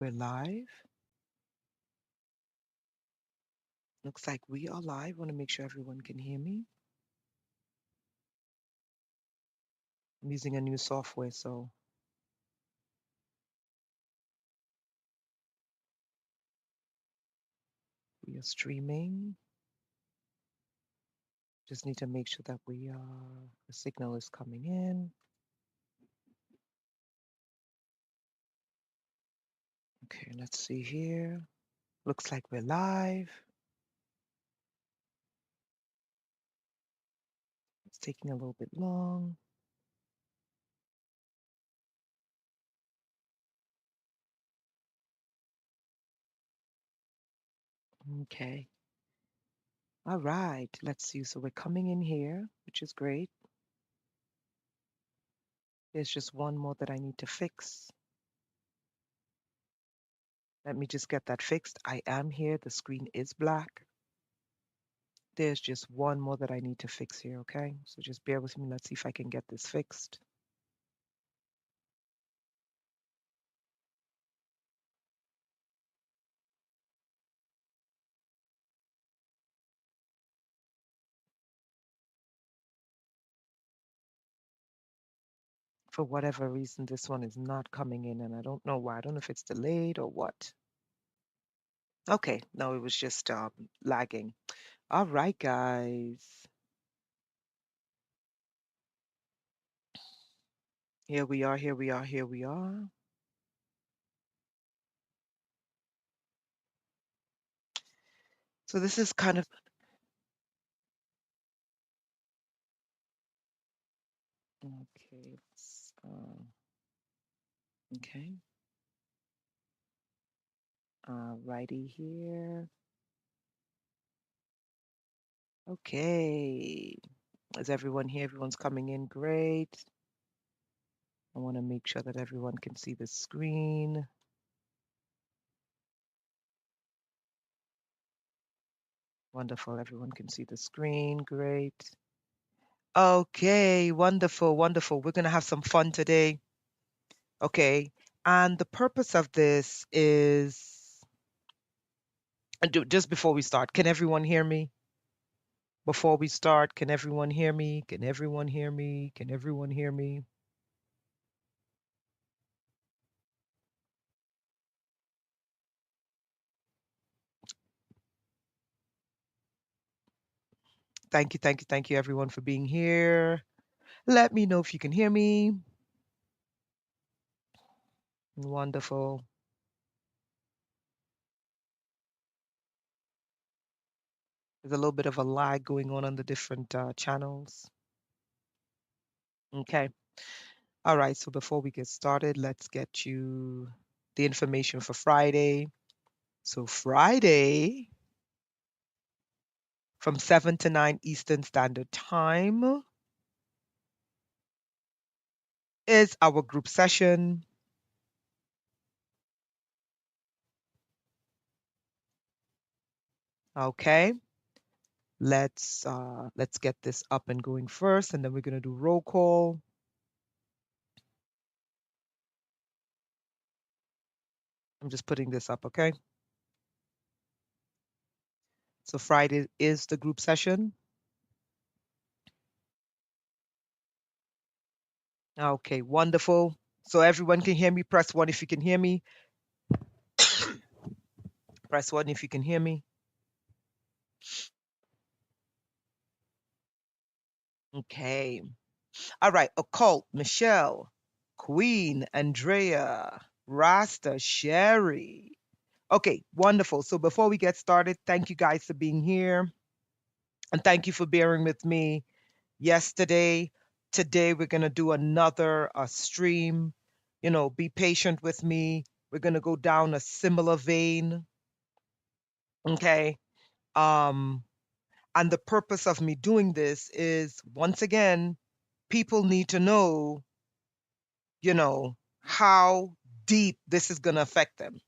We're live. Looks like we are live. Want to make sure everyone can hear me. I'm using a new software, so we are streaming. Just need to make sure that the signal is coming in. Okay, let's see here. Looks like we're live. It's taking a little bit long. Okay. All right. Let's see. So we're coming in here, which is great. There's just one more that I need to fix. Let me just get that fixed. I am here. The screen is black. There's just one more that I need to fix here, okay? So just bear with me. Let's see if I can get this fixed. For whatever reason, this one is not coming in, and I don't know why. I don't know if it's delayed or what. Okay, no, it was just lagging. All right, guys. Here we are, here we are, here we are. So this is kind of, okay, okay. Righty here. Okay. Is everyone here? Everyone's coming in. Great. I want to make sure that everyone can see the screen. Wonderful. Everyone can see the screen. Great. Okay. Wonderful. Wonderful. We're going to have some fun today. Okay. And the purpose of this is just before we start, can everyone hear me? Before we start, can everyone hear me? Can everyone hear me? Can everyone hear me? Thank you. Thank you. Thank you, everyone, for being here. Let me know if you can hear me. Wonderful. There's a little bit of a lag going on the different channels. Okay. All right. So before we get started, let's get you the information for Friday. So Friday from 7 to 9 Eastern Standard Time is our group session. Okay. Let's get this up and going first, and then we're going to do roll call. I'm just putting this up, okay? So Friday is the group session. Okay, wonderful. So everyone can hear me. Press 1 if you can hear me. Press 1 if you can hear me. Okay. All right. Occult, Michelle, Queen, Andrea, Rasta, Sherry. Okay, wonderful. So before we get started, thank you guys for being here. And thank you for bearing with me yesterday. Today, we're going to do another stream. Be patient with me. We're going to go down a similar vein. Okay. Um, and the purpose of me doing this is, once again, people need to know, how deep this is going to affect them.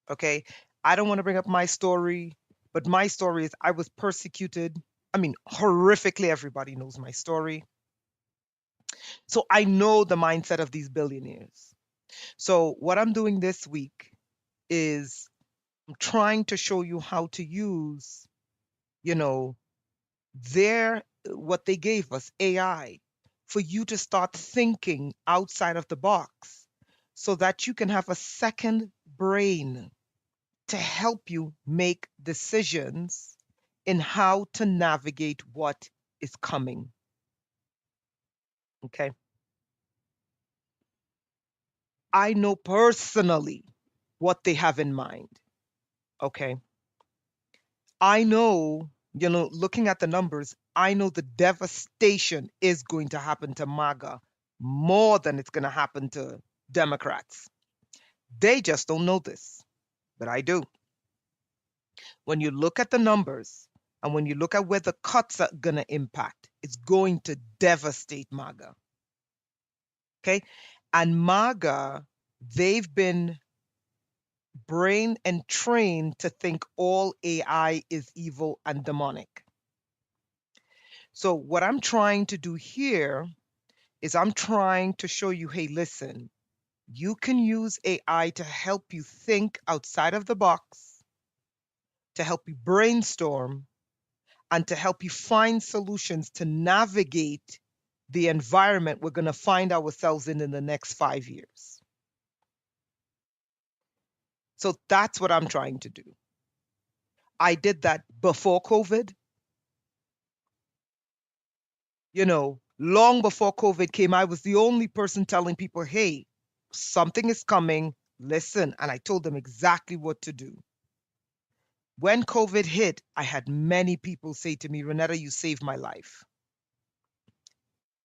Okay. I don't want to bring up my story, but my story is I was persecuted. I mean, horrifically, everybody knows my story. So I know the mindset of these billionaires. So what I'm doing this week is I'm trying to show you how to use, you know, their what they gave us, AI, for you to start thinking outside of the box so that you can have a second brain to help you make decisions in how to navigate what is coming. Okay. I know personally what they have in mind. Okay. I know, looking at the numbers, I know the devastation is going to happen to MAGA more than it's going to happen to Democrats. They just don't know this, but I do. When you look at the numbers and when you look at where the cuts are going to impact, it's going to devastate MAGA. Okay. And MAGA, they've been brain and trained to think all AI is evil and demonic. So, what I'm trying to do here is I'm trying to show you, hey, listen, you can use AI to help you think outside of the box, to help you brainstorm, and to help you find solutions to navigate the environment we're going to find ourselves in the next 5 years. So that's what I'm trying to do. I did that before COVID, long before COVID came. I was the only person telling people, hey, something is coming, listen. And I told them exactly what to do. When COVID hit, I had many people say to me, Renetta, you saved my life.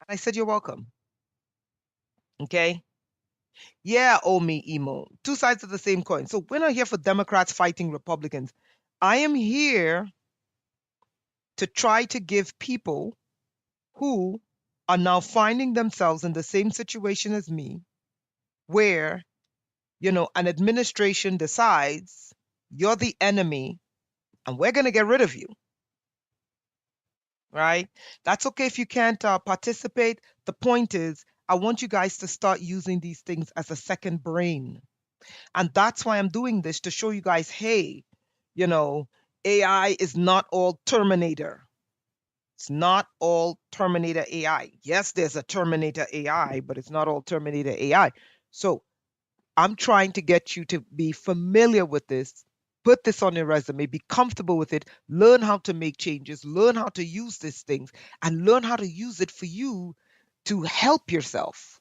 And I said, you're welcome. Okay. Yeah, oh me, emo. Two sides of the same coin. So we're not here for Democrats fighting Republicans. I am here to try to give people who are now finding themselves in the same situation as me, where, an administration decides you're the enemy and we're going to get rid of you, right? That's okay if you can't participate. The point is, I want you guys to start using these things as a second brain. And that's why I'm doing this, to show you guys, hey, you know, AI is not all Terminator. It's not all Terminator AI. Yes, there's a Terminator AI, but it's not all Terminator AI. So I'm trying to get you to be familiar with this, put this on your resume, be comfortable with it, learn how to make changes, learn how to use these things, and learn how to use it for you to help yourself.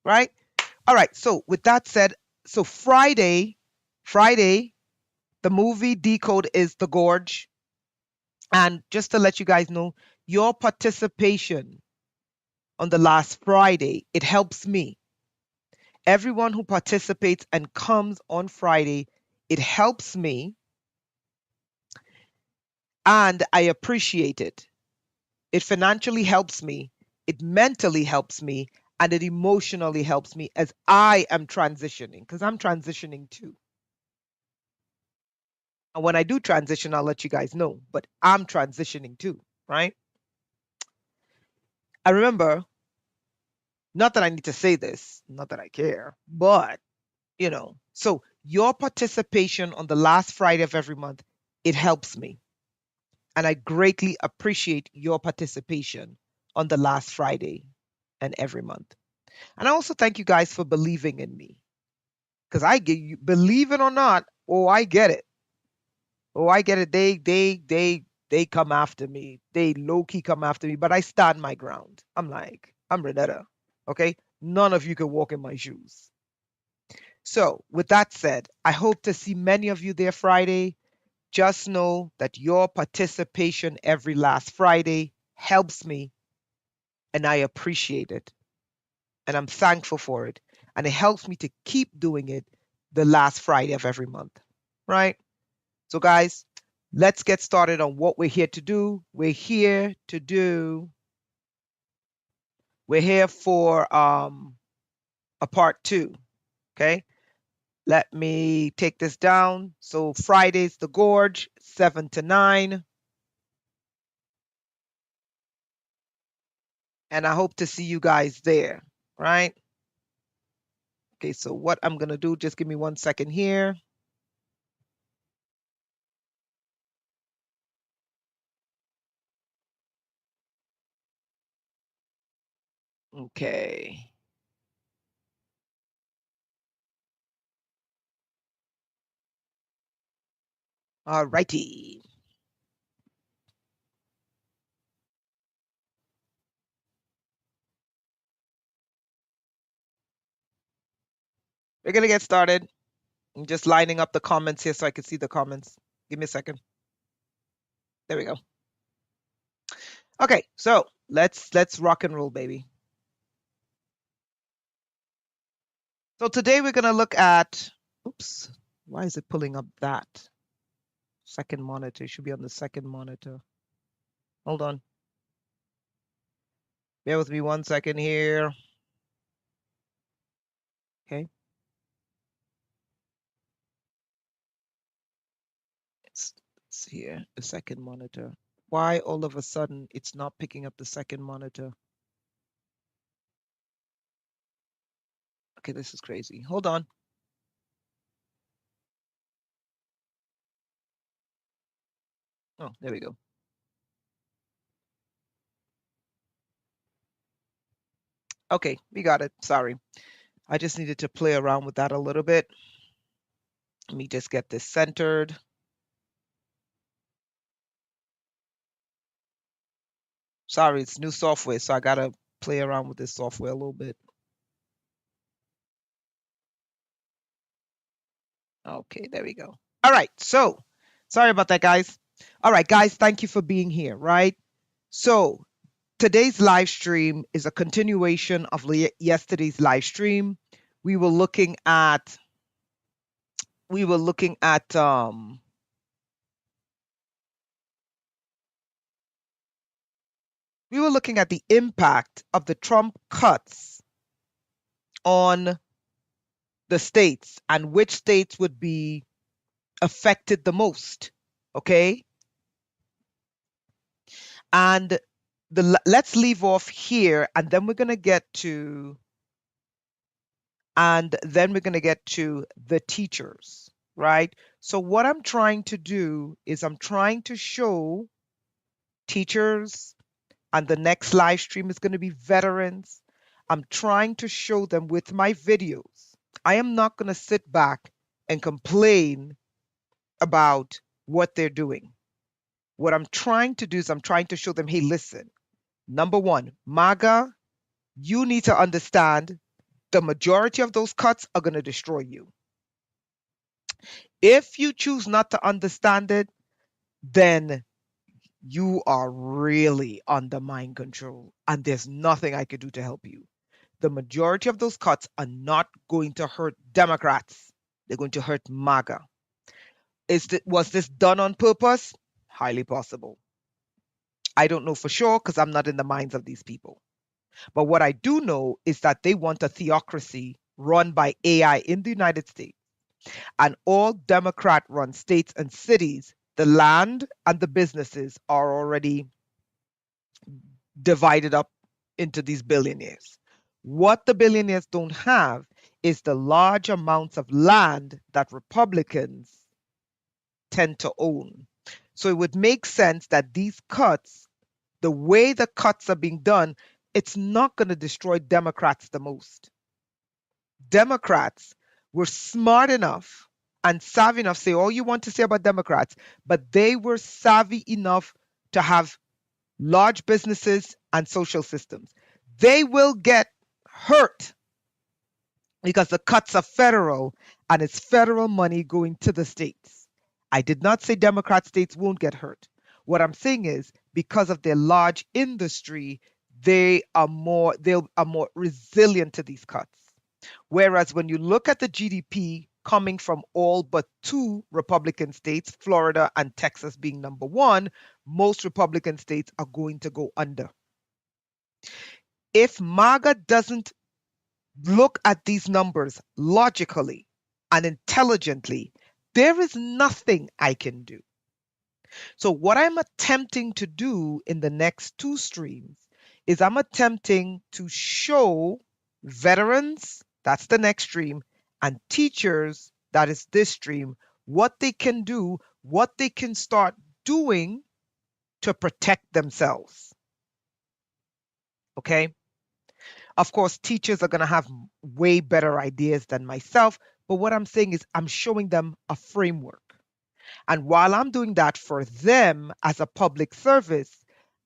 Right? All right. So with that said, so Friday, the movie Decode is The Gorge. And just to let you guys know, your participation on the last Friday, it helps me. Everyone who participates and comes on Friday, it helps me and I appreciate it. It financially helps me, it mentally helps me, and it emotionally helps me as I am transitioning, because I'm transitioning too. And when I do transition, I'll let you guys know, but I'm transitioning too, right? I remember, not that I need to say this, not that I care, but, so your participation on the last Friday of every month, it helps me. And I greatly appreciate your participation on the last Friday and every month. And I also thank you guys for believing in me. Because I get you, believe it or not, oh, I get it. Oh, I get it. They come after me. They low key come after me, but I stand my ground. I'm like, I'm Renetta. Okay. None of you can walk in my shoes. So, with that said, I hope to see many of you there Friday. Just know that your participation every last Friday helps me, and I appreciate it. And I'm thankful for it. And it helps me to keep doing it the last Friday of every month. Right? So, guys, let's get started on what we're here to do. We're here for a part two. Okay. Let me take this down. So Friday's the Gorge, 7 to 9. And I hope to see you guys there, right? Okay, so what I'm going to do, just give me 1 second here. Okay. All righty. We're going to get started. I'm just lining up the comments here so I can see the comments. Give me a second. There we go. Okay, so let's rock and roll, baby. So today we're going to look at, oops, why is it pulling up that? Second monitor, it should be on the second monitor. Hold on. Bear with me 1 second here. Okay. It's here, the second monitor. Why all of a sudden it's not picking up the second monitor? Okay, this is crazy. Hold on. Oh, there we go. Okay, we got it. Sorry. I just needed to play around with that a little bit. Let me just get this centered. Sorry, it's new software, so I gotta play around with this software a little bit. Okay, there we go. All right, so sorry about that, guys. All right, guys, thank you for being here, right? So today's live stream is a continuation of yesterday's live stream. We were looking at we were looking at the impact of the Trump cuts on the states and which states would be affected the most. Okay, and let's leave off here, and then we're gonna get to the teachers, right? So what I'm trying to do is I'm trying to show teachers, and the next live stream is going to be veterans. I'm trying to show them with my videos. I am not going to sit back and complain about what they're doing. What I'm trying to do is I'm trying to show them, hey, listen, number one, MAGA, you need to understand the majority of those cuts are going to destroy you. If you choose not to understand it, then you are really under mind control, and there's nothing I could do to help you. The majority of those cuts are not going to hurt Democrats. They're going to hurt MAGA. Was this done on purpose? Highly possible. I don't know for sure because I'm not in the minds of these people. But what I do know is that they want a theocracy run by AI in the United States. And all Democrat run states and cities, the land and the businesses are already divided up into these billionaires. What the billionaires don't have is the large amounts of land that Republicans tend to own. So it would make sense that these cuts, the way the cuts are being done, it's not going to destroy Democrats the most. Democrats were smart enough and savvy enough, say all you want to say about Democrats, but they were savvy enough to have large businesses and social systems. They will get hurt because the cuts are federal and it's federal money going to the states. I did not say Democrat states won't get hurt. What I'm saying is because of their large industry, they are more resilient to these cuts. Whereas when you look at the GDP coming from all but two Republican states, Florida and Texas being number one, most Republican states are going to go under. If MAGA doesn't look at these numbers logically and intelligently, there is nothing I can do. So, what I'm attempting to do in the next two streams is I'm attempting to show veterans That's the next stream. And teachers, that is this stream, what they can do, what they can start doing to protect themselves. Okay. Of course, teachers are going to have way better ideas than myself. But what I'm saying is, I'm showing them a framework. And while I'm doing that for them as a public service,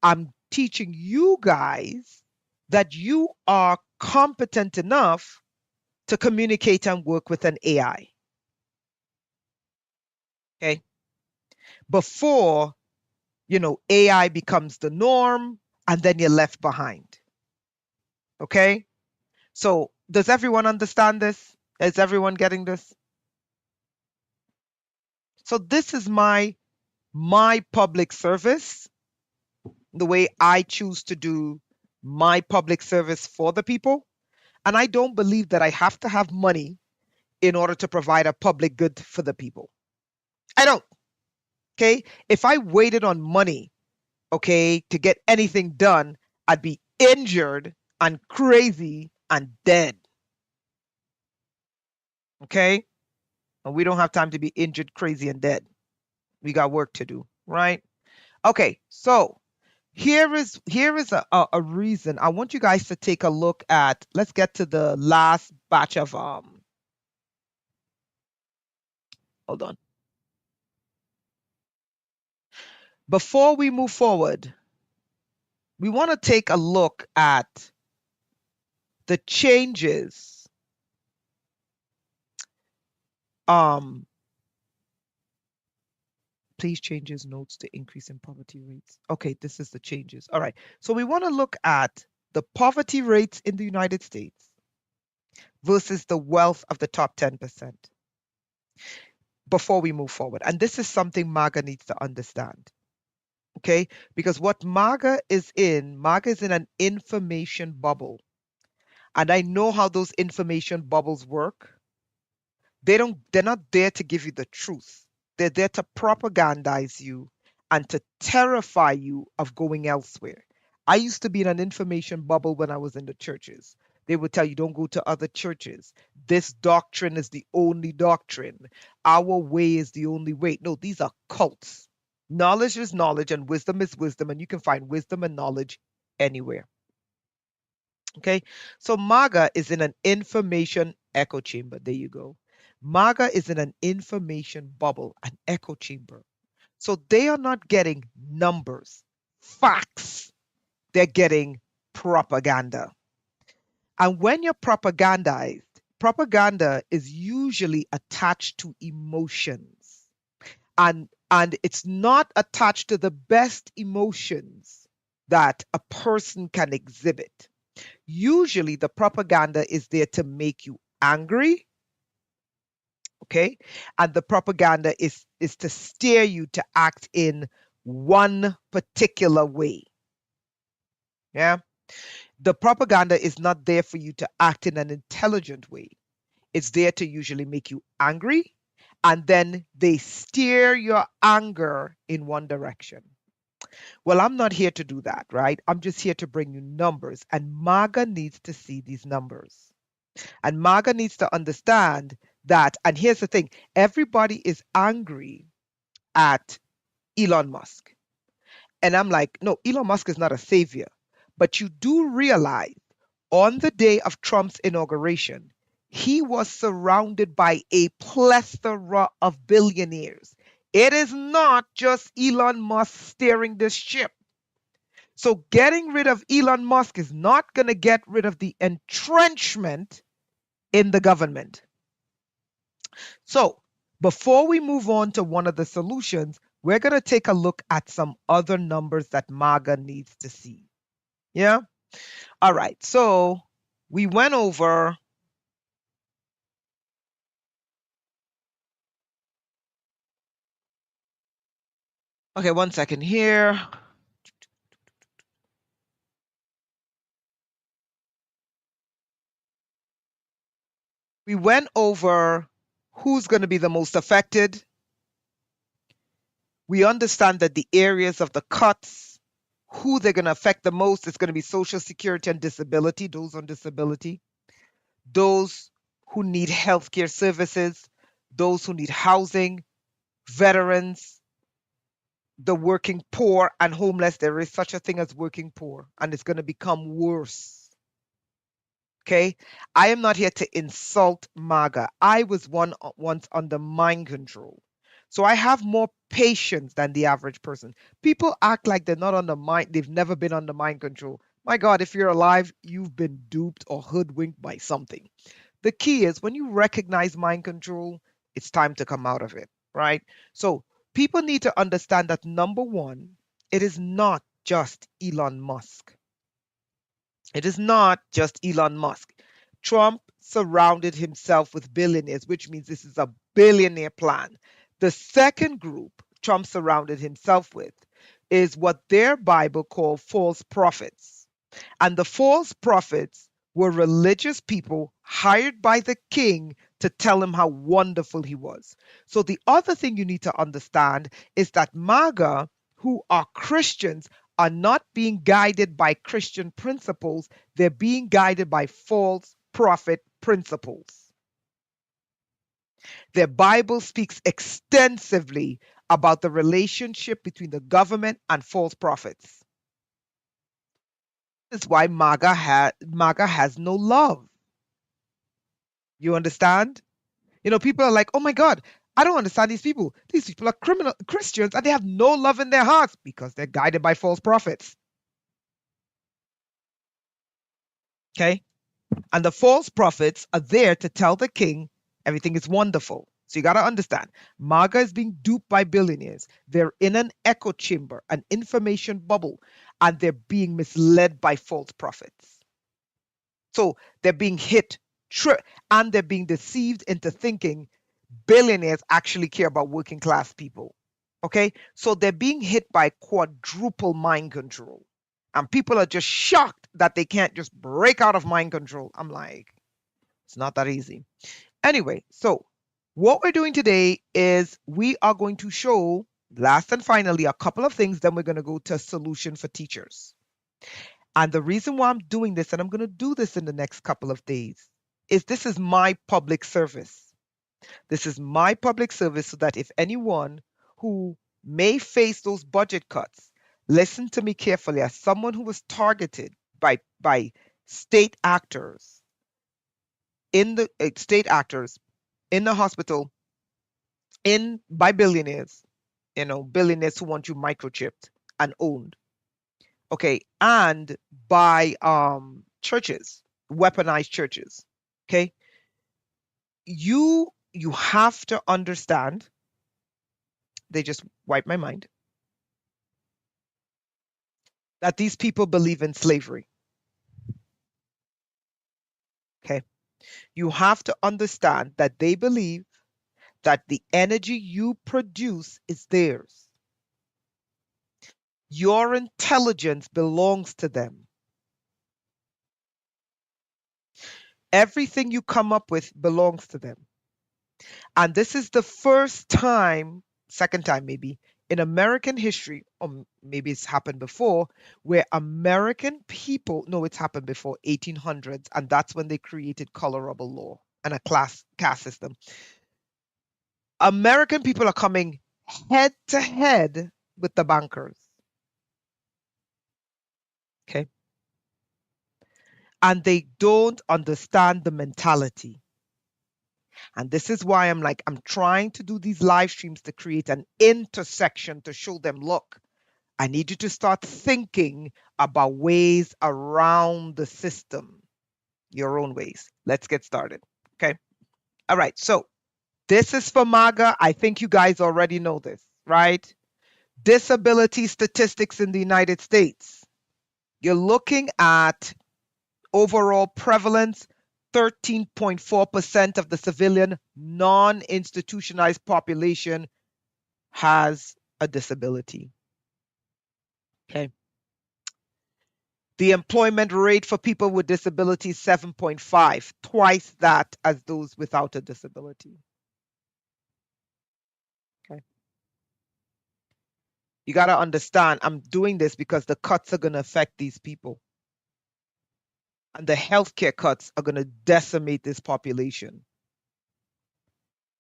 I'm teaching you guys that you are competent enough to communicate and work with an AI. Okay. Before, AI becomes the norm and then you're left behind. Okay. So, does everyone understand this? Is everyone getting this? So, this is my public service, the way I choose to do my public service for the people. And I don't believe that I have to have money in order to provide a public good for the people. I don't. Okay. If I waited on money, okay, to get anything done, I'd be injured and crazy and dead. Okay. And we don't have time to be injured, crazy, and dead. We got work to do, right? Okay. So here is a reason I want you guys to take a look at. Let's get to the last batch of hold on. Before we move forward, we want to take a look at the changes. Please change his notes to increase in poverty rates. Okay, this is the changes. All right. So we want to look at the poverty rates in the United States versus the wealth of the top 10% before we move forward. And this is something MAGA needs to understand. Okay? Because what MAGA is in an information bubble. And I know how those information bubbles work. They're not there to give you the truth. They're there to propagandize you and to terrify you of going elsewhere. I used to be in an information bubble when I was in the churches. They would tell you, don't go to other churches. This doctrine is the only doctrine. Our way is the only way. No, these are cults. Knowledge is knowledge and wisdom is wisdom, and you can find wisdom and knowledge anywhere. Okay, so MAGA is in an information echo chamber. There you go. MAGA is in an information bubble, an echo chamber. So they are not getting numbers, facts. They're getting propaganda. And when you're propagandized, propaganda is usually attached to emotions. And it's not attached to the best emotions that a person can exhibit. Usually the propaganda is there to make you angry, okay? And the propaganda is to steer you to act in one particular way. Yeah? The propaganda is not there for you to act in an intelligent way. It's there to usually make you angry, and then they steer your anger in one direction. Well, I'm not here to do that, right? I'm just here to bring you numbers, and MAGA needs to see these numbers. And MAGA needs to understand that, and here's the thing, everybody is angry at Elon Musk. And I'm like, no, Elon Musk is not a savior. But you do realize on the day of Trump's inauguration, he was surrounded by a plethora of billionaires. It is not just Elon Musk steering this ship. So getting rid of Elon Musk is not going to get rid of the entrenchment in the government. So before we move on to one of the solutions, we're going to take a look at some other numbers that MAGA needs to see. Yeah? All right. So we went over. Okay, one second here. We went over who's going to be the most affected. We understand that the areas of the cuts, who they're going to affect the most, is going to be Social Security and disability, those on disability. those who need healthcare services, those who need housing, veterans, the working poor and homeless. There is such a thing as working poor, and it's going to become worse. Okay. I am not here to insult MAGA. I was once under mind control. So I have more patience than the average person. People act like they're not under mind, they've never been under mind control. My God, if you're alive, you've been duped or hoodwinked by something. The key is when you recognize mind control, it's time to come out of it, right? So people need to understand that number one, it is not just Elon Musk. It is not just Elon Musk. Trump surrounded himself with billionaires, which means this is a billionaire plan. The second group Trump surrounded himself with is what their Bible called false prophets. And the false prophets were religious people hired by the king to tell him how wonderful he was. So, the other thing you need to understand is that MAGA, who are Christians, are not being guided by Christian principles, they're being guided by false prophet principles. Their Bible speaks extensively about the relationship between the government and false prophets. That's why MAGA has no love. You understand? People are like, oh my God, I don't understand these people. These people are criminal Christians and they have no love in their hearts because they're guided by false prophets. Okay? And the false prophets are there to tell the king everything is wonderful. So you got to understand, MAGA is being duped by billionaires. They're in an echo chamber, an information bubble, and they're being misled by false prophets. So they're being and they're being deceived into thinking billionaires actually care about working class people. Okay? So they're being hit by quadruple mind control. And people are just shocked that they can't just break out of mind control. I'm like, it's not that easy. Anyway, so what we're doing today is we are going to show, last and finally, a couple of things. Then we're going to go to a solution for teachers. And the reason why I'm doing this, and I'm going to do this in the next couple of days, is this is my public service. This is my public service so that if anyone who may face those budget cuts, listen to me carefully as someone who was targeted by state actors state actors in the hospital in by billionaires, billionaires who want you microchipped and owned. Okay, and by churches, weaponized churches. Okay, you have to understand. They just wiped my mind that these people believe in slavery. Okay, you have to understand that they believe that the energy you produce is theirs. Your intelligence belongs to them. Everything you come up with belongs to them. And this is the first time, second time maybe, in American history, or maybe it's happened before, where American people, no, it's happened before 1800s, and that's when they created colorable law and a caste system. American people are coming head to head with the bankers. Okay. And they don't understand the mentality. And this is why I'm trying to do these live streams to create an intersection to show them, look, I need you to start thinking about ways around the system, your own ways. Let's get started. Okay. All right. So this is for MAGA. I think you guys already know this, right? Disability statistics in the United States. You're looking at overall prevalence, 13.4% of the civilian non-institutionalized population has a disability. Okay. The employment rate for people with disabilities, 7.5, twice that as those without a disability. Okay. You got to understand, I'm doing this because the cuts are going to affect these people. And the healthcare cuts are going to decimate this population.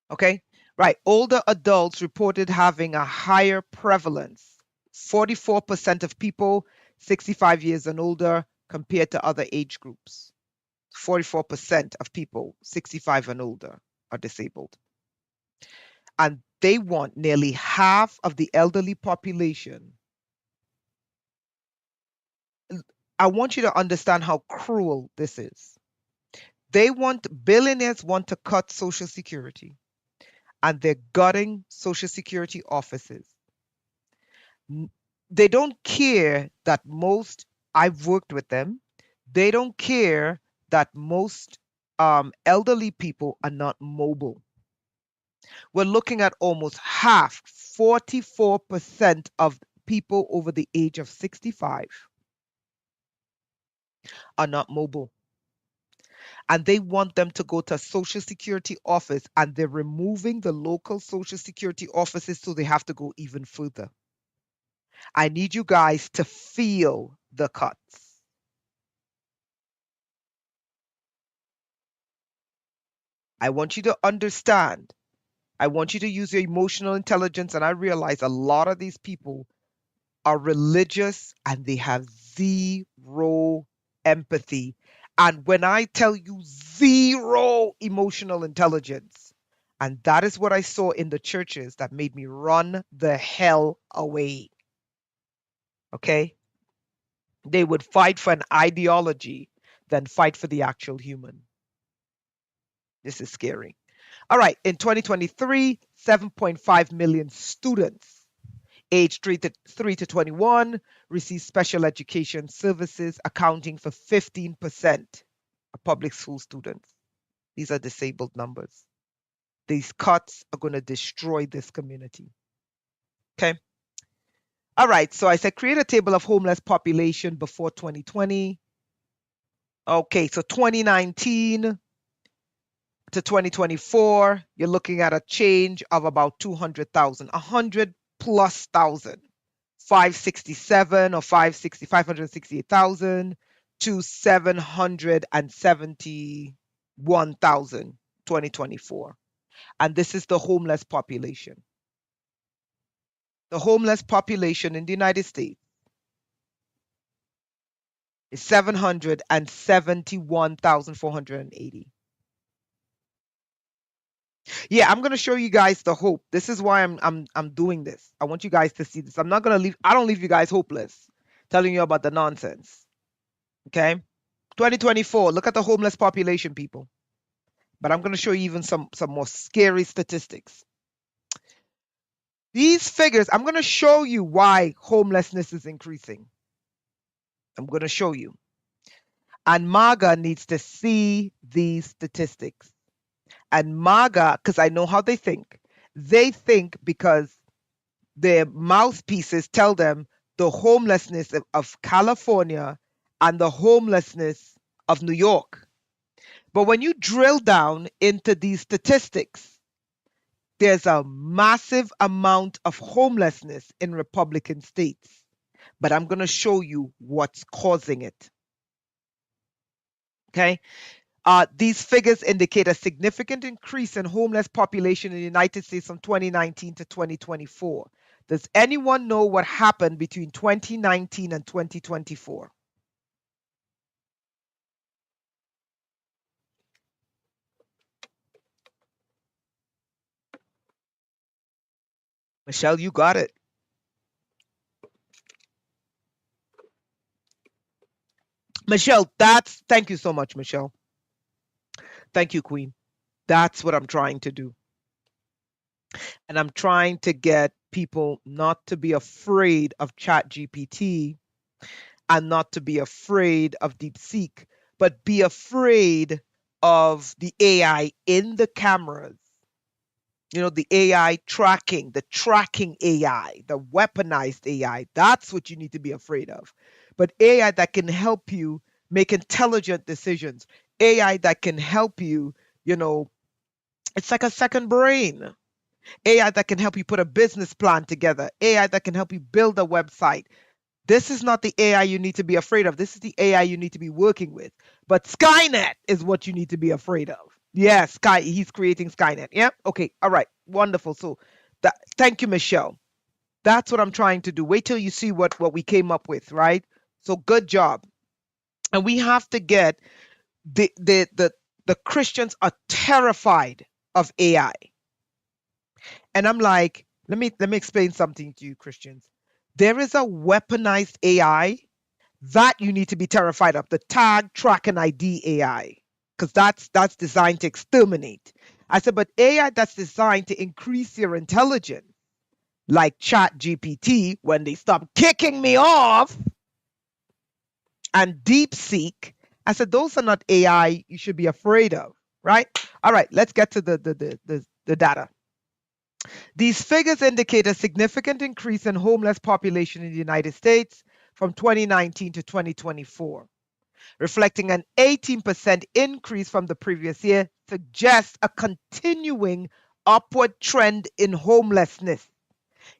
Okay? Right. Older adults reported having a higher prevalence. 44% of people 65 years and older compared to other age groups. 44% of people 65 and older are disabled. And they want nearly half of the elderly population. I want you to understand how cruel this is. Billionaires want to cut Social Security, and they're gutting Social Security offices. They don't care that I've worked with them, they don't care that most elderly people are not mobile. We're looking at almost half, 44% of people over the age of 65 are not mobile. And they want them to go to a Social Security office, and they're removing the local Social Security offices, so they have to go even further. I need you guys to feel the cuts. I want you to understand. I want you to use your emotional intelligence. And I realize a lot of these people are religious and they have zero empathy. And when I tell you zero emotional intelligence, and that is what I saw in the churches that made me run the hell away. Okay? They would fight for an ideology than fight for the actual human. This is scary. All right, in 2023, 7.5 million students aged 3 to 21 receive special education services, accounting for 15% of public school students. These are disabled numbers. These cuts are going to destroy this community. Okay. All right, so I said create a table of homeless population before 2020. Okay, so 2019 to 2024, you're looking at a change of about 200,000, 100 plus thousand, 567 or 568,000 to 771,000, 2024. And this is the homeless population. The homeless population in the United States is 771,480. Yeah, I'm gonna show you guys the hope. This is why I'm doing this. I want you guys to see this. I don't leave you guys hopeless, telling you about the nonsense. Okay? 2024, look at the homeless population, people. But I'm gonna show you even some more scary statistics. These figures, I'm gonna show you why homelessness is increasing. I'm gonna show you. And MAGA needs to see these statistics. And MAGA, because I know how they think because their mouthpieces tell them the homelessness of California and the homelessness of New York. But when you drill down into these statistics, there's a massive amount of homelessness in Republican states. But I'm going to show you what's causing it. Okay? These figures indicate a significant increase in homeless population in the United States from 2019 to 2024. Does anyone know what happened between 2019 and 2024? Michelle, you got it. Michelle, thank you so much, Michelle. Thank you, Queen. That's what I'm trying to do. And I'm trying to get people not to be afraid of ChatGPT and not to be afraid of DeepSeek, but be afraid of the AI in the cameras. You know, the AI tracking, the tracking AI, the weaponized AI. That's what you need to be afraid of. But AI that can help you make intelligent decisions, AI that can help you, you know, it's like a second brain. AI that can help you put a business plan together, AI that can help you build a website. This is not the AI you need to be afraid of. This is the AI you need to be working with. But Skynet is what you need to be afraid of. Yes, he's creating Skynet. Yeah. Okay. All right. Wonderful. So thank you, Michelle. That's what I'm trying to do. Wait till you see what we came up with, right? So good job. And we have to get the Christians are terrified of AI. And I'm like, let me explain something to you, Christians. There is a weaponized AI that you need to be terrified of, the tag, track, and ID AI, because that's designed to exterminate. I said, but AI that's designed to increase your intelligence, like Chat GPT, when they stop kicking me off, and DeepSeek, I said, those are not AI you should be afraid of, right? All right, let's get to the data. These figures indicate a significant increase in homeless population in the United States from 2019 to 2024, reflecting an 18% increase from the previous year, suggests a continuing upward trend in homelessness.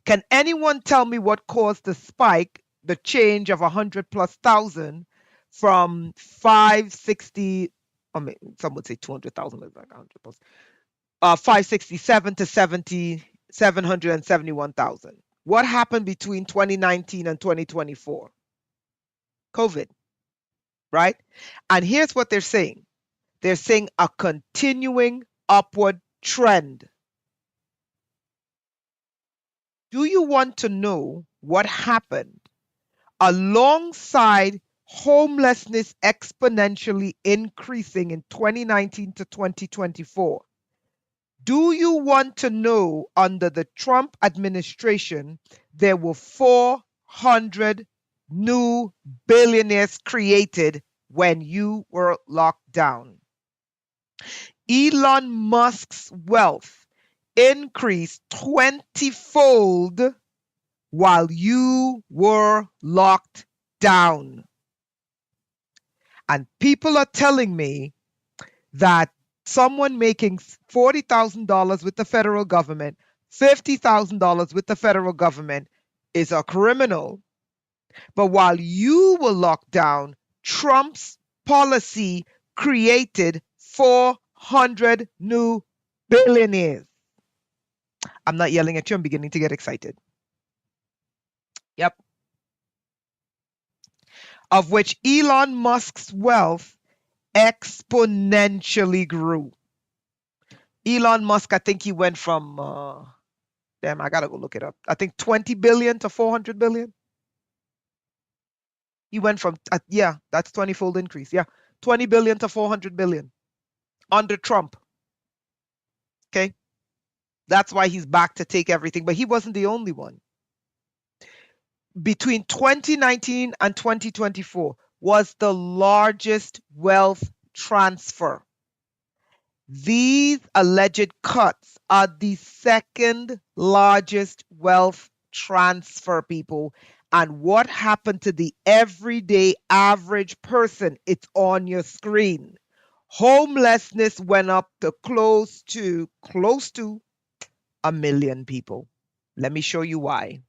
Can anyone tell me what caused the spike, the change of 100 plus thousand from 560, I mean, some would say 200,000, like 100 plus, 567 to 771,000. What happened between 2019 and 2024? COVID, right? And here's what they're saying. They're saying a continuing upward trend. Do you want to know what happened alongside homelessness exponentially increasing in 2019 to 2024? Do you want to know under the Trump administration, there were 400 new billionaires created when you were locked down? Elon Musk's wealth increased 20-fold while you were locked down. And people are telling me that someone making $40,000 with the federal government, $50,000 with the federal government is a criminal. But while you were locked down, Trump's policy created 400 new billionaires. I'm not yelling at you, I'm beginning to get excited. Yep. Of which Elon Musk's wealth exponentially grew. Elon Musk, I think he went from, damn, I gotta go look it up. I think 20 billion to 400 billion. He went from, yeah, that's 20-fold increase. Yeah, 20 billion to 400 billion under Trump. Okay. That's why he's back to take everything. But he wasn't the only one. Between 2019 and 2024 was the largest wealth transfer. These alleged cuts are the second largest wealth transfer, people. And what happened to the everyday average person? It's on your screen. Homelessness went up to close to 1 million people. Let me show you why.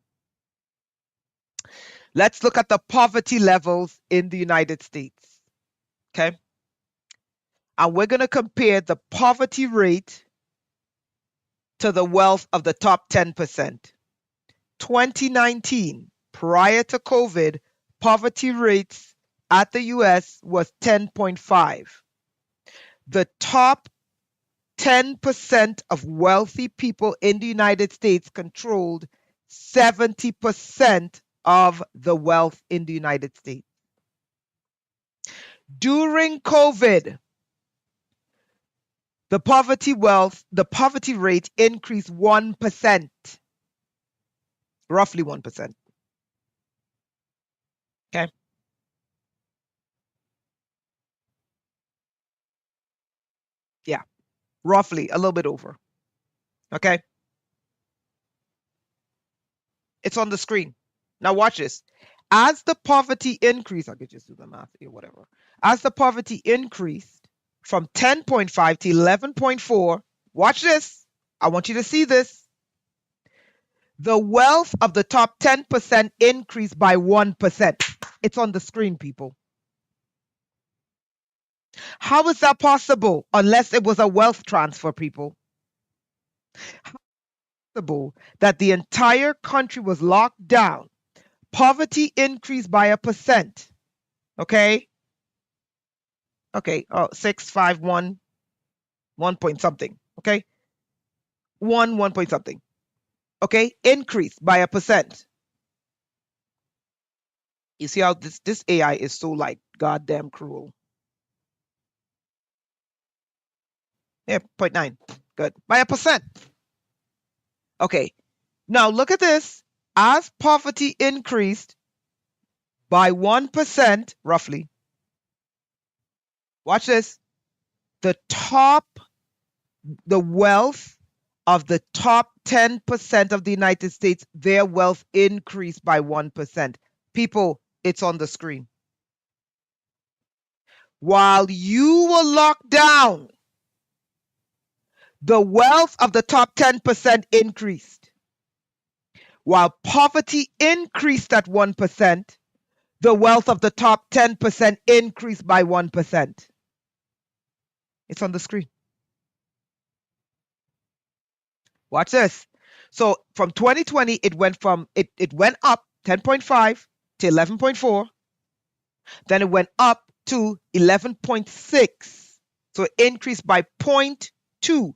Let's look at the poverty levels in the United States. Okay. And we're going to compare the poverty rate to the wealth of the top 10%. 2019, prior to COVID, poverty rates at the US was 10.5. The top 10% of wealthy people in the United States controlled 70% of the wealth in the United States. During COVID, the poverty rate increased 1%, roughly 1%. Okay. Yeah, roughly a little bit over. Okay. It's on the screen. Now watch this. As the poverty increased, I could just do the math here, whatever. As the poverty increased from 10.5 to 11.4, watch this. I want you to see this. The wealth of the top 10% increased by 1%. It's on the screen, people. How is that possible? Unless it was a wealth transfer, people. Possible that the entire country was locked down. Poverty increased by 1%. Okay? Okay. Oh, 651, 1 point something. Okay? 1 point something. Okay? Increased by 1%. You see how this AI is so like goddamn cruel. Yeah, 0.9. Good. By 1%. Okay. Now look at this. As poverty increased by 1%, roughly, watch this. The wealth of the top 10% of the United States, their wealth increased by 1%. People, it's on the screen. While you were locked down, the wealth of the top 10% increased. While poverty increased at 1%, the wealth of the top 10% increased by 1%. It's on the screen. Watch this. So from 2020, it went up 10.5 to 11.4. Then it went up to 11.6. So it increased by 0.2.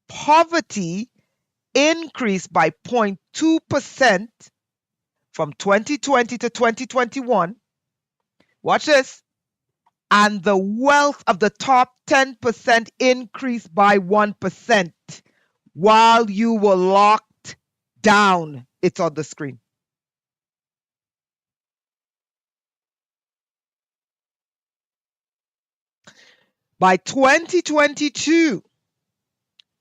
Poverty increased by 0.2% from 2020 to 2021. Watch this. And the wealth of the top 10% increased by 1% while you were locked down. It's on the screen. By 2022,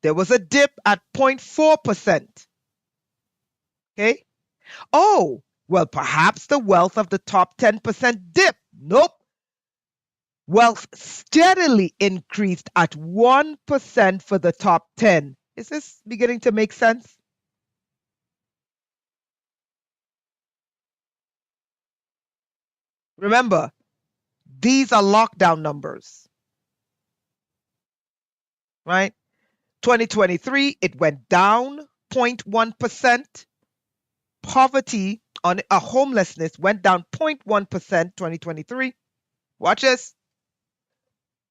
there was a dip at 0.4%. Okay. Oh, well, perhaps the wealth of the top 10% dipped. Nope. Wealth steadily increased at 1% for the top 10. Is this beginning to make sense? Remember, these are lockdown numbers, right? 2023, it went down 0.1%. Poverty on homelessness went down 0.1% 2023. Watch this.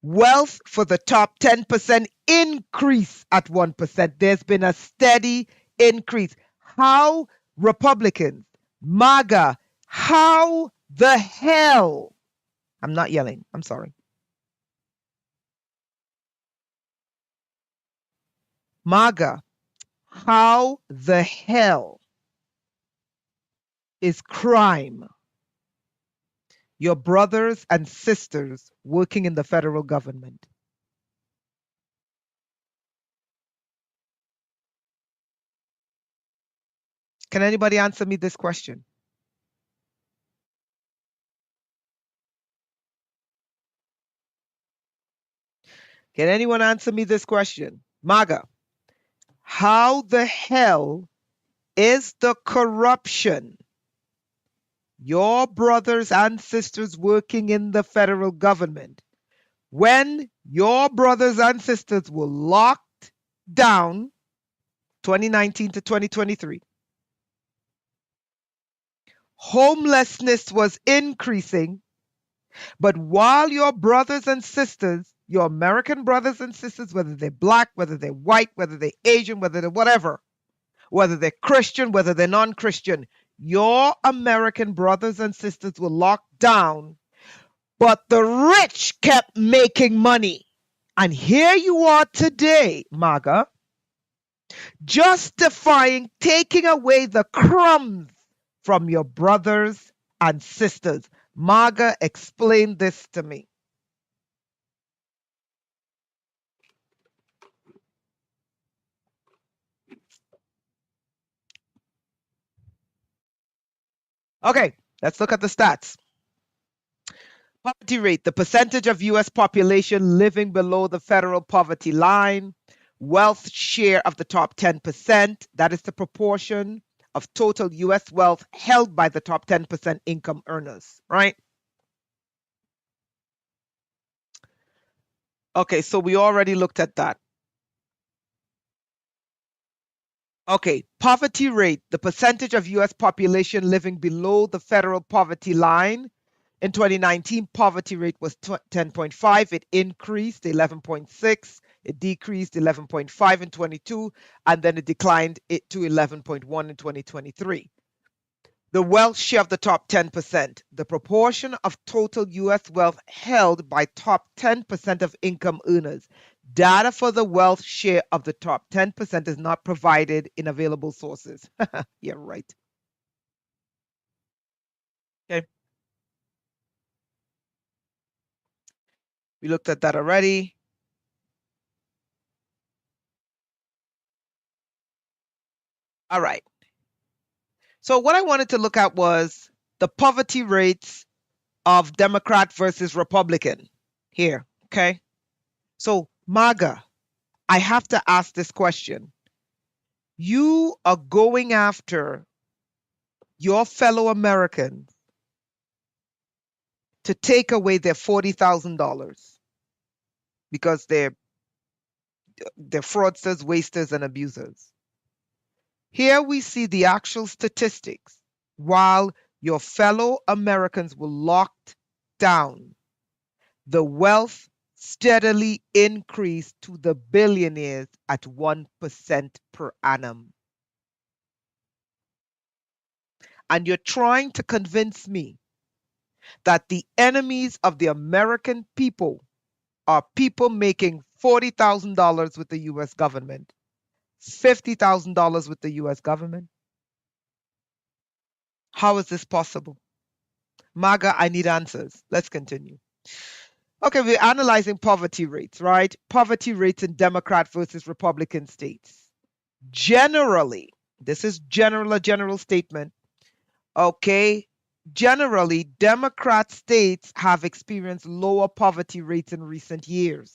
Wealth for the top 10% increase at 1%. There's been a steady increase. How Republicans, MAGA, how the hell? I'm not yelling. I'm sorry. MAGA, how the hell is crime your brothers and sisters working in the federal government? Can anybody answer me this question? Can anyone answer me this question? MAGA, how the hell is the corruption your brothers and sisters working in the federal government when your brothers and sisters were locked down 2019 to 2023? Homelessness was increasing, but while your brothers and sisters, your American brothers and sisters, whether they're black, whether they're white, whether they're Asian, whether they're whatever, whether they're Christian, whether they're non-Christian, your American brothers and sisters were locked down, but the rich kept making money. And here you are today, MAGA, justifying taking away the crumbs from your brothers and sisters. MAGA, explain this to me. Okay, let's look at the stats. Poverty rate, the percentage of US population living below the federal poverty line. Wealth share of the top 10%, that is the proportion of total US wealth held by the top 10% income earners, right? Okay, so we already looked at that. Okay, poverty rate, the percentage of US population living below the federal poverty line. In 2019, poverty rate was 10.5. It increased to 11.6. It decreased 11.5 in 22, and then it declined it to 11.1 in 2023. The wealth share of the top 10%, the proportion of total US wealth held by top 10% of income earners. Data for the wealth share of the top 10% is not provided in available sources. Yeah, right. Okay, we looked at that already. All right. So what I wanted to look at was the poverty rates of Democrat versus Republican here. Okay. So MAGA, I have to ask this question. You are going after your fellow Americans to take away their $40,000 because they're fraudsters, wasters, and abusers. Here we see the actual statistics. While your fellow Americans were locked down, the wealth steadily increased to the billionaires at 1% per annum. And you're trying to convince me that the enemies of the American people are people making $40,000 with the US government, $50,000 with the US government. How is this possible? MAGA, I need answers. Let's continue. Okay, we're analyzing poverty rates, right? Poverty rates in Democrat versus Republican states. Generally, this is a general statement. Okay, generally, Democrat states have experienced lower poverty rates in recent years.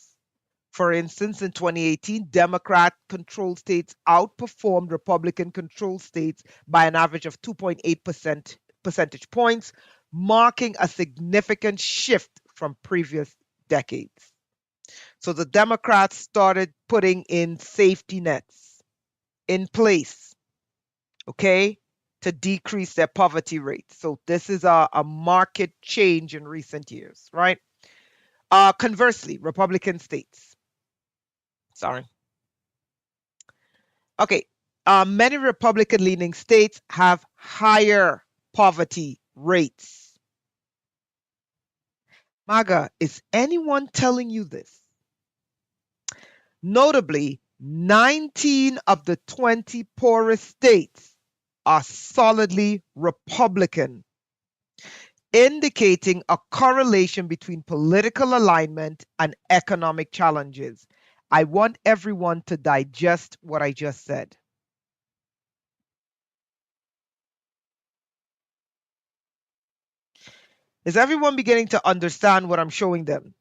For instance, in 2018, Democrat controlled states outperformed Republican controlled states by an average of 2.8 percentage points, marking a significant shift from previous decades. So the Democrats started putting in safety nets in place, okay, to decrease their poverty rate. So this is a market change in recent years, right? Conversely, Republican states, sorry. Okay, many Republican leaning states have higher poverty rates. MAGA, is anyone telling you this? Notably, 19 of the 20 poorest states are solidly Republican, indicating a correlation between political alignment and economic challenges. I want everyone to digest what I just said. Is everyone beginning to understand what I'm showing them?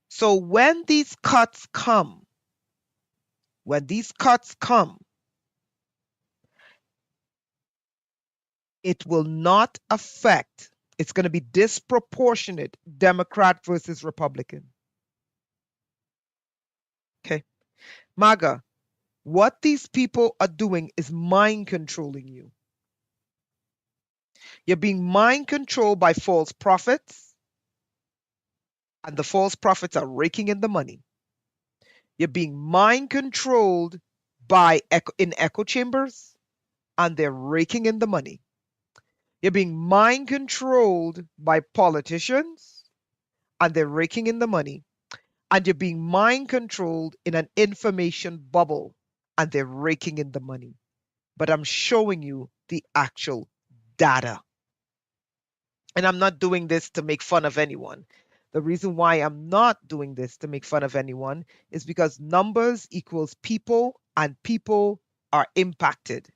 So when these cuts come, it will not affect, it's going to be disproportionate, Democrat versus Republican. Okay. MAGA, what these people are doing is mind controlling you. You're being mind controlled by false prophets, and the false prophets are raking in the money. You're being mind controlled by in echo chambers, and they're raking in the money. You're being mind controlled by politicians, and they're raking in the money. And you're being mind controlled in an information bubble, and they're raking in the money. But I'm showing you the actual data. And I'm not doing this to make fun of anyone. The reason why I'm not doing this to make fun of anyone is because numbers equals people, and people are impacted.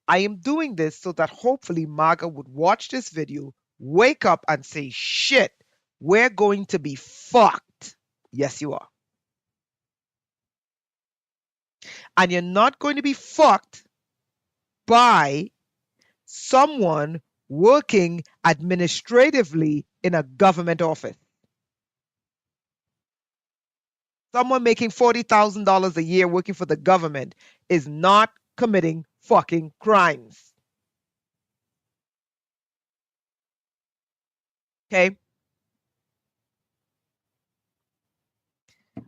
I am doing this so that hopefully MAGA would watch this video, wake up and say, shit, we're going to be fucked. Yes, you are. And you're not going to be fucked by someone working administratively in a government office. Someone making $40,000 a year working for the government is not committing fucking crimes. Okay?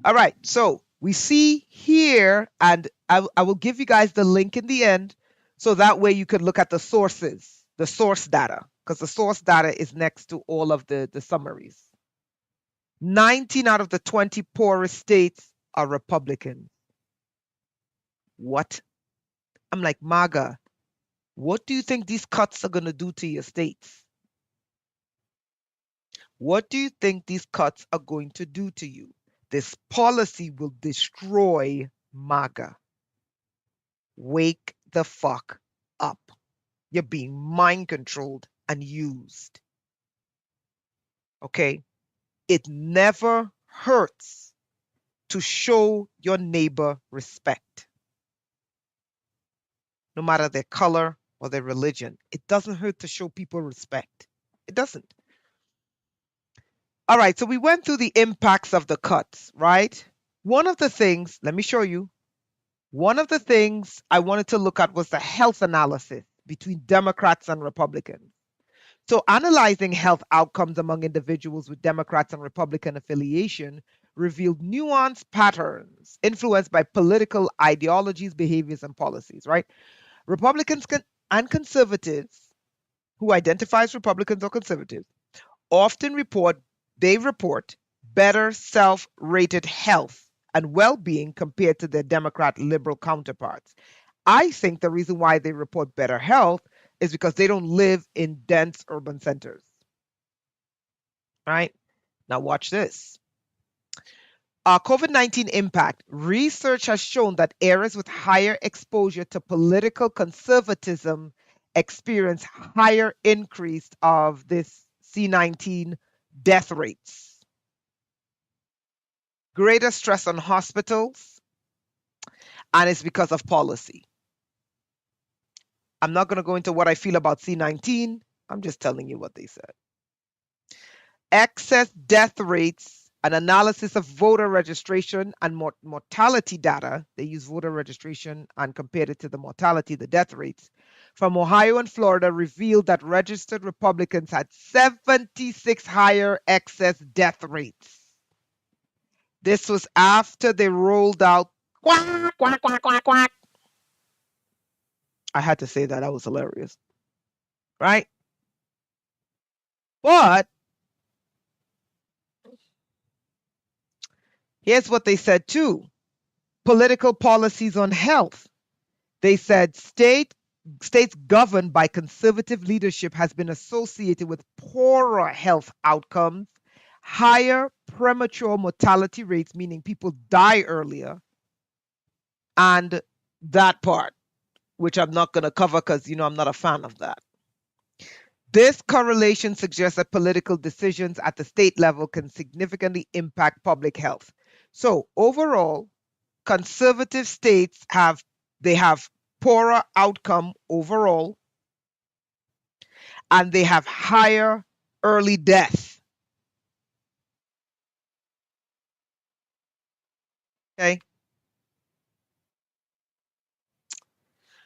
All right. So we see here, and I will give you guys the link in the end so that way you could look at the sources, the source data, because the source data is next to all of the summaries. 19 out of the 20 poorest states are Republican. What? I'm like, MAGA, what do you think these cuts are going to do to your states? What do you think these cuts are going to do to you? This policy will destroy MAGA. Wake the fuck up. You're being mind controlled and used. Okay? It never hurts to show your neighbor respect, no matter their color or their religion. It doesn't hurt to show people respect. It doesn't. All right, so we went through the impacts of the cuts, right? One of the things, let me show you. One of the things I wanted to look at was the health analysis between Democrats and Republicans. So, analyzing health outcomes among individuals with Democrats and Republican affiliation revealed nuanced patterns influenced by political ideologies, behaviors, and policies, right? Republicans and conservatives who identify as Republicans or conservatives often report better self-rated health and well-being compared to their Democrat liberal counterparts. I think the reason why they report better health is because they don't live in dense urban centers. Right? Now watch this. COVID-19 impact. Research has shown that areas with higher exposure to political conservatism experience higher increase of this C19 death rates, greater stress on hospitals, and it's because of policy. I'm not going to go into what I feel about C19. I'm just telling you what they said. Excess death rates, an analysis of voter registration and mortality data. They use voter registration and compared it to the mortality, the death rates, from Ohio and Florida revealed that registered Republicans had 76 higher excess death rates. This was after they rolled out quack, quack, quack, quack, quack. I had to say that. That was hilarious. Right? But here's what they said too. Political policies on health. They said states governed by conservative leadership has been associated with poorer health outcomes, higher premature mortality rates, meaning people die earlier, and that part, which I'm not going to cover because, I'm not a fan of that. This correlation suggests that political decisions at the state level can significantly impact public health. So overall, conservative states have poorer outcome overall, and they have higher early death. Okay.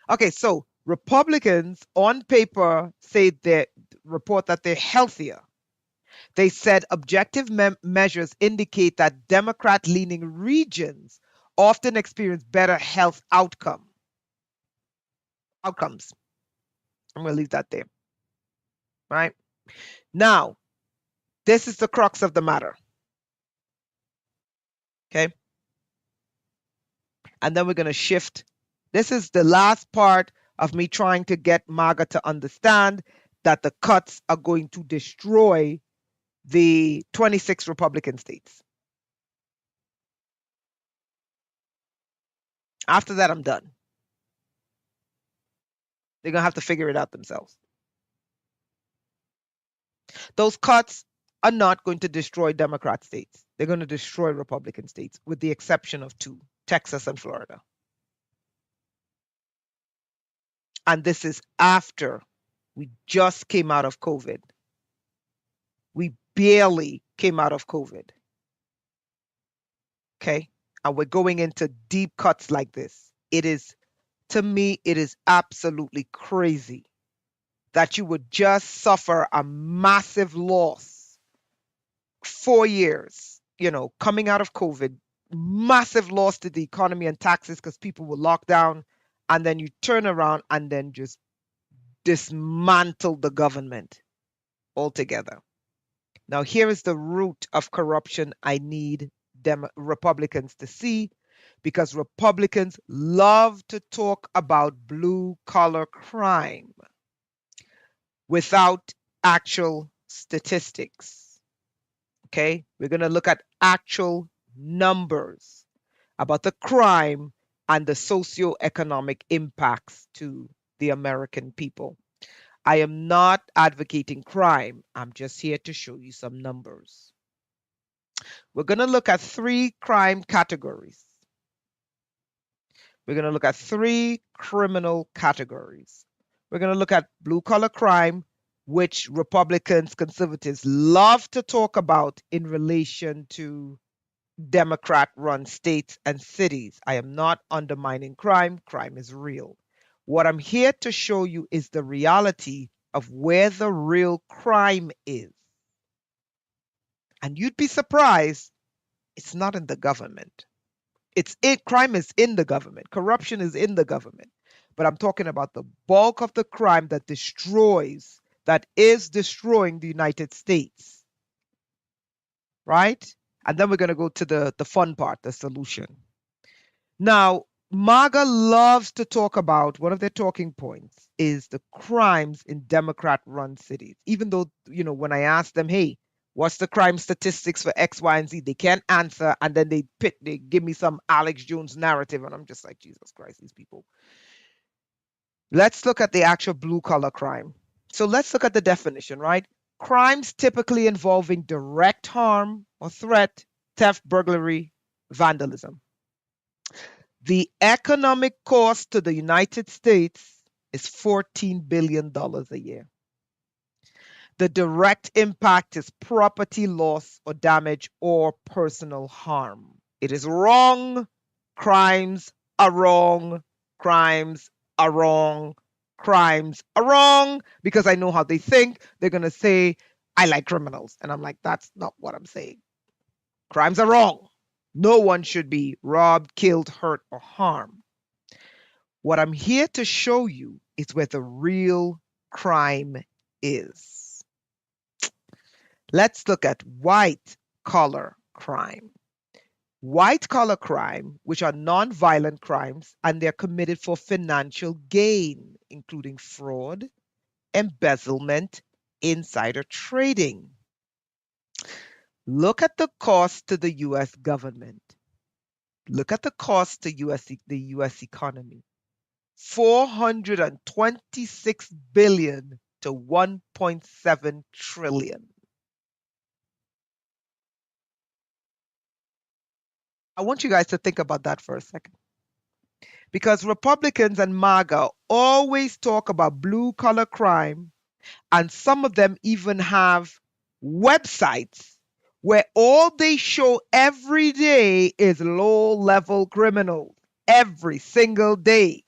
Okay, so Republicans on paper say they report that they're healthier. They said objective measures indicate that Democrat leaning regions often experience better health outcomes. I'm going to leave that there. Right? Now, this is the crux of the matter. Okay? And then we're going to shift. This is the last part of me trying to get MAGA to understand that the cuts are going to destroy the 26 Republican states. After that, I'm done. They're going to have to figure it out themselves. Those cuts are not going to destroy Democrat states. They're going to destroy Republican states, with the exception of two, Texas and Florida. And this is after we just came out of COVID. We barely came out of COVID. Okay. And we're going into deep cuts like this. It is, to me, it is absolutely crazy that you would just suffer a massive loss 4 years, coming out of COVID, massive loss to the economy and taxes because people were locked down. And then you turn around and then just dismantle the government altogether. Now, here is the root of corruption I need Republicans to see, because Republicans love to talk about blue collar crime without actual statistics. Okay, we're going to look at actual numbers about the crime and the socioeconomic impacts to the American people. I am not advocating crime. I'm just here to show you some numbers. We're going to look at three crime categories. We're going to look at three criminal categories. We're going to look at blue collar crime, which Republicans, conservatives love to talk about in relation to Democrat run states and cities. I am not undermining crime. Crime is real. What I'm here to show you is the reality of where the real crime is. And you'd be surprised, it's not in the government. Crime is in the government. Corruption is in the government. But I'm talking about the bulk of the crime that is destroying the United States. Right? And then we're going to go to the fun part, the solution. Now, MAGA loves to talk about, one of their talking points is the crimes in Democrat run cities. Even though, when I ask them, hey, what's the crime statistics for X, Y, and Z, they can't answer. And then they give me some Alex Jones narrative. And I'm just like, Jesus Christ, these people. Let's look at the actual blue collar crime. So let's look at the definition, right? Crimes typically involving direct harm or threat, theft, burglary, vandalism. The economic cost to the United States is $14 billion a year. The direct impact is property loss or damage or personal harm. It is wrong. Crimes are wrong. Crimes are wrong. Crimes are wrong, because I know how they think. They're going to say, I like criminals. And I'm like, that's not what I'm saying. Crimes are wrong. No one should be robbed, killed, hurt, or harmed. What I'm here to show you is where the real crime is. Let's look at white collar crime. White collar crime, which are non-violent crimes, and they're committed for financial gain, including fraud, embezzlement, insider trading. Look at the cost to the US government. Look at the cost to the US economy. 426 billion to 1.7 trillion. I want you guys to think about that for a second. Because Republicans and MAGA always talk about blue collar crime, and some of them even have websites where all they show every day is low level criminals every single day.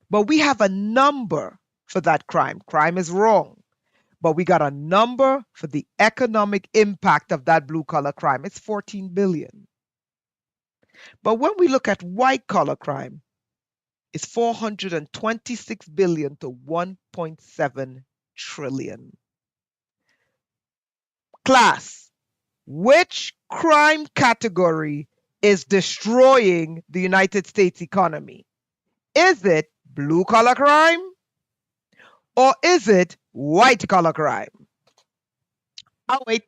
But we have a number for that crime. Crime is wrong. But we got a number for the economic impact of that blue collar crime. It's 14 billion. But when we look at white collar crime, it's 426 billion to 1.7 trillion. Class, which crime category is destroying the United States economy? Is it blue collar crime or is it white collar crime? I'll wait.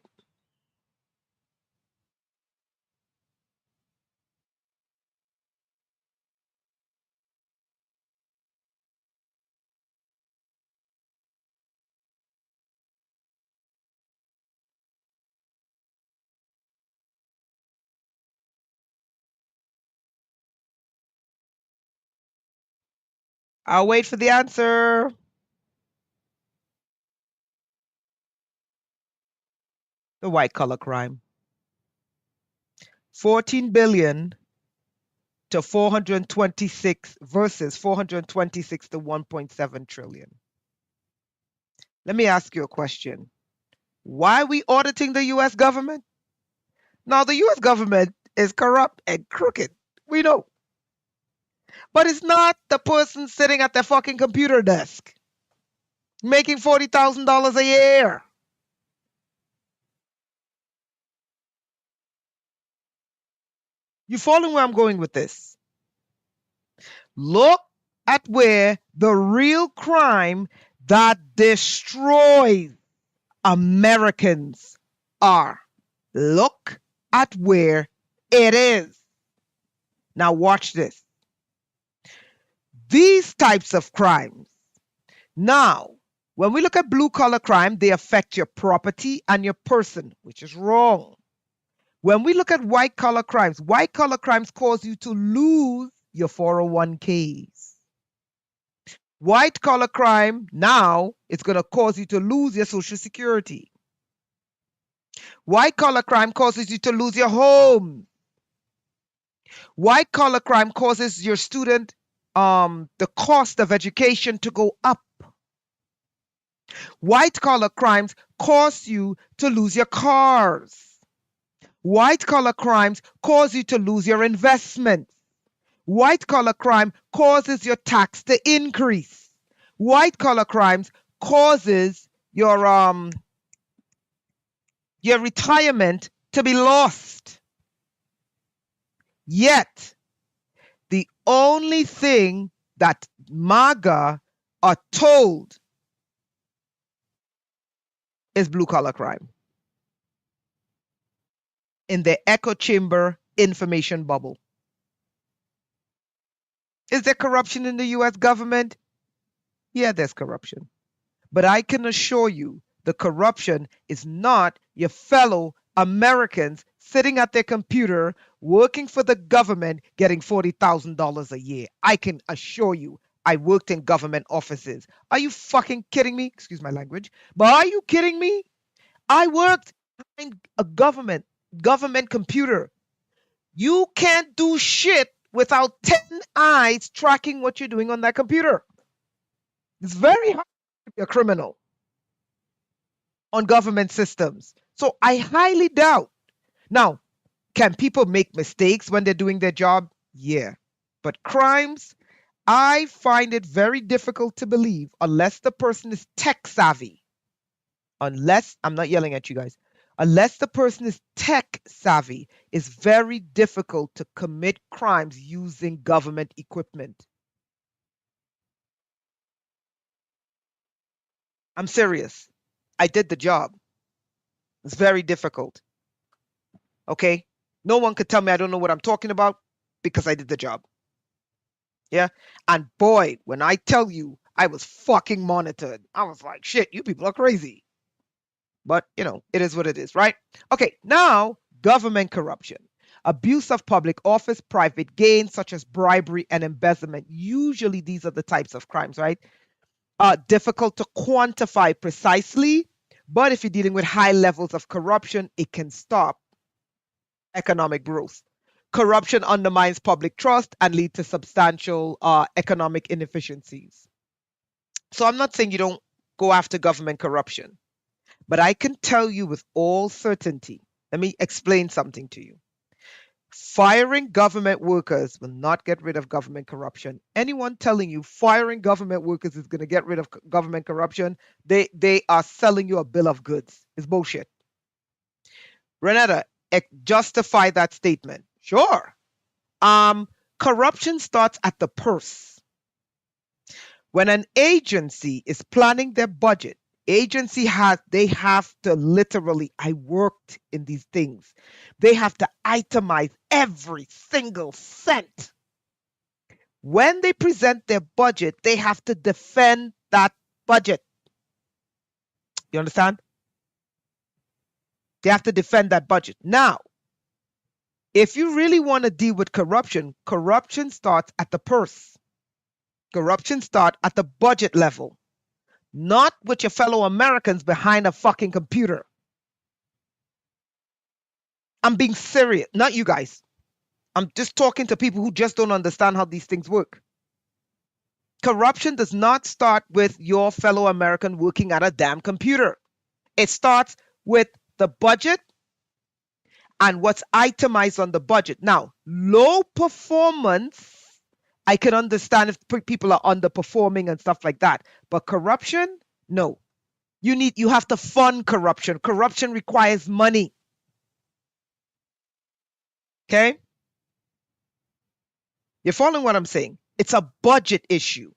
I'll wait for the answer. The white collar crime. 14 billion to 426 versus 426 to 1.7 trillion. Let me ask you a question. Why are we auditing the US government? Now, the US government is corrupt and crooked. We know. But it's not the person sitting at their fucking computer desk making $40,000 a year. You following where I'm going with this? Look at where the real crime that destroys Americans are. Look at where it is. Now watch this. These types of crimes. Now, when we look at blue collar crime, they affect your property and your person, which is wrong. When we look at white collar crimes cause you to lose your 401ks. White collar crime now it's going to cause you to lose your social security. White collar crime causes you to lose your home. White collar crime causes your student the cost of education to go up. White collar crimes cause you to lose your cars. White collar crimes cause you to lose your investments. White collar crime causes your tax to increase. White collar crimes causes your retirement to be lost. Yet, the only thing that MAGA are told is blue collar crime in the echo chamber information bubble. Is there corruption in the US government? Yeah, there's corruption. But I can assure you the corruption is not your fellow Americans sitting at their computer working for the government getting $40,000 a year. I can assure you I worked in government offices. Are you fucking kidding me? Excuse my language. But are you kidding me? I worked in a government computer. You can't do shit without 10 eyes tracking what you're doing on that computer. It's very hard to be a criminal on government systems. So I highly doubt. Now, can people make mistakes when they're doing their job? Yeah. But crimes, I find it very difficult to believe unless the person is tech savvy. Unless, I'm not yelling at you guys, unless the person is tech savvy, it's very difficult to commit crimes using government equipment. I'm serious. I did the job. It's very difficult. Okay? No one could tell me I don't know what I'm talking about because I did the job. Yeah? And boy, when I tell you I was fucking monitored, I was like, shit, you people are crazy. But, it is what it is, right? Okay, now government corruption. Abuse of public office, private gain, such as bribery and embezzlement. Usually these are the types of crimes, right? Difficult to quantify precisely, but if you're dealing with high levels of corruption, it can stop economic growth. Corruption undermines public trust and lead to substantial economic inefficiencies. So I'm not saying you don't go after government corruption, but I can tell you with all certainty, let me explain something to you. Firing government workers will not get rid of government corruption. Anyone telling you firing government workers is going to get rid of government corruption, they are selling you a bill of goods. It's bullshit. Renata, justify that statement. Sure. Corruption starts at the purse. When an agency is planning their budget, they have to literally, I worked in these things. They have to itemize every single cent. When they present their budget, they have to defend that budget. You understand? They have to defend that budget. Now, if you really want to deal with corruption, corruption starts at the purse. Corruption starts at the budget level, not with your fellow Americans behind a fucking computer. I'm being serious. Not you guys. I'm just talking to people who just don't understand how these things work. Corruption does not start with your fellow American working at a damn computer. It starts with the budget and what's itemized on the budget. Now, low performance, I can understand if people are underperforming and stuff like that. But corruption, no. You have to fund corruption. Corruption requires money. Okay? You're following what I'm saying? It's a budget issue.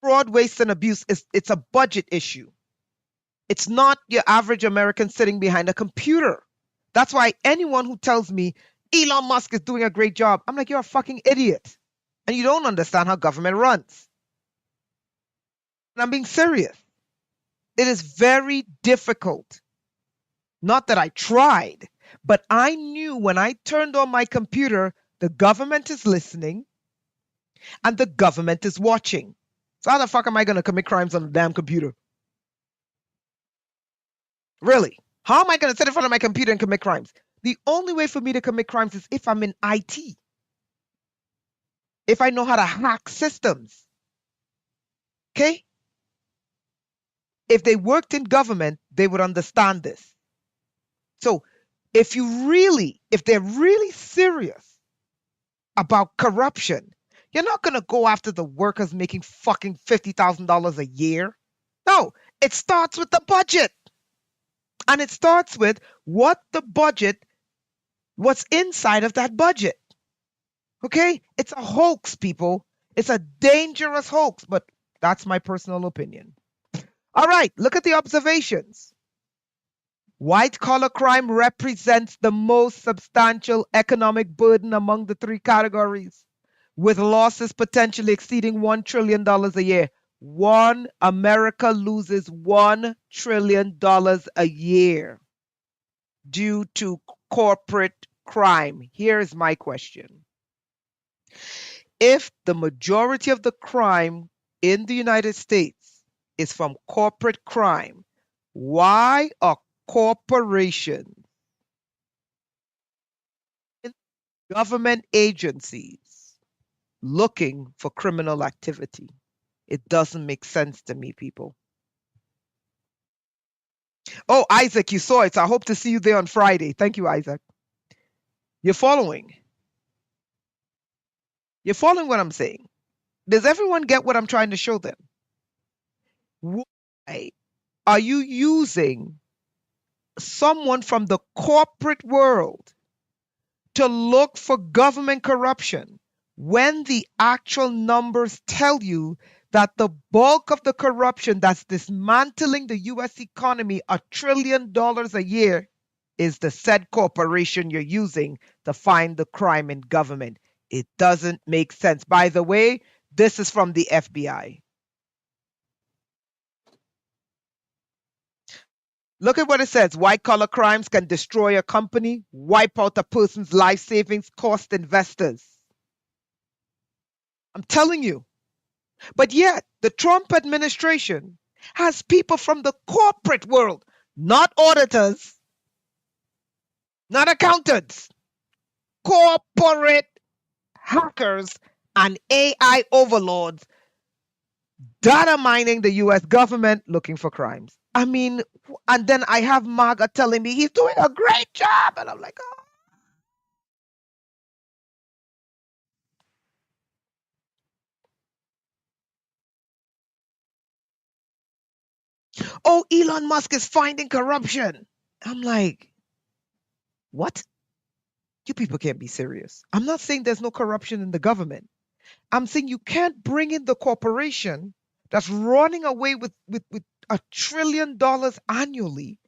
Fraud, waste, and abuse it's a budget issue. It's not your average American sitting behind a computer. That's why anyone who tells me Elon Musk is doing a great job, I'm like, you're a fucking idiot. And you don't understand how government runs. And I'm being serious. It is very difficult. Not that I tried, but I knew when I turned on my computer, the government is listening and the government is watching. So how the fuck am I going to commit crimes on the damn computer? Really? How am I going to sit in front of my computer and commit crimes? The only way for me to commit crimes is if I'm in IT. If I know how to hack systems. Okay? If they worked in government, they would understand this. So if they're really serious about corruption, you're not going to go after the workers making fucking $50,000 a year. No, it starts with the budget. And it starts with what's inside of that budget. Okay? It's a hoax, people. It's a dangerous hoax, but that's my personal opinion. All right, look at the observations. White-collar crime represents the most substantial economic burden among the three categories, with losses potentially exceeding $1 trillion a year. America loses $1 trillion a year due to corporate crime. Here's my question. If the majority of the crime in the United States is from corporate crime, why are corporations, government agencies looking for criminal activity? It doesn't make sense to me, people. Oh, Isaac, you saw it. I hope to see you there on Friday. Thank you, Isaac. You're following. You're following what I'm saying. Does everyone get what I'm trying to show them? Why are you using someone from the corporate world to look for government corruption when the actual numbers tell you that the bulk of the corruption that's dismantling the US economy $1 trillion a year is the said corporation you're using to find the crime in government? It doesn't make sense. By the way, this is from the FBI. Look at what it says. White-collar crimes can destroy a company, wipe out a person's life savings, cost investors. I'm telling you. But yet, the Trump administration has people from the corporate world, not auditors, not accountants, corporate hackers and AI overlords data mining the US government looking for crimes. I mean, and then I have MAGA telling me he's doing a great job. And I'm like, oh, Elon Musk is finding corruption. I'm like, what? You people can't be serious. I'm not saying there's no corruption in the government. I'm saying you can't bring in the corporation that's running away with $1 trillion annually,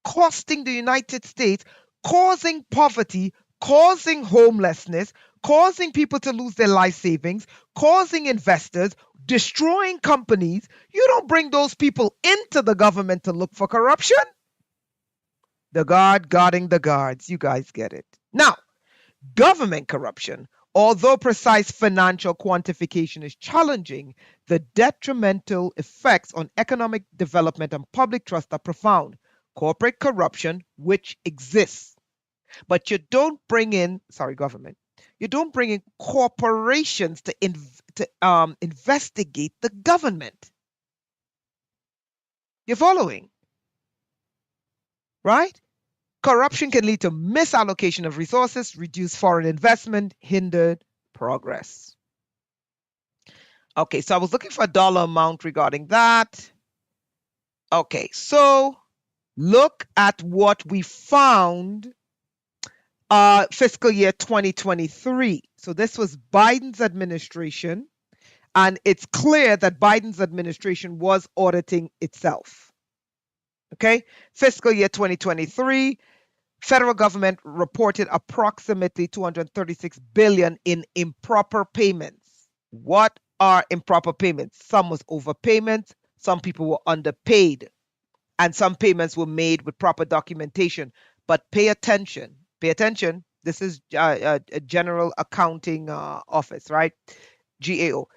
costing the United States, causing poverty, causing homelessness, causing people to lose their life savings, causing investors, destroying companies. You don't bring those people into the government to look for corruption. The guard guarding the guards. You guys get it. Now, government corruption, although precise financial quantification is challenging, the detrimental effects on economic development and public trust are profound. corporate corruption, which exists. But you don't bring in, sorry, government, you don't bring in corporations to investigate the government. You're following, right? Corruption can lead to misallocation of resources, reduce foreign investment, hindered progress. Okay, so I was looking for a dollar amount regarding that. Okay, so look at what we found fiscal year 2023. So this was Biden's administration, and it's clear that Biden's administration was auditing itself. Okay, fiscal year 2023, federal government reported approximately 236 billion in improper payments. What are improper payments? Some was overpayments, some people were underpaid, and some payments were made with proper documentation. But pay attention. Pay attention. This is a General Accounting Office, right? GAO.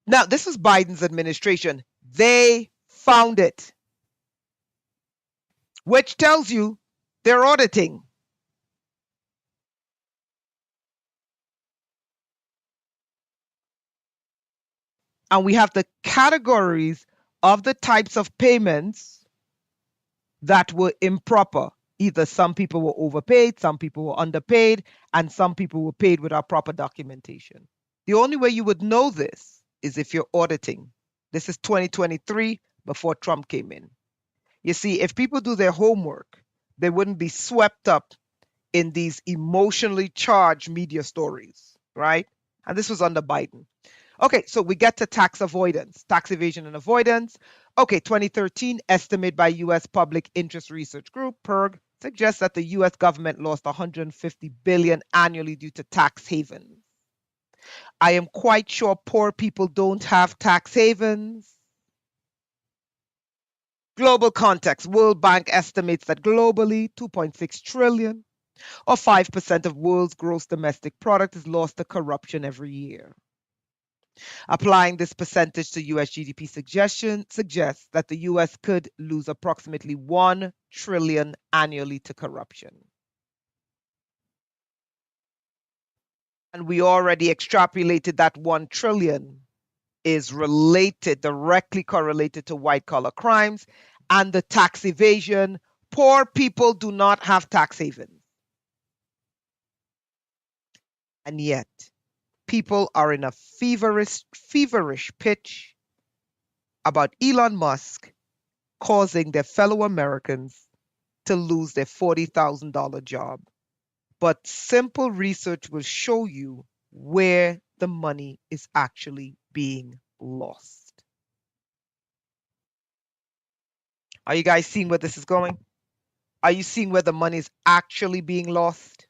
Now, this is Biden's administration. They found it, which tells you they're auditing. And we have the categories of the types of payments that were improper. Either some people were overpaid, some people were underpaid, and some people were paid without proper documentation. The only way you would know this is if you're auditing. This is 2023 before Trump came in. You see, if people do their homework, they wouldn't be swept up in these emotionally charged media stories, right? And this was under Biden. Okay, so we get to tax avoidance, tax evasion and avoidance. Okay, 2013 estimate by U.S. Public Interest Research Group, PIRG, suggests that the U.S. government lost 150 billion annually due to tax havens. I am quite sure poor people don't have tax havens. Global context, World Bank estimates that globally 2.6 trillion or 5% of world's gross domestic product is lost to corruption every year. Applying this percentage to US GDP suggests that the US could lose approximately 1 trillion annually to corruption. And we already extrapolated that 1 trillion is related, directly correlated to white collar crimes and the tax evasion. Poor people do not have tax havens. And yet, people are in a feverish pitch about Elon Musk causing their fellow Americans to lose their $40,000 job. But simple research will show you where the money is actually being lost. Are you guys seeing where this is going? Are you seeing where the money is actually being lost?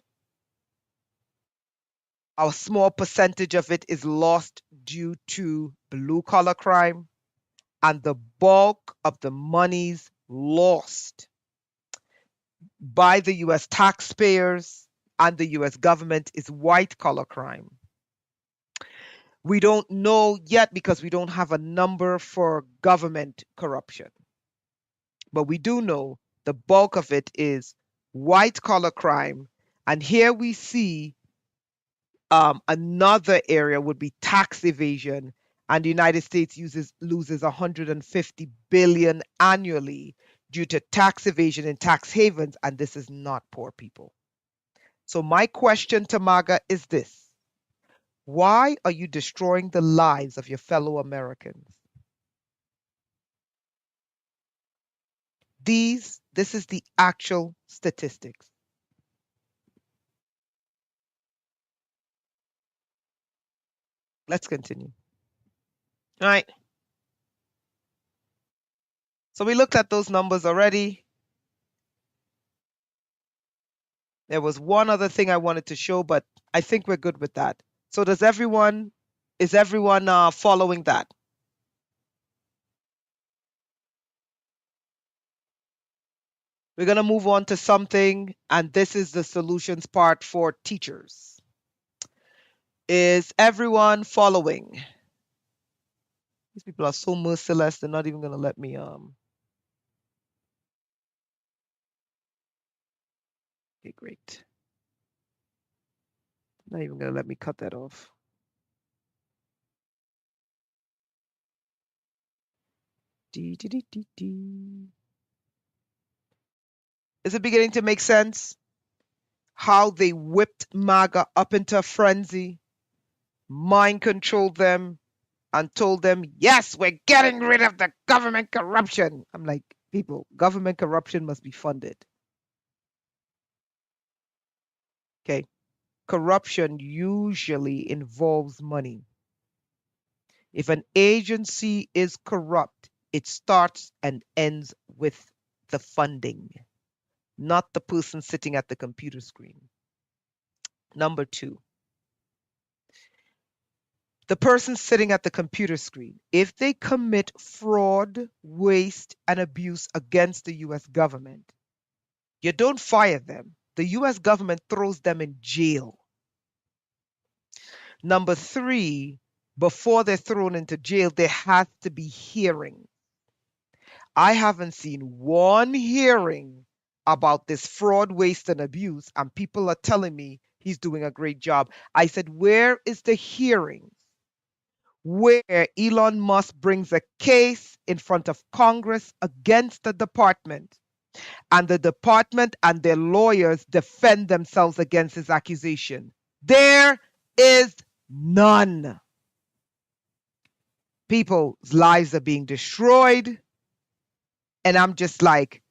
A small percentage of it is lost due to blue collar crime, and the bulk of the monies lost by the US taxpayers and the US government is white collar crime. We don't know yet because we don't have a number for government corruption. But we do know the bulk of it is white collar crime. And here we see another area would be tax evasion. And the United States loses 150 billion annually due to tax evasion and tax havens. And this is not poor people. So my question to MAGA is this. Why are you destroying the lives of your fellow Americans? This is the actual statistics. Let's continue. All right. So we looked at those numbers already. There was one other thing I wanted to show, but I think we're good with that. So is everyone following that? We're going to move on to something, and this is the solutions part for teachers. Is everyone following? These people are so merciless, they're not even going to let me Okay, great. Not even going to let me cut that off. Is it beginning to make sense? How they whipped MAGA up into a frenzy, mind controlled them, and told them, yes, we're getting rid of the government corruption. I'm like, people, government corruption must be funded. Okay. Corruption usually involves money. If an agency is corrupt, it starts and ends with the funding, not the person sitting at the computer screen. Number two, the person sitting at the computer screen, if they commit fraud, waste, and abuse against the US government, you don't fire them. The US government throws them in jail. Number three, before they're thrown into jail, there has to be hearing. I haven't seen one hearing about this fraud, waste, and abuse, and people are telling me he's doing a great job. I said, where is the hearing where Elon Musk brings a case in front of Congress against the department, and the department and their lawyers defend themselves against his accusation? There is none. People's lives are being destroyed. And I'm just like,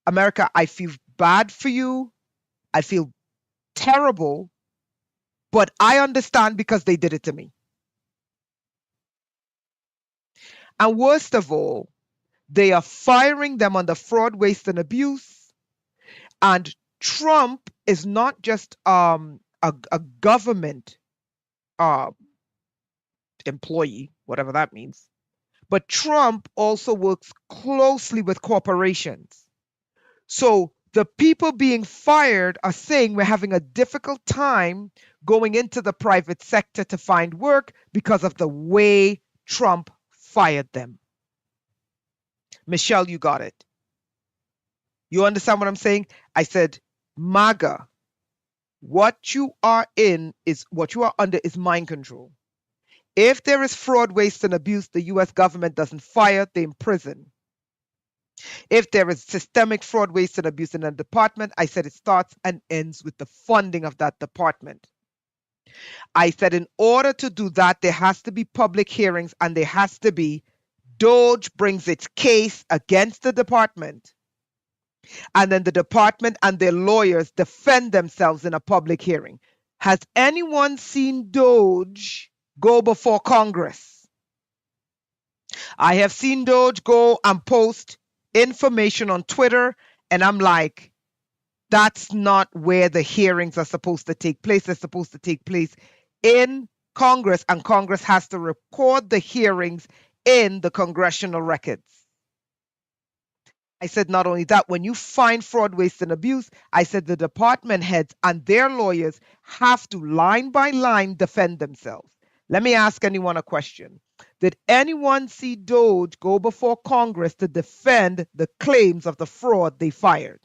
America, I feel bad for you. I feel terrible, but I understand because they did it to me. And worst of all, they are firing them on the fraud, waste, and abuse. And Trump is not just a government uh, employee, whatever that means, but Trump also works closely with corporations. So the people being fired are saying we're having a difficult time going into the private sector to find work because of the way Trump fired them. Michelle, you got it. You understand what I'm saying? I said, MAGA, what you are under is mind control. If there is fraud, waste, and abuse, the US government doesn't fire, they imprison. If there is systemic fraud, waste, and abuse in a department, I said it starts and ends with the funding of that department. I said in order to do that, there has to be public hearings and there has to be DOJ brings its case against the department. And then the department and their lawyers defend themselves in a public hearing. Has anyone seen DOJ go before Congress? I have seen DOJ go and post information on Twitter, and I'm like, that's not where the hearings are supposed to take place. They're supposed to take place in Congress, and Congress has to record the hearings in the congressional records. I said, not only that, when you find fraud, waste, and abuse, I said the department heads and their lawyers have to line by line defend themselves. Let me ask anyone a question. Did anyone see DOJ go before Congress to defend the claims of the fraud they fired?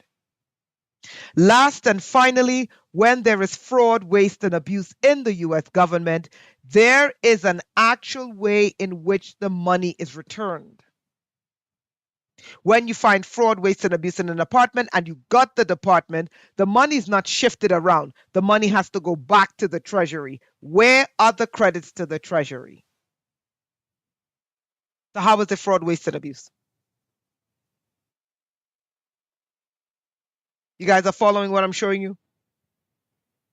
Last and finally, when there is fraud, waste, and abuse in the US government, there is an actual way in which the money is returned. When you find fraud, waste, and abuse in an department and you got the department, the money is not shifted around. The money has to go back to the Treasury. Where are the credits to the Treasury? So how is it fraud, waste, and abuse? You guys are following what I'm showing you?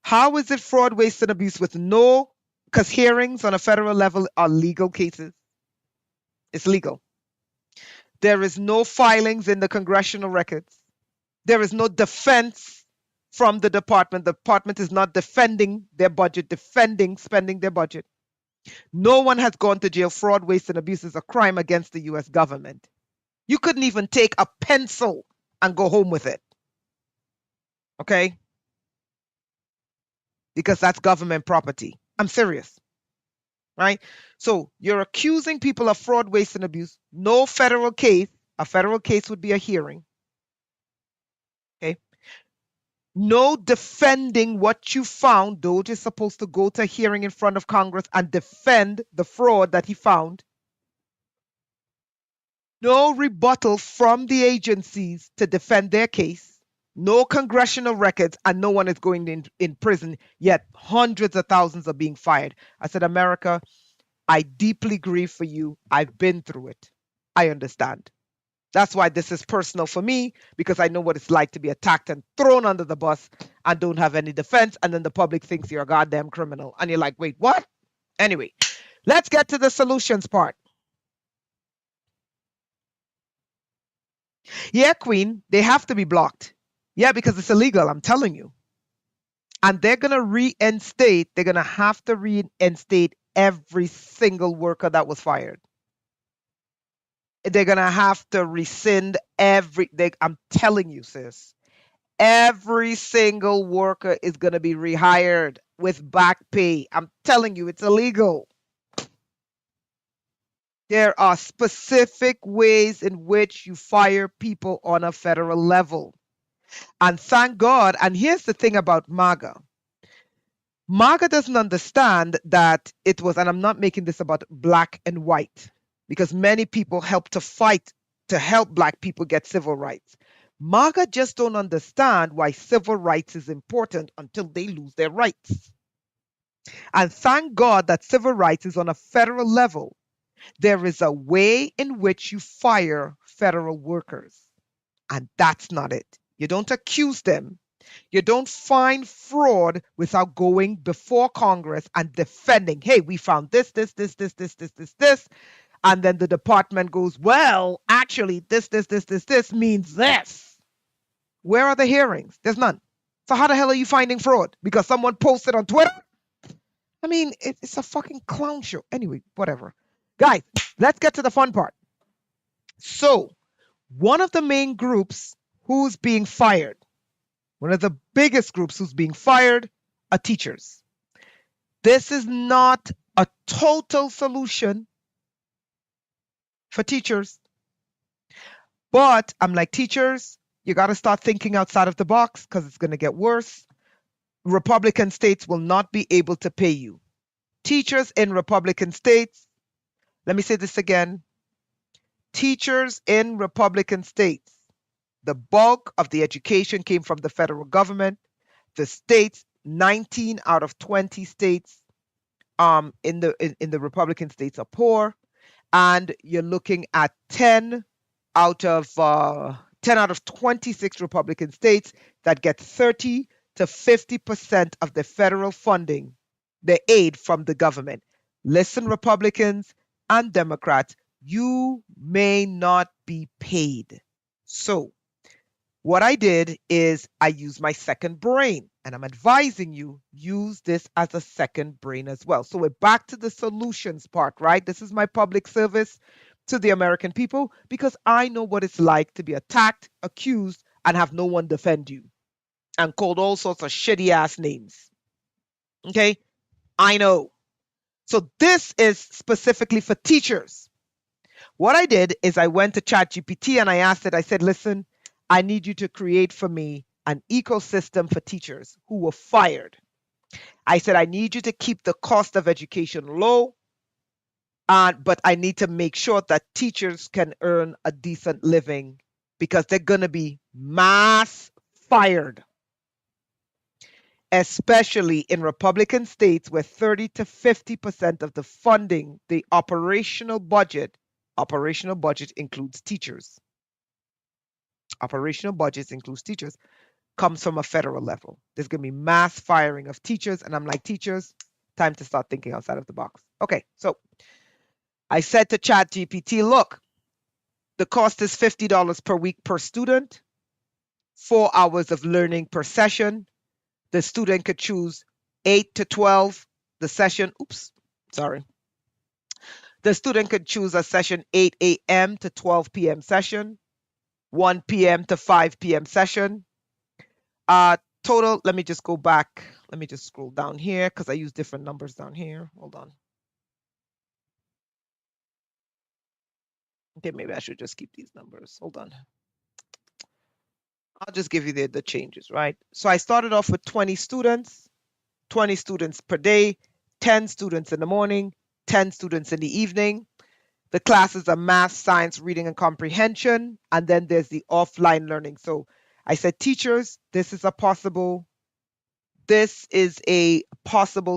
How is it fraud, waste, and abuse with no, because hearings on a federal level are legal cases. It's legal. There is no filings in the congressional records. There is no defense from the department. The department is not defending their budget, spending their budget. No one has gone to jail. Fraud, waste, and abuse is a crime against the US government. You couldn't even take a pencil and go home with it. Okay? Because that's government property. I'm serious. Right? So you're accusing people of fraud, waste, and abuse. No federal case. A federal case would be a hearing. Okay? No defending what you found. Doge is supposed to go to a hearing in front of Congress and defend the fraud that he found. No rebuttal from the agencies to defend their case. No congressional records, and no one is going in prison, yet hundreds of thousands are being fired. I said, America, I deeply grieve for you. I've been through it. I understand. That's why this is personal for me, because I know what it's like to be attacked and thrown under the bus and don't have any defense. And then the public thinks you're a goddamn criminal. And you're like, wait, what? Anyway, let's get to the solutions part. Yeah, Queen, they have to be blocked. Yeah, because it's illegal, I'm telling you. And they're going to reinstate, they're going to have to reinstate every single worker that was fired. They're going to have to rescind I'm telling you, sis. Every single worker is going to be rehired with back pay. I'm telling you, it's illegal. There are specific ways in which you fire people on a federal level. And thank God, and here's the thing about MAGA. MAGA doesn't understand that it was, and I'm not making this about black and white, because many people help to fight to help black people get civil rights. MAGA just don't understand why civil rights is important until they lose their rights. And thank God that civil rights is on a federal level. There is a way in which you fire federal workers, and that's not it. You don't accuse them. You don't find fraud without going before Congress and defending, hey, we found this. And then the department goes, well, actually, this means this. Where are the hearings? There's none. So how the hell are you finding fraud? Because someone posted on Twitter? I mean, it's a fucking clown show. Anyway, whatever. Guys, let's get to the fun part. So, one of the main groups who's being fired, one of the biggest groups who's being fired, are teachers. This is not a total solution for teachers. But I'm like, teachers, you got to start thinking outside of the box because it's going to get worse. Republican states will not be able to pay you. Teachers in Republican states, let me say this again. Teachers in Republican states, the bulk of the education came from the federal government. The states, 19 out of 20 states in the Republican states are poor, and you're looking at 10 out of 26 Republican states that get 30 to 50% of the federal funding, the aid from the government. Listen, Republicans and Democrats, you may not be paid. So what I did is I used my second brain, and I'm advising you use this as a second brain as well. So we're back to the solutions part, right? This is my public service to the American people because I know what it's like to be attacked, accused, and have no one defend you and called all sorts of shitty ass names. Okay? I know. So this is specifically for teachers. What I did is I went to ChatGPT and I asked it, I said, listen, I need you to create for me an ecosystem for teachers who were fired. I said, I need you to keep the cost of education low, but I need to make sure that teachers can earn a decent living because they're going to be mass fired, especially in Republican states where 30 to 50% of the funding, the operational budget includes teachers. Operational budgets includes teachers, comes from a federal level. There's going to be mass firing of teachers. And I'm like, teachers, time to start thinking outside of the box. Okay, so I said to ChatGPT, look, the cost is $50 per week per student, 4 hours of learning per session. The student could choose 8 to 12, the session. Oops, sorry. The student could choose a session 8 a.m. to 12 p.m. session, 1 p.m. to 5 p.m. session. Total, let me just go back. Let me just scroll down here because I use different numbers down here. Hold on. Okay, maybe I should just keep these numbers. Hold on. I'll just give you the changes, right? So I started off with 20 students per day, 10 students in the morning, 10 students in the evening. The classes are math, science, reading, and comprehension. And then there's the offline learning. So I said, teachers, this is a possible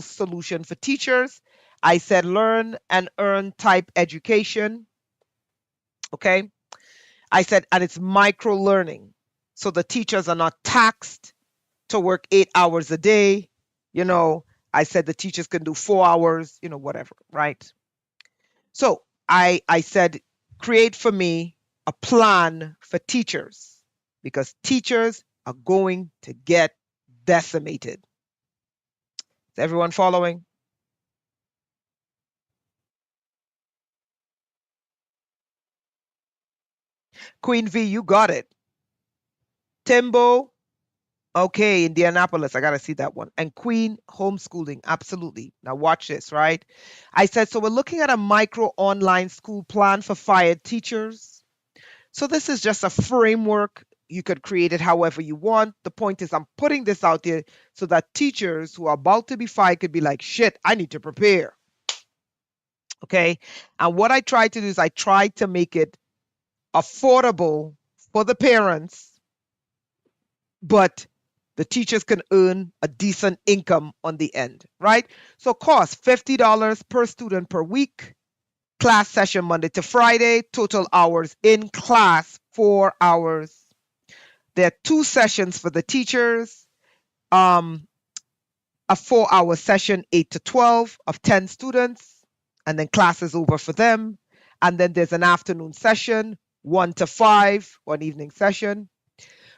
solution for teachers. I said, learn and earn type education. Okay. I said, and it's micro learning. So the teachers are not taxed to work 8 hours a day. You know, I said the teachers can do 4 hours, whatever, right? So I said, create for me a plan for teachers because teachers are going to get decimated. Is everyone following? Queen V, you got it. Timbo, okay, Indianapolis, I got to see that one. And Queen, homeschooling, absolutely. Now watch this, right? I said, so we're looking at a micro online school plan for fired teachers. So this is just a framework. You could create it however you want. The point is, I'm putting this out there so that teachers who are about to be fired could be like, shit, I need to prepare. Okay. And what I try to do is I try to make it affordable for the parents, but the teachers can earn a decent income on the end, right? So cost $50 per student per week. Class session Monday to Friday. Total hours in class 4 hours. There are 2 sessions for the teachers. A 4 hour session, 8 to 12 of 10 students, and then class is over for them. And then there's an afternoon session, 1 to 5, one evening session.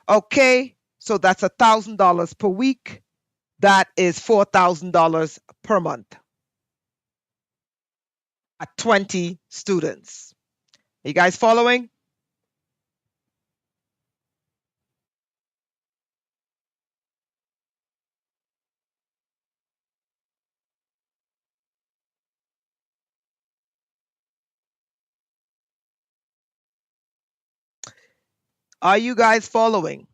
Okay, so that's $1,000 per week. That is $4,000 per month at 20 students. Are you guys following? Are you guys following?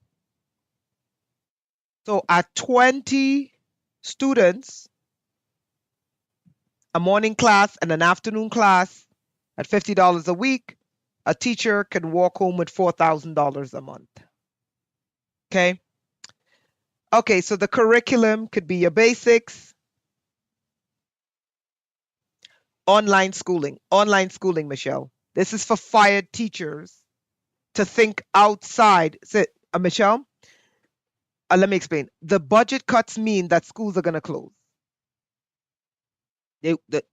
So at 20 students, a morning class and an afternoon class at $50 a week, a teacher can walk home with $4,000 a month. Okay. Okay, so the curriculum could be your basics, online schooling, Michelle. This is for fired teachers to think outside. So, Michelle, let me explain. The budget cuts mean that schools are going to close. They, the,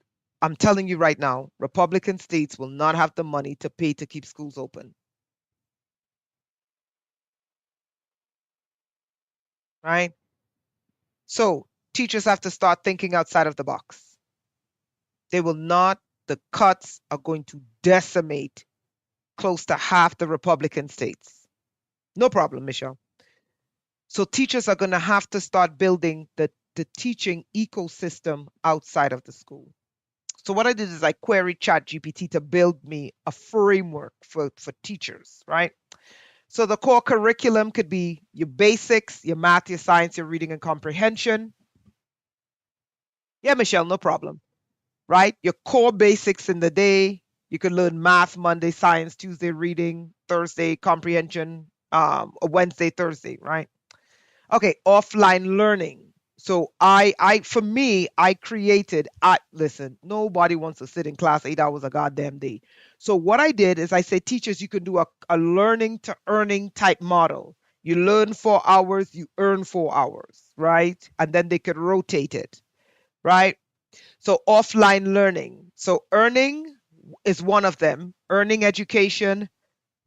I'm telling you right now, Republican states will not have the money to pay to keep schools open. Right? So teachers have to start thinking outside of the box. They will not, the cuts are going to decimate close to half the Republican states. No problem, Michelle. So teachers are going to have to start building the teaching ecosystem outside of the school. So what I did is I queried ChatGPT to build me a framework for teachers, right? So the core curriculum could be your basics, your math, your science, your reading and comprehension. Yeah, Michelle, no problem. Right? Your core basics in the day. You can learn math Monday, science Tuesday, reading Thursday, comprehension, Wednesday, Thursday, right? Okay, offline learning. So for me, I created. Listen, nobody wants to sit in class 8 hours a goddamn day. So what I did is I said, teachers, you can do a learning to earning type model. You learn 4 hours, you earn 4 hours, right? And then they could rotate it, right? So offline learning. So earning is one of them. Earning education,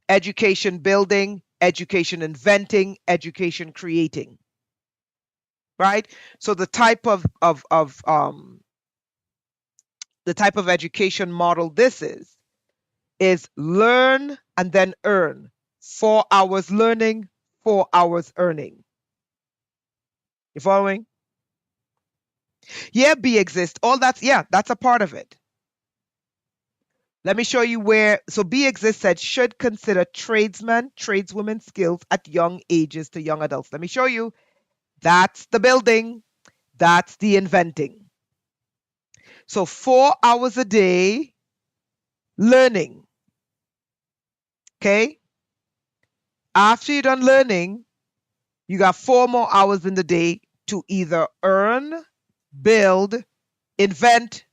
education building, education inventing, education creating. Right? So the type of education model this is learn and then earn. 4 hours learning, 4 hours earning. You following? Yeah, B exists. All that's, yeah, that's a part of it. Let me show you where. So B exists said should consider tradesmen, tradeswomen skills at young ages to young adults. Let me show you. That's the building. That's the inventing. So 4 hours a day learning. Okay. After you're done learning, you got 4 more hours in the day to either earn, build, invent,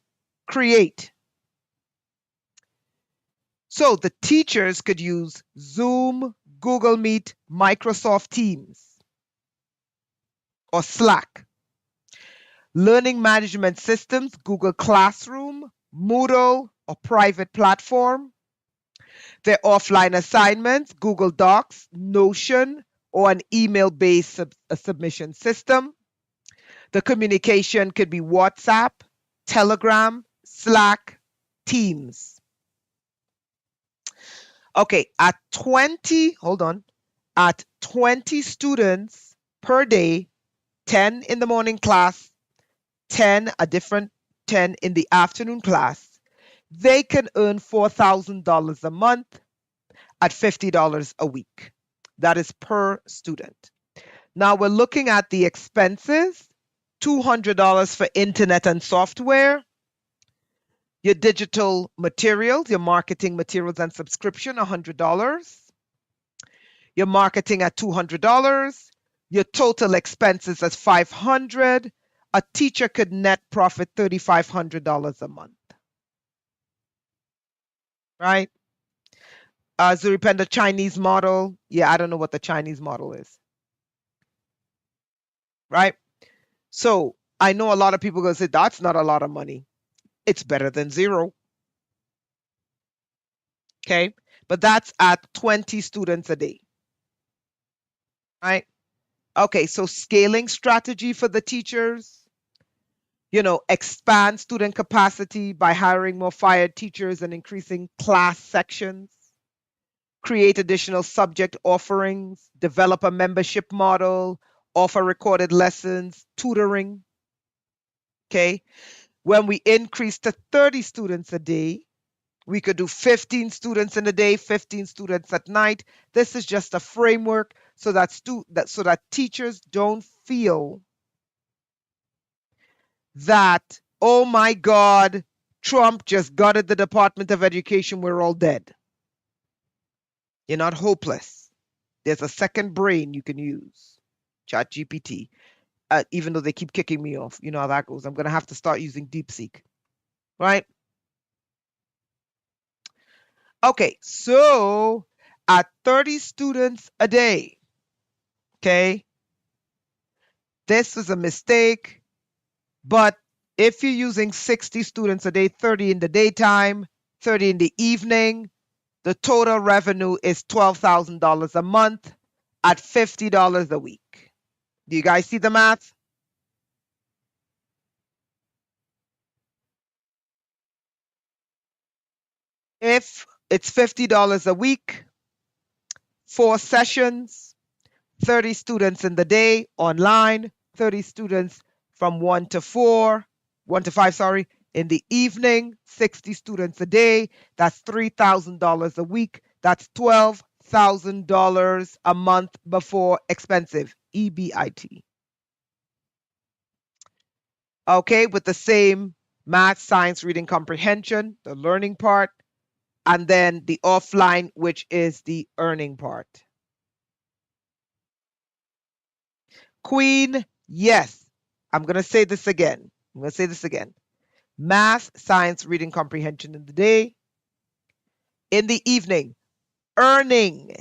create. So the teachers could use Zoom, Google Meet, Microsoft Teams, or Slack. Learning management systems, Google Classroom, Moodle, or private platform. Their offline assignments, Google Docs, Notion, or an email-based submission system. The communication could be WhatsApp, Telegram, Slack, Teams. Okay, at 20, hold on, at 20 students per day, 10 in the morning class, 10 a different 10 in the afternoon class, they can earn $4,000 a month at $50 a week. That is per student. Now we're looking at the expenses, $200 for internet and software, your digital materials, your marketing materials and subscription, $100. Your marketing at $200. Your total expenses as $500. A teacher could net profit $3,500 a month. Right? Zuripenda Chinese model. Yeah, I don't know what the Chinese model is. Right? So I know a lot of people going to say that's not a lot of money. It's better than zero. Okay? But that's at 20 students a day. Right? Okay, so scaling strategy for the teachers. Expand student capacity by hiring more fired teachers and increasing class sections. Create additional subject offerings, develop a membership model, offer recorded lessons, tutoring. Okay. When we increase to 30 students a day, we could do 15 students in the day, 15 students at night. This is just a framework so that teachers don't feel that, oh my God, Trump just gutted the Department of Education, we're all dead. You're not hopeless. There's a second brain you can use, ChatGPT, even though they keep kicking me off. You know how that goes. I'm going to have to start using DeepSeek, right? Okay, so at 30 students a day, okay, this is a mistake, but if you're using 60 students a day, 30 in the daytime, 30 in the evening, the total revenue is $12,000 a month at $50 a week. Do you guys see the math? If it's $50 a week, 4 sessions, 30 students in the day online, 30 students from 1 to 4, 1 to 5, sorry, in the evening, 60 students a day, that's $3,000 a week, that's $12,000 a month before expensive, EBIT. Okay, with the same math, science, reading comprehension, the learning part, and then the offline, which is the earning part. Queen, yes. I'm going to say this again. Math, science, reading comprehension in the day. In the evening, earning.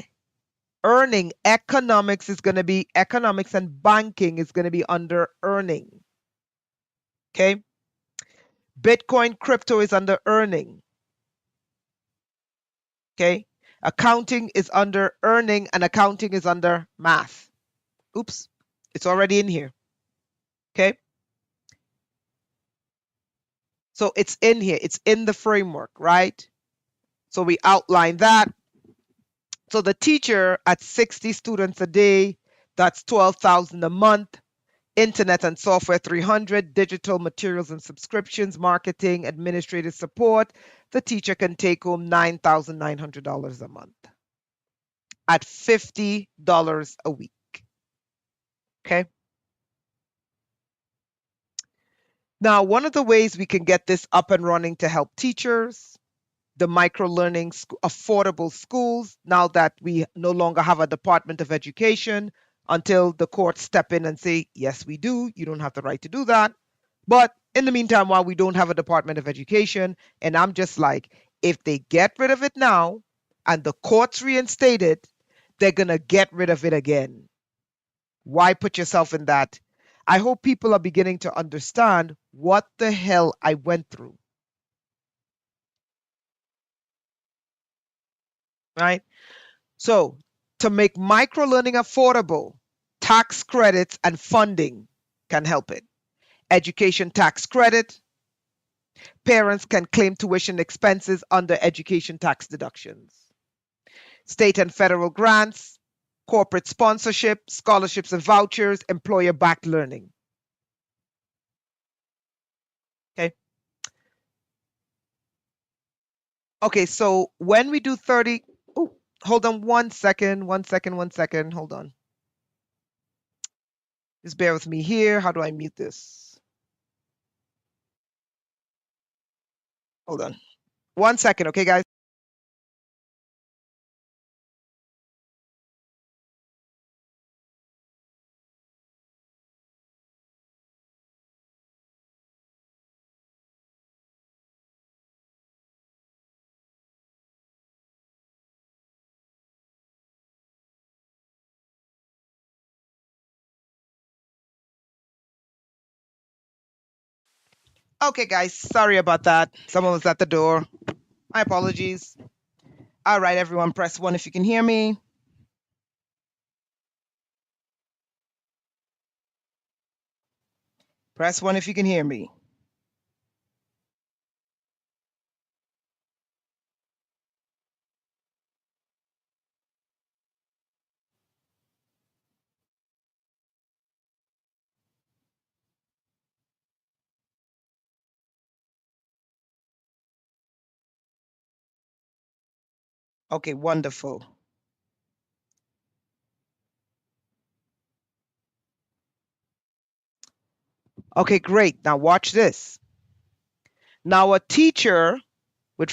Economics is going to be, economics and banking is going to be under earning. Okay. Bitcoin, crypto is under earning. Okay. Accounting is under earning and accounting is under math. Oops, it's already in here. Okay. So it's in here. It's in the framework, right? So we outline that. So the teacher at 60 students a day, that's 12,000 a month. Internet and software 300, digital materials and subscriptions, marketing, administrative support. The teacher can take home $9,900 a month at $50 a week. Okay. Now, one of the ways we can get this up and running to help teachers, the micro learning affordable schools, now that we no longer have a Department of Education, until the courts step in and say, yes, we do, you don't have the right to do that. But in the meantime, while we don't have a Department of Education, and I'm just like, if they get rid of it now and the courts reinstate it, they're going to get rid of it again. Why put yourself in that? I hope people are beginning to understand what the hell I went through. Right? So, to make micro learning affordable, tax credits and funding can help it. Education tax credit. Parents can claim tuition expenses under education tax deductions. State and federal grants, corporate sponsorship, scholarships and vouchers, employer backed learning. Okay. Okay, so when we do 30, oh, hold on 1 second, hold on. Just bear with me here. How do I mute this? Hold on. 1 second, okay, guys? Okay, guys, sorry about that. Someone was at the door. My apologies. All right, everyone, press 1 if you can hear me. Press 1 if you can hear me. Okay, wonderful. Okay, great. Now watch this. Now a teacher with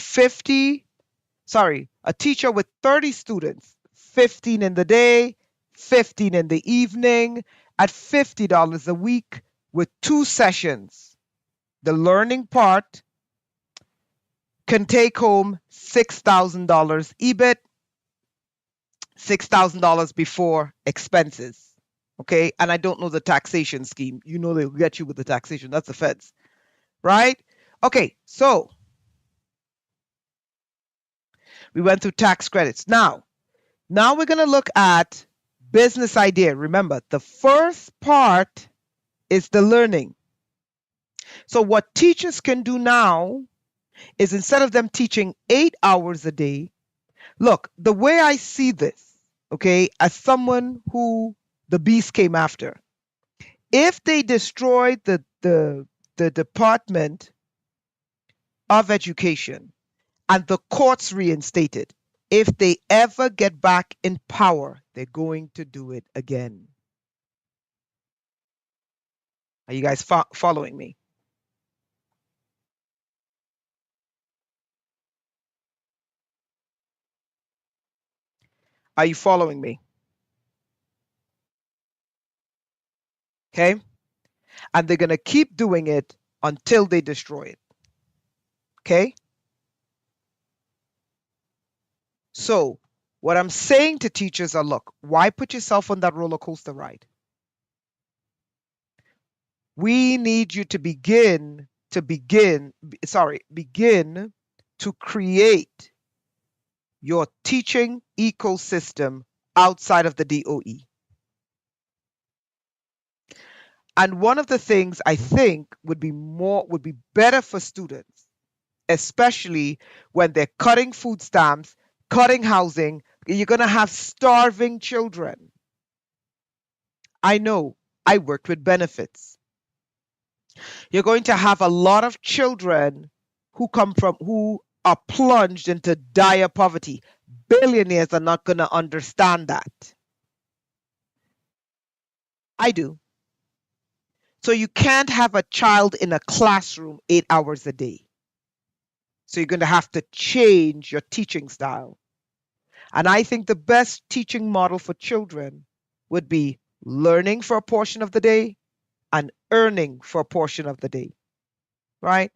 30 students, 15 in the day, 15 in the evening, at $50 a week with 2 sessions. The learning part can take home $6,000 EBIT, $6,000 before expenses. Okay, and I don't know the taxation scheme. You know they'll get you with the taxation. That's the feds, right? Okay, so we went through tax credits. Now we're going to look at business idea. Remember, the first part is the learning. So what teachers can do now is, instead of them teaching 8 hours a day, look, the way I see this, okay, as someone who the beast came after, if they destroyed the Department of Education and the courts reinstated, if they ever get back in power, they're going to do it again. Are you guys following me? Are you following me? Okay? And they're going to keep doing it until they destroy it. Okay? So, what I'm saying to teachers are, look, why put yourself on that roller coaster ride? We need you to begin to create your teaching ecosystem outside of the DOE. And one of the things I think would be better for students, especially when they're cutting food stamps, cutting housing, you're going to have starving children. I know I worked with benefits. You're going to have a lot of children who are plunged into dire poverty. Billionaires are not going to understand that. I do. So you can't have a child in a classroom 8 hours a day. So you're going to have to change your teaching style. And I think the best teaching model for children would be learning for a portion of the day and earning for a portion of the day, right?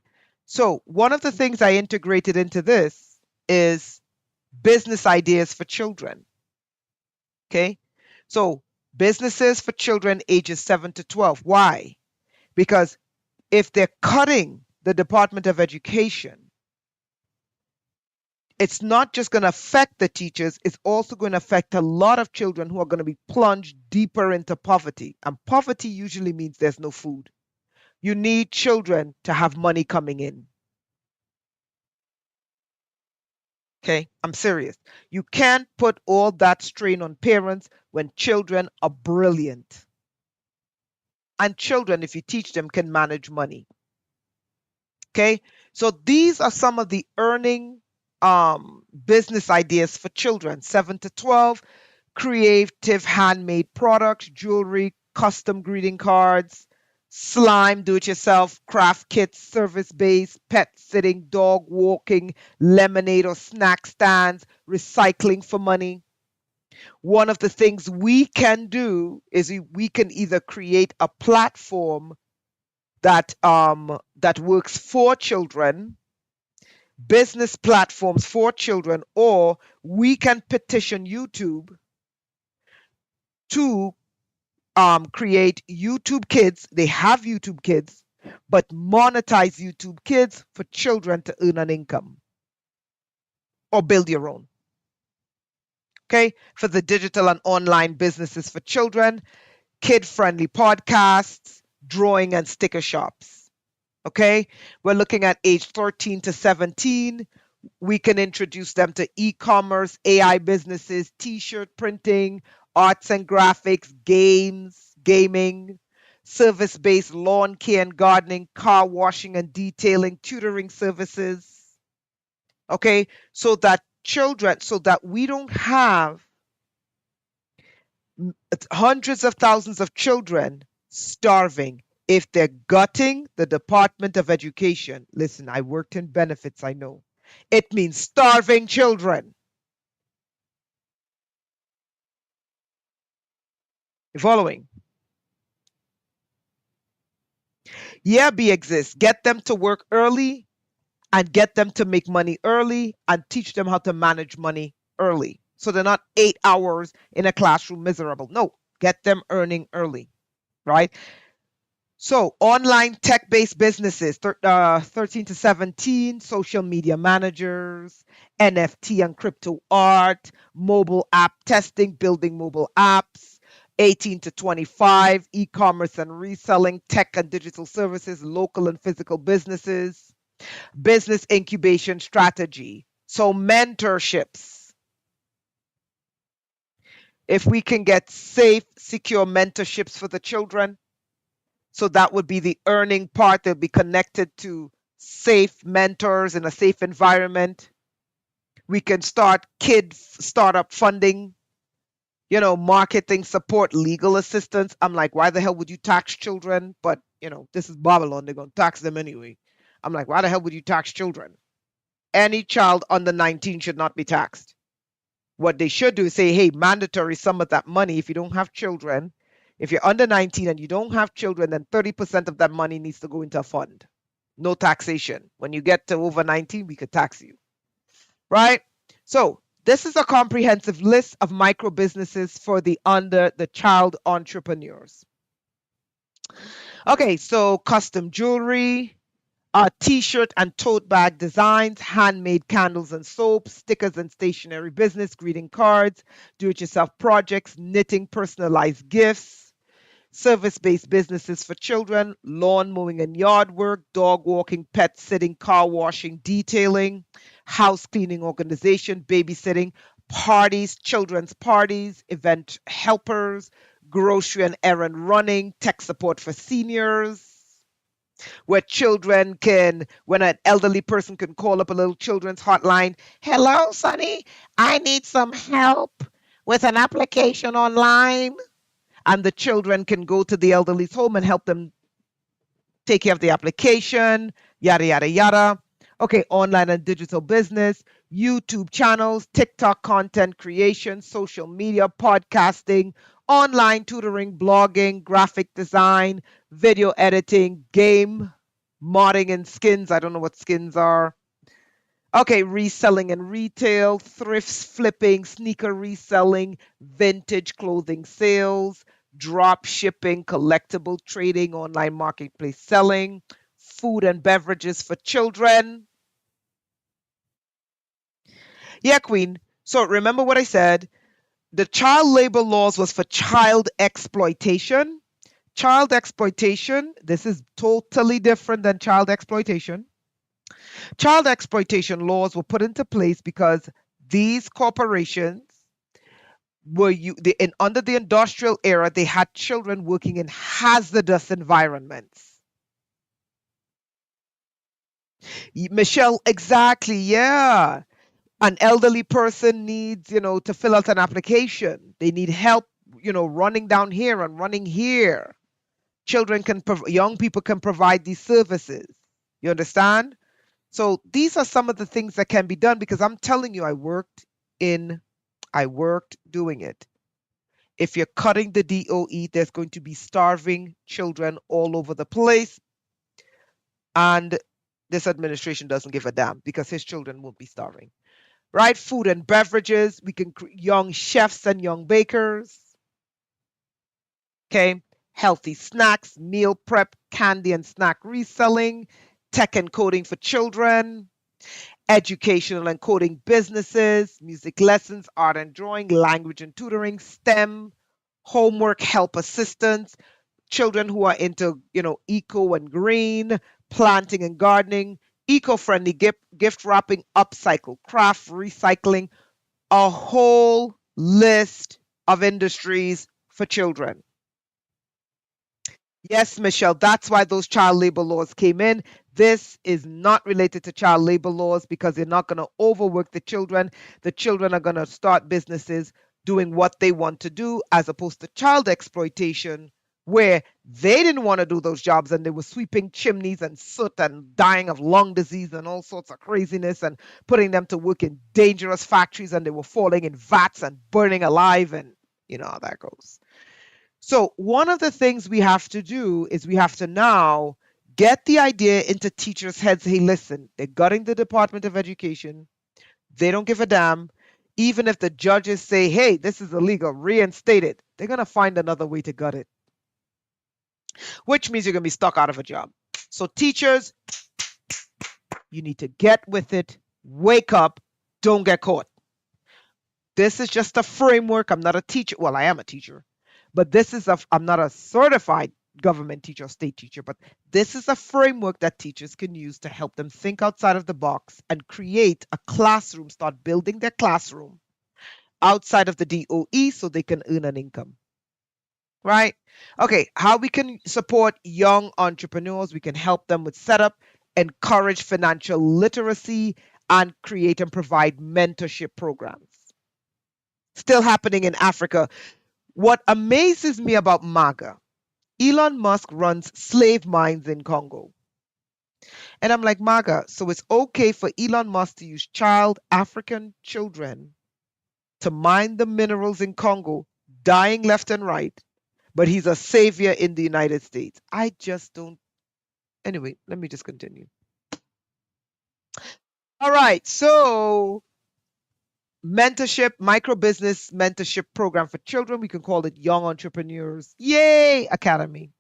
So one of the things I integrated into this is business ideas for children. Okay. So businesses for children ages 7 to 12. Why? Because if they're cutting the Department of Education, it's not just going to affect the teachers, it's also going to affect a lot of children who are going to be plunged deeper into poverty. And poverty usually means there's no food. You need children to have money coming in. Okay, I'm serious. You can't put all that strain on parents when children are brilliant. And children, if you teach them, can manage money. Okay, so these are some of the earning business ideas for children 7 to 12. Creative handmade products, jewelry, custom greeting cards, slime, do it yourself, craft kits, service based, pet sitting, dog walking, lemonade or snack stands, recycling for money. One of the things we can do is we can either create a platform that works for children, business platforms for children, or we can petition YouTube to create YouTube Kids. They have YouTube Kids, but monetize YouTube Kids for children to earn an income or build your own. Okay, for the digital and online businesses for children, kid-friendly podcasts, drawing and sticker shops. Okay, we're looking at age 13 to 17. We can introduce them to e-commerce, AI businesses, t-shirt printing, arts and graphics, games, gaming, service-based lawn care and gardening, car washing and detailing, tutoring services. Okay, so that we don't have hundreds of thousands of children starving if they're gutting the Department of Education. Listen, I worked in benefits, I know. It means starving children. You following? Yeah, be exist. Get them to work early and get them to make money early and teach them how to manage money early. So they're not 8 hours in a classroom miserable. No, get them earning early, right? So online tech-based businesses, 13 to 17, social media managers, NFT and crypto art, mobile app testing, building mobile apps, 18 to 25, e-commerce and reselling, tech and digital services, local and physical businesses, business incubation strategy. So mentorships. If we can get safe, secure mentorships for the children, so that would be the earning part. They'll be connected to safe mentors in a safe environment. We can start kid startup funding, marketing support, legal assistance. I'm like, why the hell would you tax children? But, this is Babylon. They're going to tax them anyway. I'm like, why the hell would you tax children? Any child under 19 should not be taxed. What they should do is say, hey, mandatory sum of that money if you don't have children. If you're under 19 and you don't have children, then 30% of that money needs to go into a fund. No taxation. When you get to over 19, we could tax you. Right? So this is a comprehensive list of micro businesses for the child entrepreneurs. Okay, so custom jewelry, t-shirt and tote bag designs, handmade candles and soaps, stickers and stationery business, greeting cards, do-it-yourself projects, knitting, personalized gifts, service-based businesses for children, lawn mowing and yard work, dog walking, pet sitting, car washing, detailing, house cleaning organization, babysitting, parties, children's parties, event helpers, grocery and errand running, tech support for seniors, where children can, when an elderly person can call up a little children's hotline, hello, Sonny, I need some help with an application online. And the children can go to the elderly's home and help them take care of the application, yada, yada, yada. Okay, online and digital business, YouTube channels, TikTok content creation, social media, podcasting, online tutoring, blogging, graphic design, video editing, game modding and skins. I don't know what skins are. Okay, reselling and retail, thrifts, flipping, sneaker reselling, vintage clothing sales, drop shipping, collectible trading, online marketplace selling, food and beverages for children. Yeah, Queen. So remember what I said? The child labor laws was for child exploitation. Child exploitation, this is totally different than child exploitation. Child exploitation laws were put into place because these corporations under the industrial era, they had children working in hazardous environments. Michelle, exactly, yeah. An elderly person needs, to fill out an application. They need help, running down here and running here. Young people can provide these services. You understand? So these are some of the things that can be done because I'm telling you, I worked doing it. If you're cutting the DOE, there's going to be starving children all over the place. And this administration doesn't give a damn because his children won't be starving. Right? Food and beverages. We can young chefs and young bakers. Okay. Healthy snacks, meal prep, candy and snack reselling, tech and coding for children, educational and coding businesses, music lessons, art and drawing, language and tutoring, STEM, homework help assistance, children who are into, eco and green, planting and gardening, eco-friendly gift wrapping, upcycle, craft, recycling, a whole list of industries for children. Yes, Michelle, that's why those child labor laws came in. This is not related to child labor laws because they're not going to overwork the children. The children are going to start businesses doing what they want to do, as opposed to child exploitation, where they didn't want to do those jobs and they were sweeping chimneys and soot and dying of lung disease and all sorts of craziness and putting them to work in dangerous factories and they were falling in vats and burning alive, and you know how that goes. So, one of the things we have to do is we have to now get the idea into teachers' heads. Hey, listen, they're gutting the Department of Education. They don't give a damn. Even if the judges say, hey, this is illegal, reinstate it, they're going to find another way to gut it, which means you're going to be stuck out of a job. So, teachers, you need to get with it, wake up, don't get caught. This is just a framework. I'm not a teacher. Well, I am a teacher, but I'm not a certified government teacher or state teacher, but this is a framework that teachers can use to help them think outside of the box and create a classroom, start building their classroom outside of the DOE so they can earn an income. Right? Okay, how we can support young entrepreneurs, we can help them with setup, encourage financial literacy, and create and provide mentorship programs. Still happening in Africa. What amazes me about MAGA, Elon Musk runs slave mines in Congo. And I'm like, MAGA, so it's okay for Elon Musk to use African children to mine the minerals in Congo, dying left and right, but he's a savior in the United States. I just don't. Anyway, let me just continue. All right, so mentorship, micro business mentorship program for children. We can call it Young Entrepreneurs. Yay! Academy.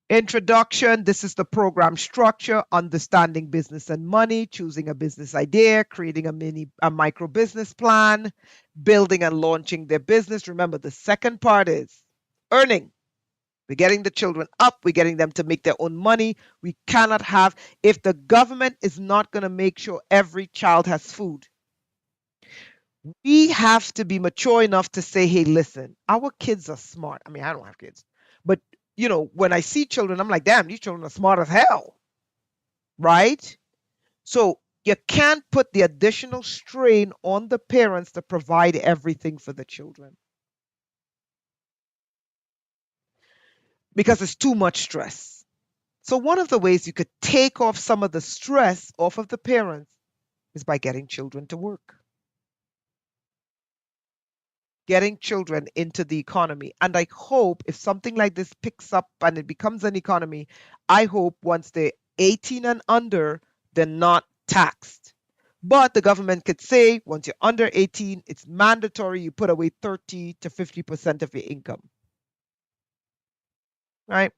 Introduction. This is the program structure: understanding business and money, choosing a business idea, creating a micro business plan, building and launching their business. Remember, the second part is earning. We're getting the children up. We're getting them to make their own money. We cannot have, if the government is not going to make sure every child has food, We have to be mature enough to say, hey, listen, our kids are smart. I mean, I don't have kids, but when I see children, I'm like, damn, these children are smart as hell, right? So you can't put the additional strain on the parents to provide everything for the children because it's too much stress. So one of the ways you could take off some of the stress off of the parents is by getting children to work, getting children into the economy. And I hope if something like this picks up and it becomes an economy, I hope once they're 18 and under, they're not taxed. But the government could say once you're under 18, it's mandatory you put away 30 to 50% of your income. Right?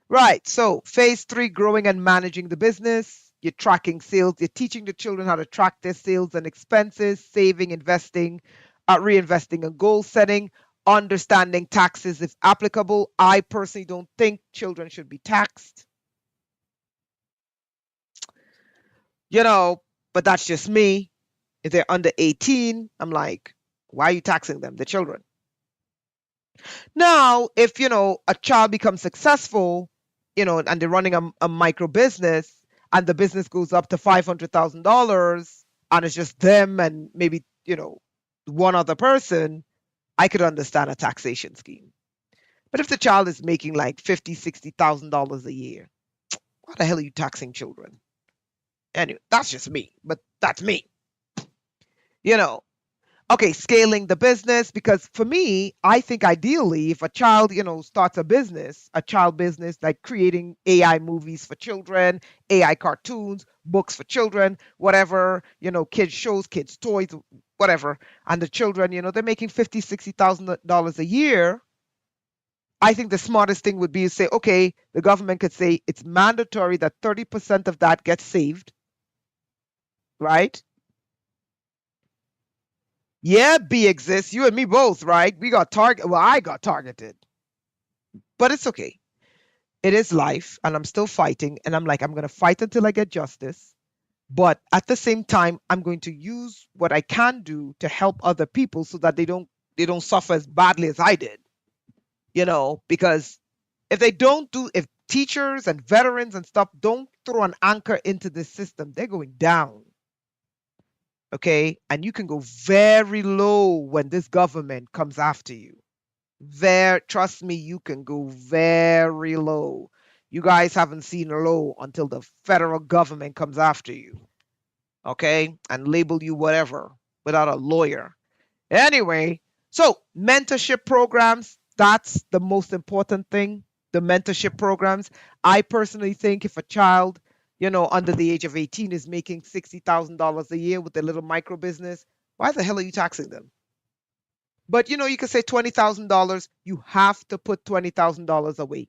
Right. So phase three, growing and managing the business. You're tracking sales. You're teaching the children how to track their sales and expenses, saving, investing, reinvesting, and goal setting, understanding taxes if applicable. I personally don't think children should be taxed, you know, but that's just me. If they're under 18, I'm like, why are you taxing them, the children? Now, if a child becomes successful, and they're running a micro business, and the business goes up to $500,000, and it's just them and maybe one other person, I could understand a taxation scheme. But if the child is making like $50,000, $60,000 a year, why the hell are you taxing children? Anyway, that's just me, but that's me. You know, okay, scaling the business, because for me, I think ideally if a child starts a child business, like creating AI movies for children, AI cartoons, books for children, whatever, kids shows, kids toys, whatever, and the children, they're making 50, $60,000 a year. I think the smartest thing would be to say, okay, the government could say it's mandatory that 30% of that gets saved, right? Yeah, B exists. You and me both, right? We got target. Well, I got targeted, but it's okay. It is life, and I'm still fighting. And I'm like, I'm gonna fight until I get justice. But at the same time, I'm going to use what I can do to help other people so that they don't suffer as badly as I did. Because if teachers and veterans and stuff don't throw an anchor into this system, they're going down. Okay, and you can go very low when this government comes after you. Trust me, you can go very low. You guys haven't seen low until the federal government comes after you, okay, and label you whatever without a lawyer. Anyway, so mentorship programs, that's the most important thing. The mentorship programs. I personally think if a child, under the age of 18 is making $60,000 a year with their little micro business, why the hell are you taxing them? But you could say $20,000, you have to put $20,000 away.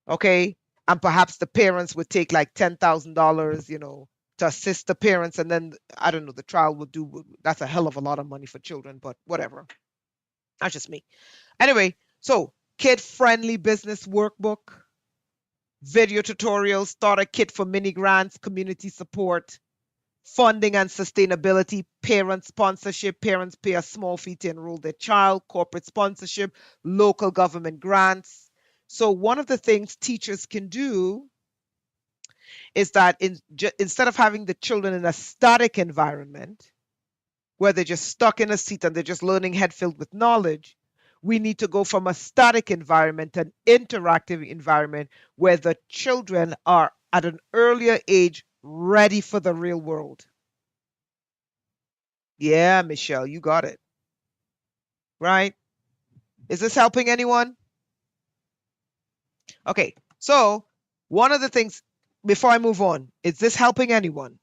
Okay? And perhaps the parents would take like $10,000, to assist the parents, and then I don't know, the child would do that's a hell of a lot of money for children, but whatever. That's just me. Anyway, so kid-friendly business workbook, video tutorials, starter kit for mini grants, community support, funding and sustainability, parent sponsorship. Parents pay a small fee to enroll their child, corporate sponsorship, local government grants. So, one of the things teachers can do is that instead of having the children in a static environment where they're just stuck in a seat and they're just learning head filled with knowledge, we need to go from a static environment to an interactive environment where the children are at an earlier age ready for the real world. Yeah, Michelle, you got it. Right? Is this helping anyone? Okay. So, one of the things before I move on, is this helping anyone?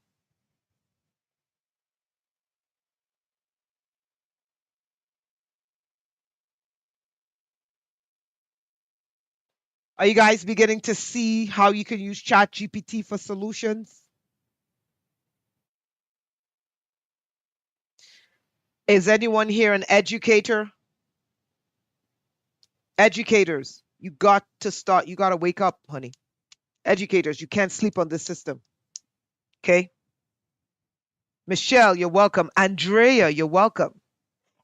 Are you guys beginning to see how you can use Chat GPT for solutions? Is anyone here an educator? Educators, you got to wake up, honey. Educators, you can't sleep on this system. Okay? Michelle, you're welcome. Andrea, you're welcome.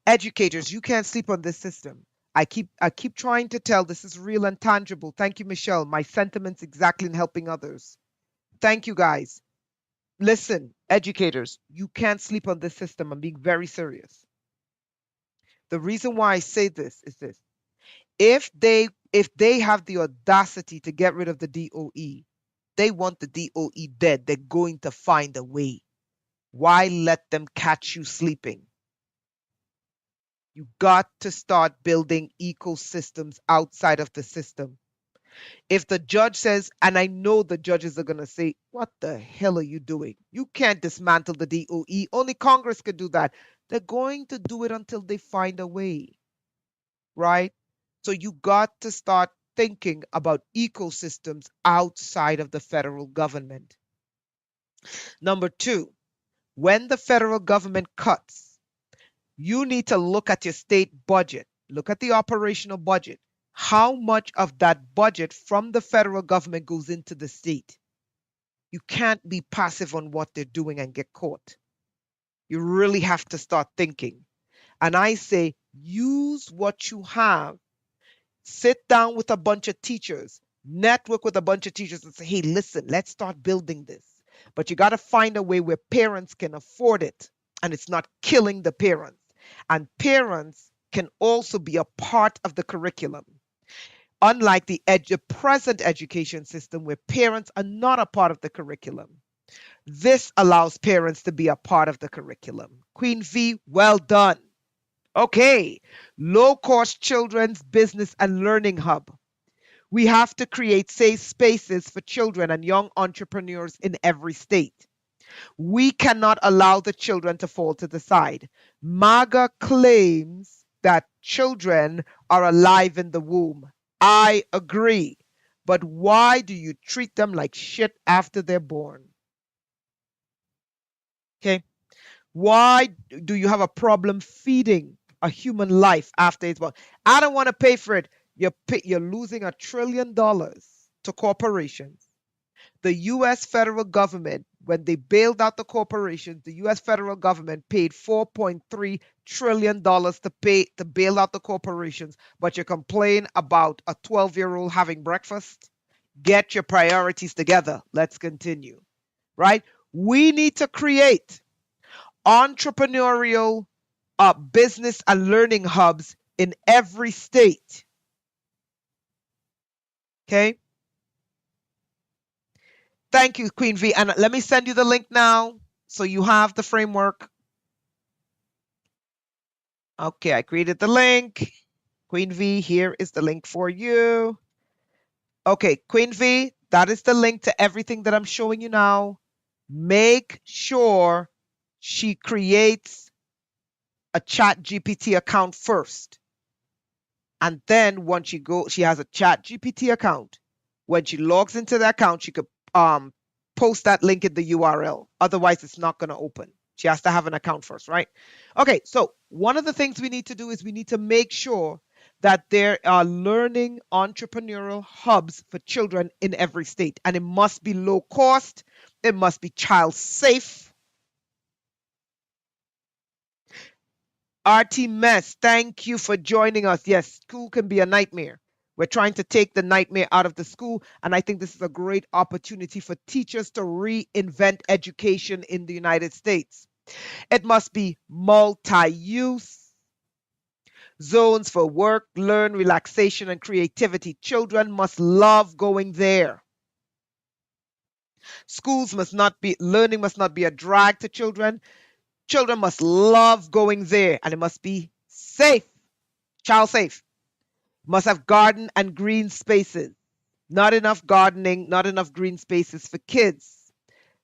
Educators, you can't sleep on this system. I keep trying to tell this is real and tangible. Thank you, Michelle. My sentiments exactly in helping others. Thank you, guys. Listen, educators, you can't sleep on this system. I'm being very serious. The reason why I say this is this. If they have the audacity to get rid of the DOE, they want the DOE dead. They're going to find a way. Why let them catch you sleeping? You got to start building ecosystems outside of the system. If the judge says, and I know the judges are going to say, what the hell are you doing? You can't dismantle the DOE. Only Congress could do that. They're going to do it until they find a way, right? So you got to start thinking about ecosystems outside of the federal government. Number two, when the federal government cuts, you need to look at your state budget, look at the operational budget. How much of that budget from the federal government goes into the state? You can't be passive on what they're doing and get caught. You really have to start thinking. And I say, use what you have. Sit down with a bunch of teachers, network with a bunch of teachers and say, hey, listen, let's start building this. But you got to find a way where parents can afford it and it's not killing the parents. And parents can also be a part of the curriculum. Unlike the present education system where parents are not a part of the curriculum. This allows parents to be a part of the curriculum. Queen V, well done. Okay, low cost children's business and learning hub. We have to create safe spaces for children and young entrepreneurs in every state. We cannot allow the children to fall to the side. MAGA claims that children are alive in the womb. I agree. But why do you treat them like shit after they're born? Okay. Why do you have a problem feeding a human life after it's born? I don't want to pay for it. You're losing $1 trillion to corporations. The US federal government, when they bailed out the corporations, the US federal government paid $4.3 trillion to bail out the corporations, but you complain about a 12-year-old having breakfast? Get your priorities together. Let's continue. Right? We need to create entrepreneurial business and learning hubs in every state. Okay? Thank you, Queen V. And let me send you the link now so you have the framework. Okay, I created the link. Queen V, here is the link for you. Okay, Queen V, that is the link to everything that I'm showing you now. Make sure she creates a ChatGPT account first. And then once she has a ChatGPT account. When she logs into the account, she could post that link in the URL. Otherwise, it's not going to open. She has to have an account first, right? Okay, so one of the things we need to do is we need to make sure that there are learning entrepreneurial hubs for children in every state. And it must be low cost. It must be child safe. RT Mess, thank you for joining us. Yes, school can be a nightmare. We're trying to take the nightmare out of the school, and I think this is a great opportunity for teachers to reinvent education in the United States. It must be multi-use, zones for work, learn, relaxation, and creativity. Children must love going there. Learning must not be a drag to children. Children must love going there, and it must be safe, child safe. Must have garden and green spaces. Not enough gardening, not enough green spaces for kids.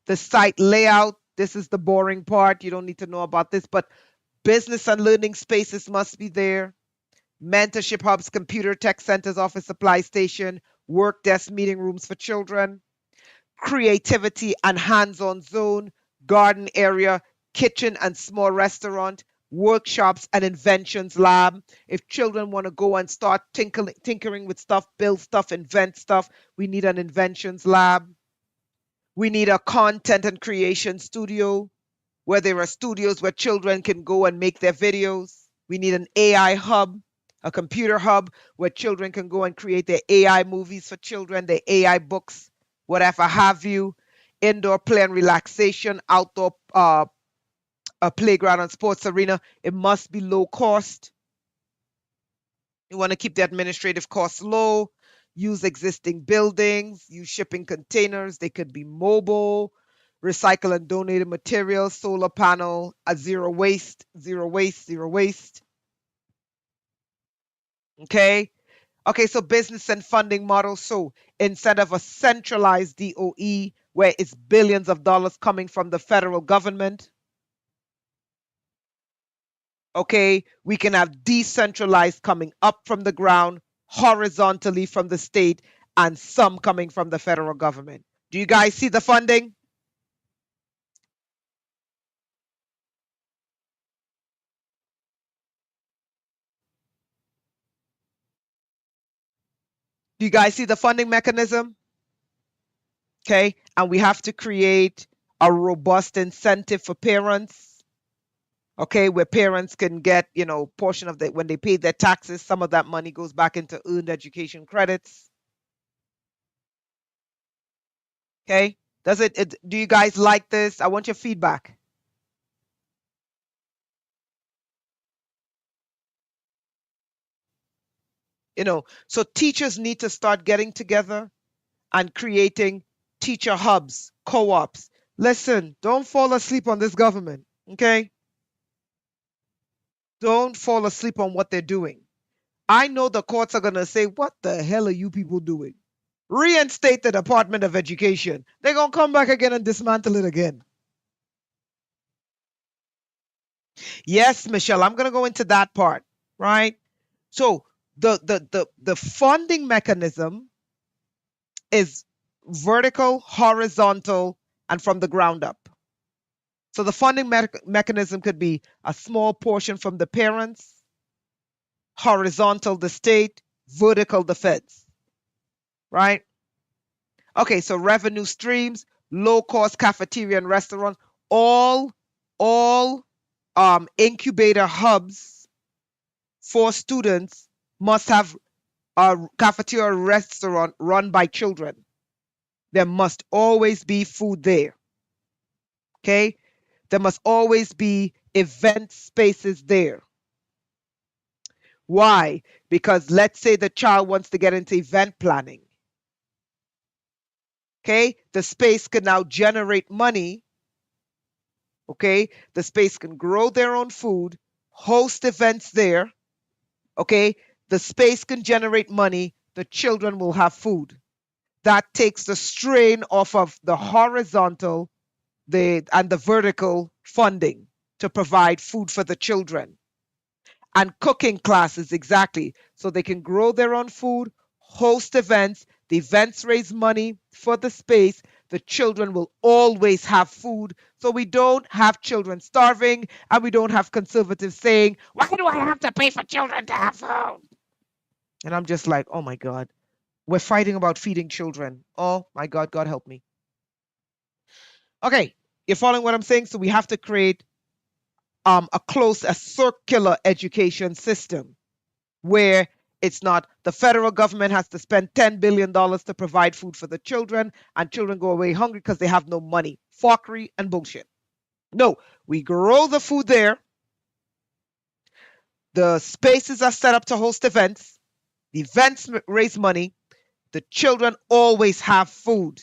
The site layout, this is the boring part. You don't need to know about this, but business and learning spaces must be there. Mentorship hubs, computer tech centers, office supply station, work desk, meeting rooms for children. Creativity and hands-on zone, garden area, kitchen and small restaurant, workshops and inventions lab. If children want to go and start tinkering with stuff, build stuff, invent stuff, we need an inventions lab. We need a content and creation studio where there are studios where children can go and make their videos. We need an AI hub, a computer hub where children can go and create their AI movies for children, their AI books, whatever have you. Indoor play and relaxation, outdoor a playground and sports arena. It must be low cost. You want to keep the administrative costs low, use existing buildings, use shipping containers. They could be mobile, recycle and donated materials, solar panel, a zero waste, zero waste, zero waste. Okay. Okay, so business and funding model. So instead of a centralized DOE where it's billions of dollars coming from the federal government, okay, we can have decentralized coming up from the ground, horizontally from the state, and some coming from the federal government. Do you guys see the funding? Do you guys see the funding mechanism? Okay, and we have to create a robust incentive for parents. Okay, where parents can get, portion of the when they pay their taxes, some of that money goes back into earned education credits. Okay, do you guys like this? I want your feedback. So teachers need to start getting together and creating teacher hubs, co-ops. Listen, don't fall asleep on this government, okay? Don't fall asleep on what they're doing. I know the courts are going to say, what the hell are you people doing? Reinstate the Department of Education. They're going to come back again and dismantle it again. Yes, Michelle, I'm going to go into that part, right? So the funding mechanism is vertical, horizontal, and from the ground up. So the funding mechanism could be a small portion from the parents, horizontal the state, vertical the feds, right? Okay, so revenue streams, low cost cafeteria and restaurants, all incubator hubs for students must have a cafeteria or restaurant run by children. There must always be food there. Okay? There must always be event spaces there. Why? Because let's say the child wants to get into event planning. Okay? The space can now generate money. Okay? The space can grow their own food, host events there. Okay? The space can generate money. The children will have food. That takes the strain off of the horizontal and the vertical funding to provide food for the children. And cooking classes, exactly. So they can grow their own food, host events. The events raise money for the space. The children will always have food. So we don't have children starving, and we don't have conservatives saying, why do I have to pay for children to have food? And I'm just like, oh my God, we're fighting about feeding children. Oh my God, God help me. Okay, you're following what I'm saying? So we have to create a circular education system where it's not the federal government has to spend $10 billion to provide food for the children and children go away hungry because they have no money. Fuckery and bullshit. No, we grow the food there. The spaces are set up to host events. The events raise money. The children always have food.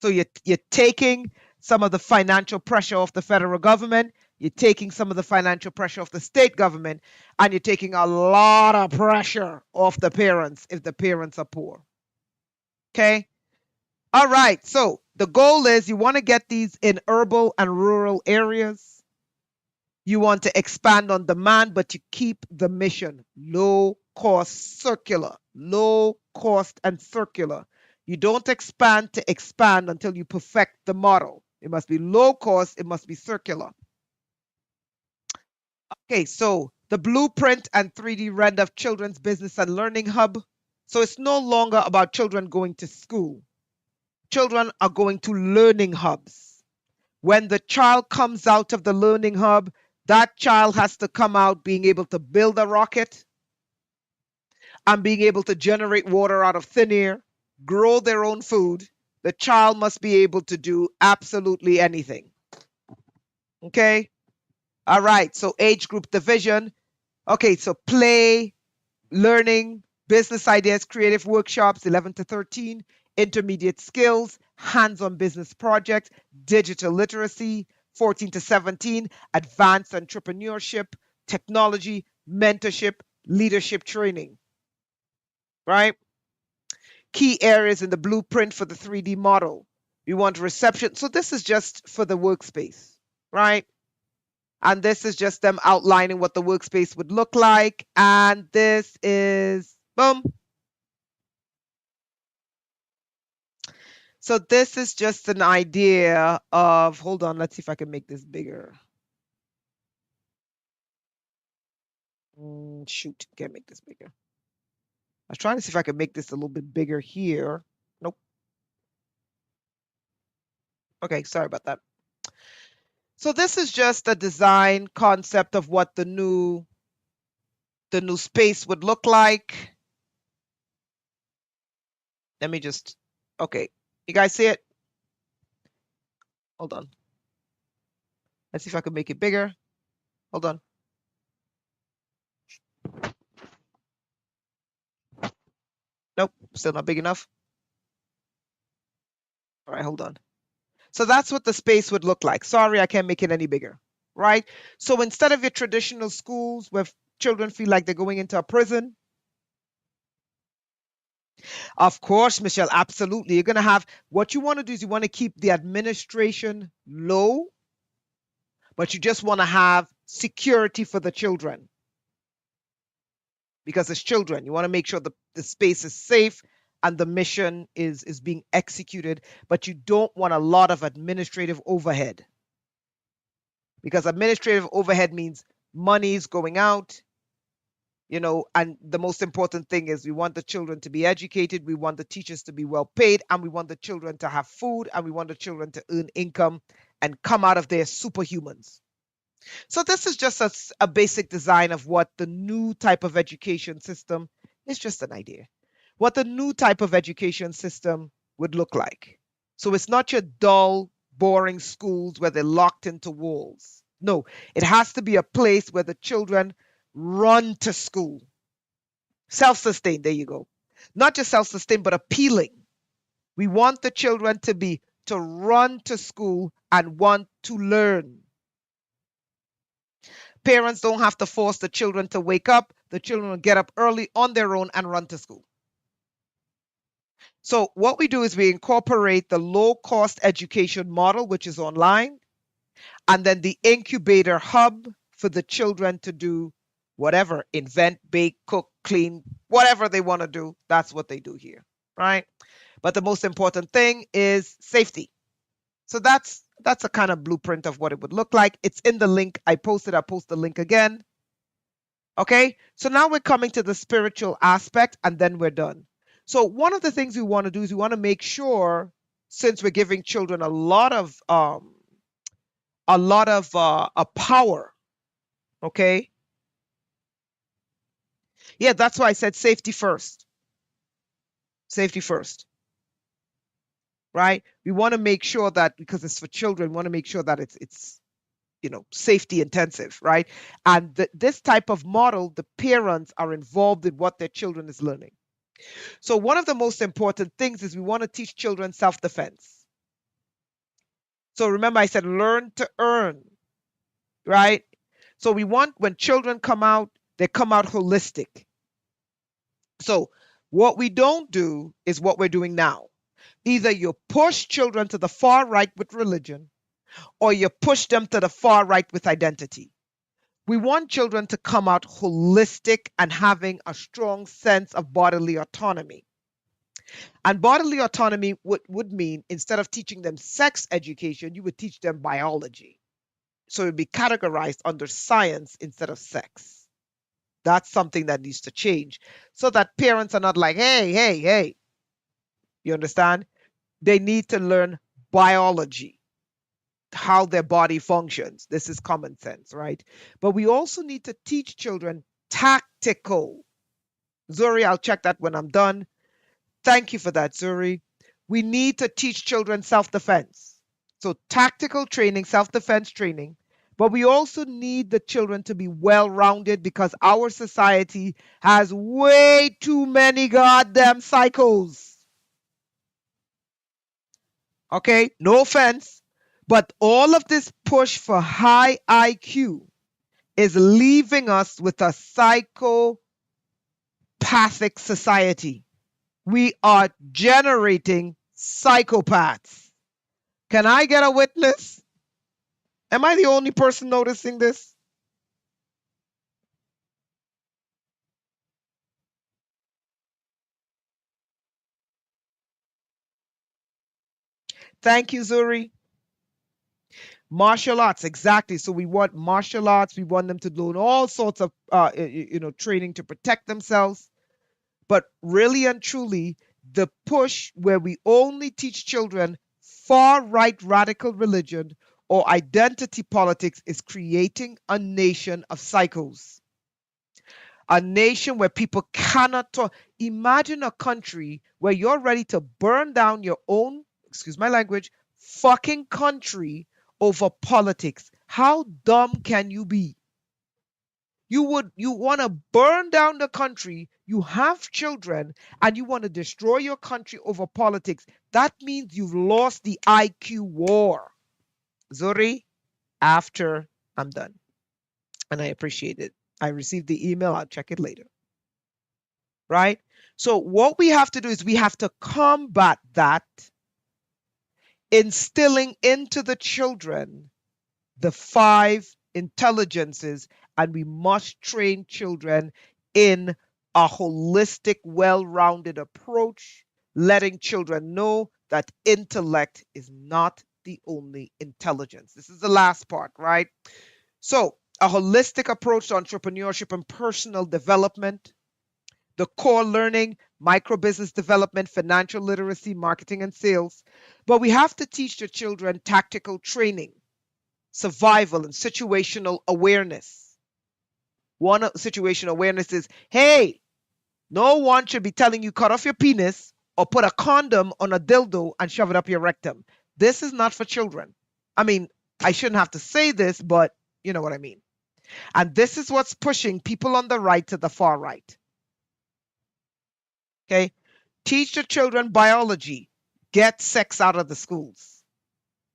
So you're taking some of the financial pressure off the federal government. You're taking some of the financial pressure off the state government, and you're taking a lot of pressure off the parents if the parents are poor. Okay? All right. So the goal is you want to get these in urban and rural areas. You want to expand on demand, but you keep the mission low cost, circular, low cost and circular. You don't expand to expand until you perfect the model. It must be low cost, it must be circular. Okay, so the blueprint and 3D render of Children's Business and Learning Hub. So it's no longer about children going to school. Children are going to learning hubs When the child comes out of the learning hub, that child has to come out being able to build a rocket and being able to generate water out of thin air, grow their own food. The child must be able to do absolutely anything. Okay? All right. So age group division. Okay, so play, learning, business ideas, creative workshops, 11 to 13, intermediate skills, hands-on business projects, digital literacy, 14 to 17, advanced entrepreneurship, technology, mentorship, leadership training, right? Key areas in the blueprint for the 3D model. We want reception. So this is just for the workspace, right? And this is just them outlining what the workspace would look like. And this is, boom. So this is just an idea of, hold on, let's see if I can make this bigger. Shoot, can't make this bigger. I was trying to see if I could make this a little bit bigger here. Nope. Okay, sorry about that. So this is just a design concept of what the new space would look like. Let me just, okay. You guys see it? Hold on. Let's see if I can make it bigger. Hold on. Nope, still not big enough. All right, hold on. So that's what the space would look like. Sorry, I can't make it any bigger, right? So instead of your traditional schools where children feel like they're going into a prison, of course, Michelle, absolutely. You're going to have, what you want to do is you want to keep the administration low, but you just want to have security for the children. Because it's children, you want to make sure the space is safe and the mission is being executed, but you don't want a lot of administrative overhead. Because administrative overhead means money is going out, and the most important thing is we want the children to be educated, we want the teachers to be well paid, and we want the children to have food, and we want the children to earn income and come out of there superhumans. So this is just a basic design of what the new type of education system is, just an idea. What the new type of education system would look like. So it's not your dull, boring schools where they're locked into walls. No, it has to be a place where the children run to school. Self-sustained, there you go. Not just self-sustained, but appealing. We want the children to run to school and want to learn. Parents don't have to force the children to wake up. The children will get up early on their own and run to school. So what we do is we incorporate the low-cost education model, which is online, and then the incubator hub for the children to do whatever, invent, bake, cook, clean, whatever they want to do. That's what they do here, right? But the most important thing is safety. So that's a kind of blueprint of what it would look like. It's in the link I posted. I'll post the link again. Okay, so now we're coming to the spiritual aspect and then we're done. So one of the things we want to do is we want to make sure, since we're giving children a lot of a power, okay? Yeah, that's why I said safety first. Safety first. Right? We want to make sure that, because it's for children, we want to make sure that it's safety intensive, right? And this type of model, the parents are involved in what their children is learning. So one of the most important things is we want to teach children self-defense. So remember I said learn to earn, right? So we want, when children come out, they come out holistic. So what we don't do is what we're doing now. Either you push children to the far right with religion, or you push them to the far right with identity. We want children to come out holistic and having a strong sense of bodily autonomy. And bodily autonomy would mean, instead of teaching them sex education, you would teach them biology. So it would be categorized under science instead of sex. That's something that needs to change, so that parents are not like, hey. You understand? They need to learn biology. how their body functions. This is common sense, right? But we also need to teach children tactical. Zuri, I'll check that when I'm done. Thank you for that, Zuri. We need to teach children self defense. So, tactical training, self defense training. But we also need the children to be well rounded because our society has way too many goddamn psychos. Okay, no offense, but all of this push for high IQ is leaving us with a psychopathic society. We are generating psychopaths. Can I get a witness? Am I the only person noticing this? Thank you, Zuri. Martial arts, exactly. So we want martial arts. We want them to learn all sorts of, training to protect themselves. But really and truly, the push where we only teach children far right radical religion or identity politics is creating a nation of psychos. A nation where people cannot talk. Imagine a country where you're ready to burn down your own, excuse my language, fucking country over politics. How dumb can you be? You want to burn down the country, you have children, and you want to destroy your country over politics. That means you've lost the IQ war. Zuri, after I'm done. And I appreciate it. I received the email, I'll check it later. Right? So what we have to do is we have to combat that, instilling into the children the five intelligences, and we must train children in a holistic, well rounded approach, letting children know that intellect is not the only intelligence. This is the last part, right? So, a holistic approach to entrepreneurship and personal development, the core learning, micro business development, financial literacy, marketing, and sales. But we have to teach the children tactical training, survival, and situational awareness. One situational awareness is, hey, no one should be telling you cut off your penis or put a condom on a dildo and shove it up your rectum. This is not for children. I mean, I shouldn't have to say this, but you know what I mean. And this is what's pushing people on the right to the far right. Okay? Teach the children biology. Get sex out of the schools.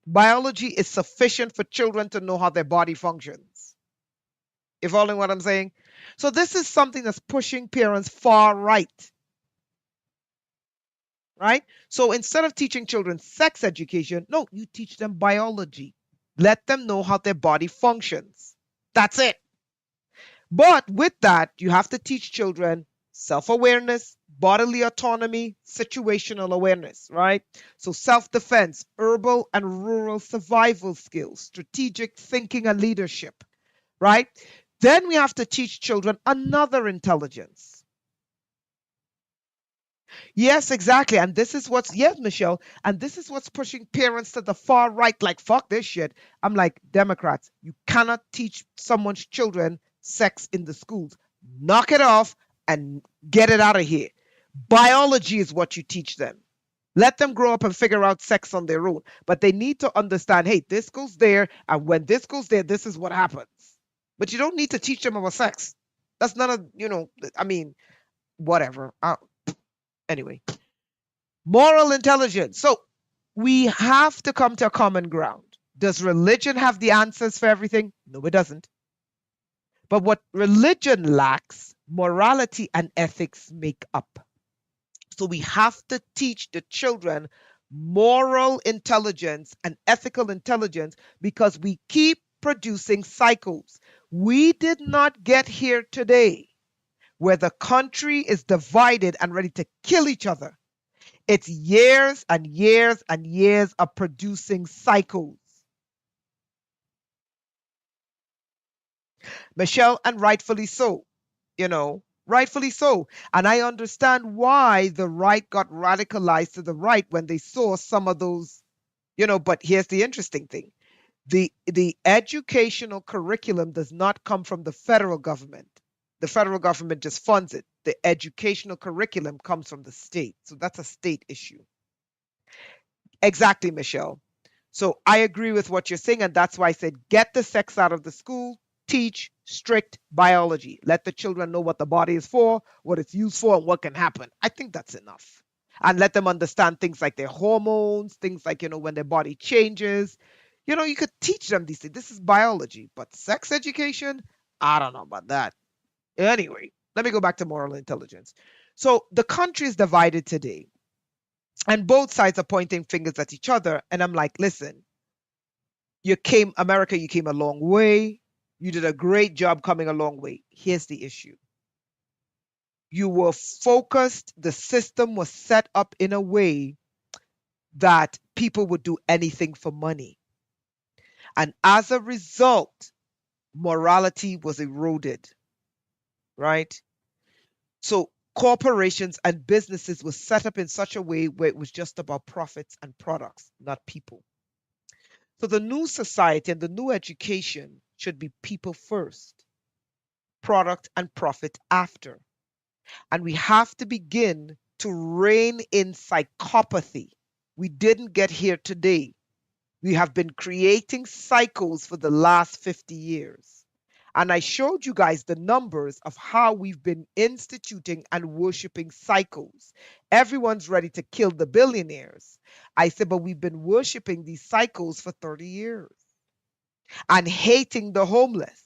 Biology is sufficient for children to know how their body functions. You following what I'm saying? So this is something that's pushing parents far right. Right? So instead of teaching children sex education, no, you teach them biology. Let them know how their body functions. That's it. But with that, you have to teach children self-awareness, bodily autonomy, situational awareness, right? So self-defense, urban and rural survival skills, strategic thinking and leadership, right? Then we have to teach children another intelligence. Yes, exactly. And this is what's, yes, Michelle, and this is what's pushing parents to the far right, like, fuck this shit. I'm like, Democrats, you cannot teach someone's children sex in the schools. Knock it off and get it out of here. Biology is what you teach them. Let them grow up and figure out sex on their own. But they need to understand, hey, this goes there, and when this goes there, this is what happens. But you don't need to teach them about sex. That's not a, I mean, whatever. Anyway, moral intelligence. So we have to come to a common ground. Does religion have the answers for everything? No, it doesn't. But what religion lacks, morality and ethics make up. So we have to teach the children moral intelligence and ethical intelligence because we keep producing cycles. We did not get here today where the country is divided and ready to kill each other. It's years and years and years of producing cycles. Michelle, and rightfully so, rightfully so. And I understand why the right got radicalized to the right when they saw some of those, but here's the interesting thing. The educational curriculum does not come from the federal government. The federal government just funds it. The educational curriculum comes from the state. So that's a state issue. Exactly, Michelle. So I agree with what you're saying, and that's why I said get the sex out of the school, teach strict biology. Let the children know what the body is for, what it's used for, and what can happen. I think that's enough. And let them understand things like their hormones, things like, when their body changes. You could teach them these things. This is biology, but sex education, I don't know about that. Anyway, let me go back to moral intelligence. So the country is divided today, and both sides are pointing fingers at each other. And I'm like, listen, America, you came a long way. You did a great job coming a long way. Here's the issue. You were focused, the system was set up in a way that people would do anything for money. And as a result, morality was eroded, right? So corporations and businesses were set up in such a way where it was just about profits and products, not people. So the new society and the new education should be people first, product and profit after. And we have to begin to rein in psychopathy. We didn't get here today. We have been creating cycles for the last 50 years. And I showed you guys the numbers of how we've been instituting and worshiping cycles. Everyone's ready to kill the billionaires. I said, but we've been worshiping these cycles for 30 years and hating the homeless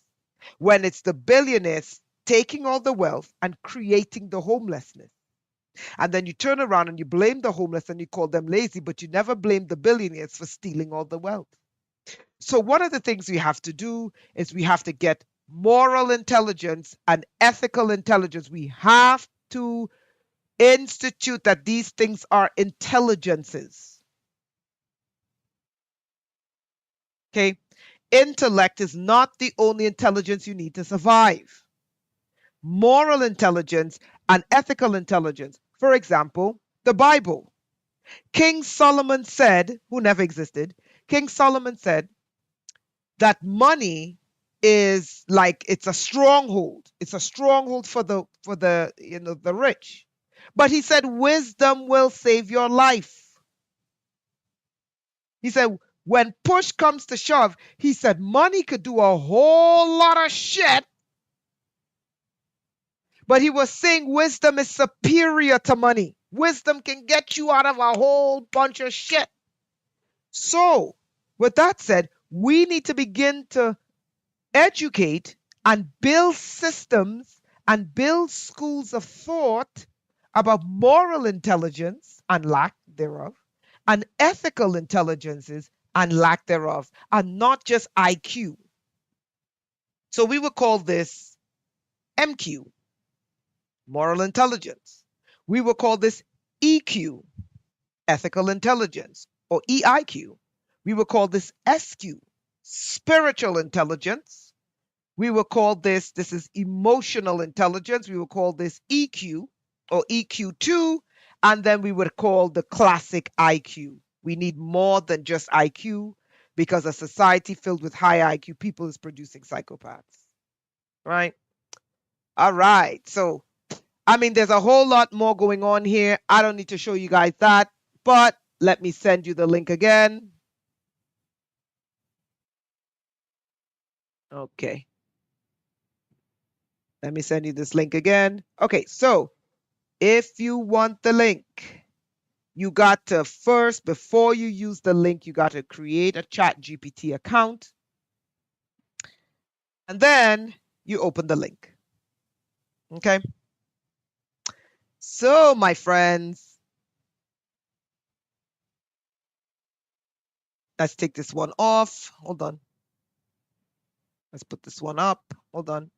when it's the billionaires taking all the wealth and creating the homelessness. And then you turn around and you blame the homeless and you call them lazy, but you never blame the billionaires for stealing all the wealth. So, one of the things we have to do is we have to get moral intelligence and ethical intelligence. We have to institute that these things are intelligences. Okay? Intellect is not the only intelligence you need to survive. Moral intelligence and ethical intelligence. For example, the Bible. King Solomon said, who never existed, King Solomon said that money is like it's a stronghold. It's a stronghold for the rich. But he said wisdom will save your life. He said when push comes to shove, he said money could do a whole lot of shit. But he was saying wisdom is superior to money. Wisdom can get you out of a whole bunch of shit. So, with that said, we need to begin to educate and build systems and build schools of thought about moral intelligence and lack thereof, and ethical intelligences and lack thereof, and not just IQ. So we would call this MQ, moral intelligence. We would call this EQ, ethical intelligence, or EIQ. We would call this SQ, spiritual intelligence. We will call this is emotional intelligence. We will call this EQ or EQ2. And then we would call the classic IQ. We need more than just IQ because a society filled with high IQ people is producing psychopaths. Right? All right. So, I mean, there's a whole lot more going on here. I don't need to show you guys that, but let me send you the link again. Okay. Let me send you this link again. Okay, so if you want the link, you got to first, before you use the link, you got to create a ChatGPT account. And then you open the link. Okay. So, my friends, let's take this one off. Hold on. Let's put this one up. Hold on.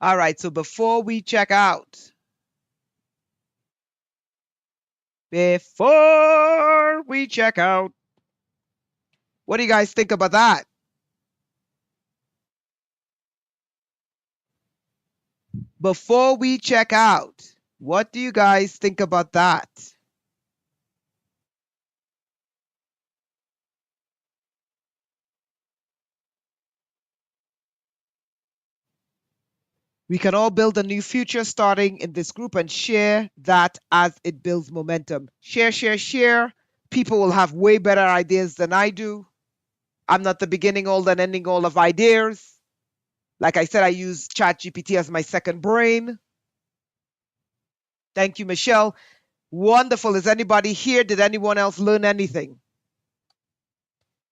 All right, so before we check out, what do you guys think about that? Before we check out, what do you guys think about that? We can all build a new future starting in this group and share that as it builds momentum. Share, share, share. People will have way better ideas than I do. I'm not the beginning all and ending all of ideas. Like I said, I use ChatGPT as my second brain. Thank you, Michelle. Wonderful. Is anybody here? Did anyone else learn anything?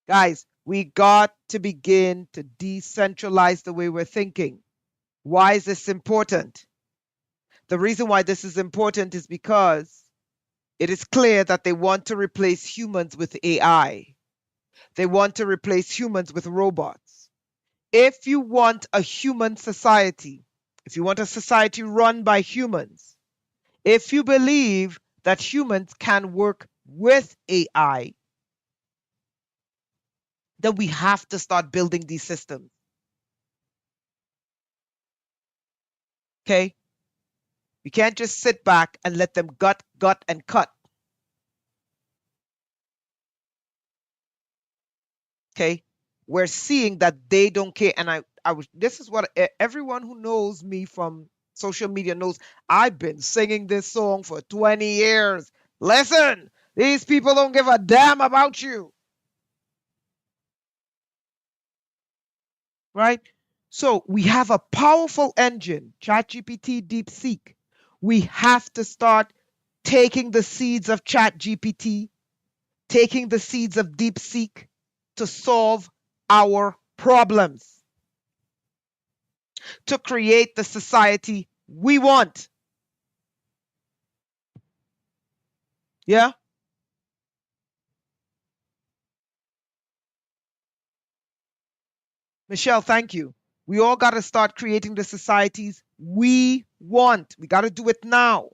Guys, we got to begin to decentralize the way we're thinking. Why is this important? The reason why this is important is because it is clear that they want to replace humans with AI. They want to replace humans with robots. If you want a human society, if you want a society run by humans, if you believe that humans can work with AI, then we have to start building these systems. Okay? We can't just sit back and let them gut, and cut. Okay? We're seeing that they don't care. And this is what everyone who knows me from social media knows. I've been singing this song for 20 years. Listen, these people don't give a damn about you. Right? So we have a powerful engine, ChatGPT, DeepSeek. We have to start taking the seeds of ChatGPT, taking the seeds of DeepSeek to solve our problems, to create the society we want. Yeah? Michelle, thank you. We all got to start creating the societies we want. We got to do it now.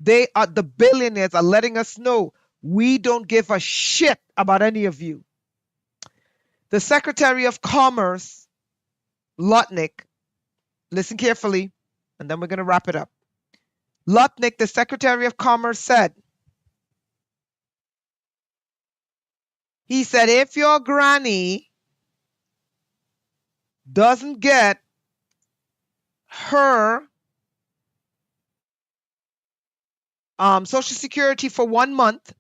The billionaires are letting us know we don't give a shit about any of you. The Secretary of Commerce, Lutnick, listen carefully, and then we're going to wrap it up. Lutnick, the Secretary of Commerce, said, he said, if your granny doesn't get her Social Security for 1 month,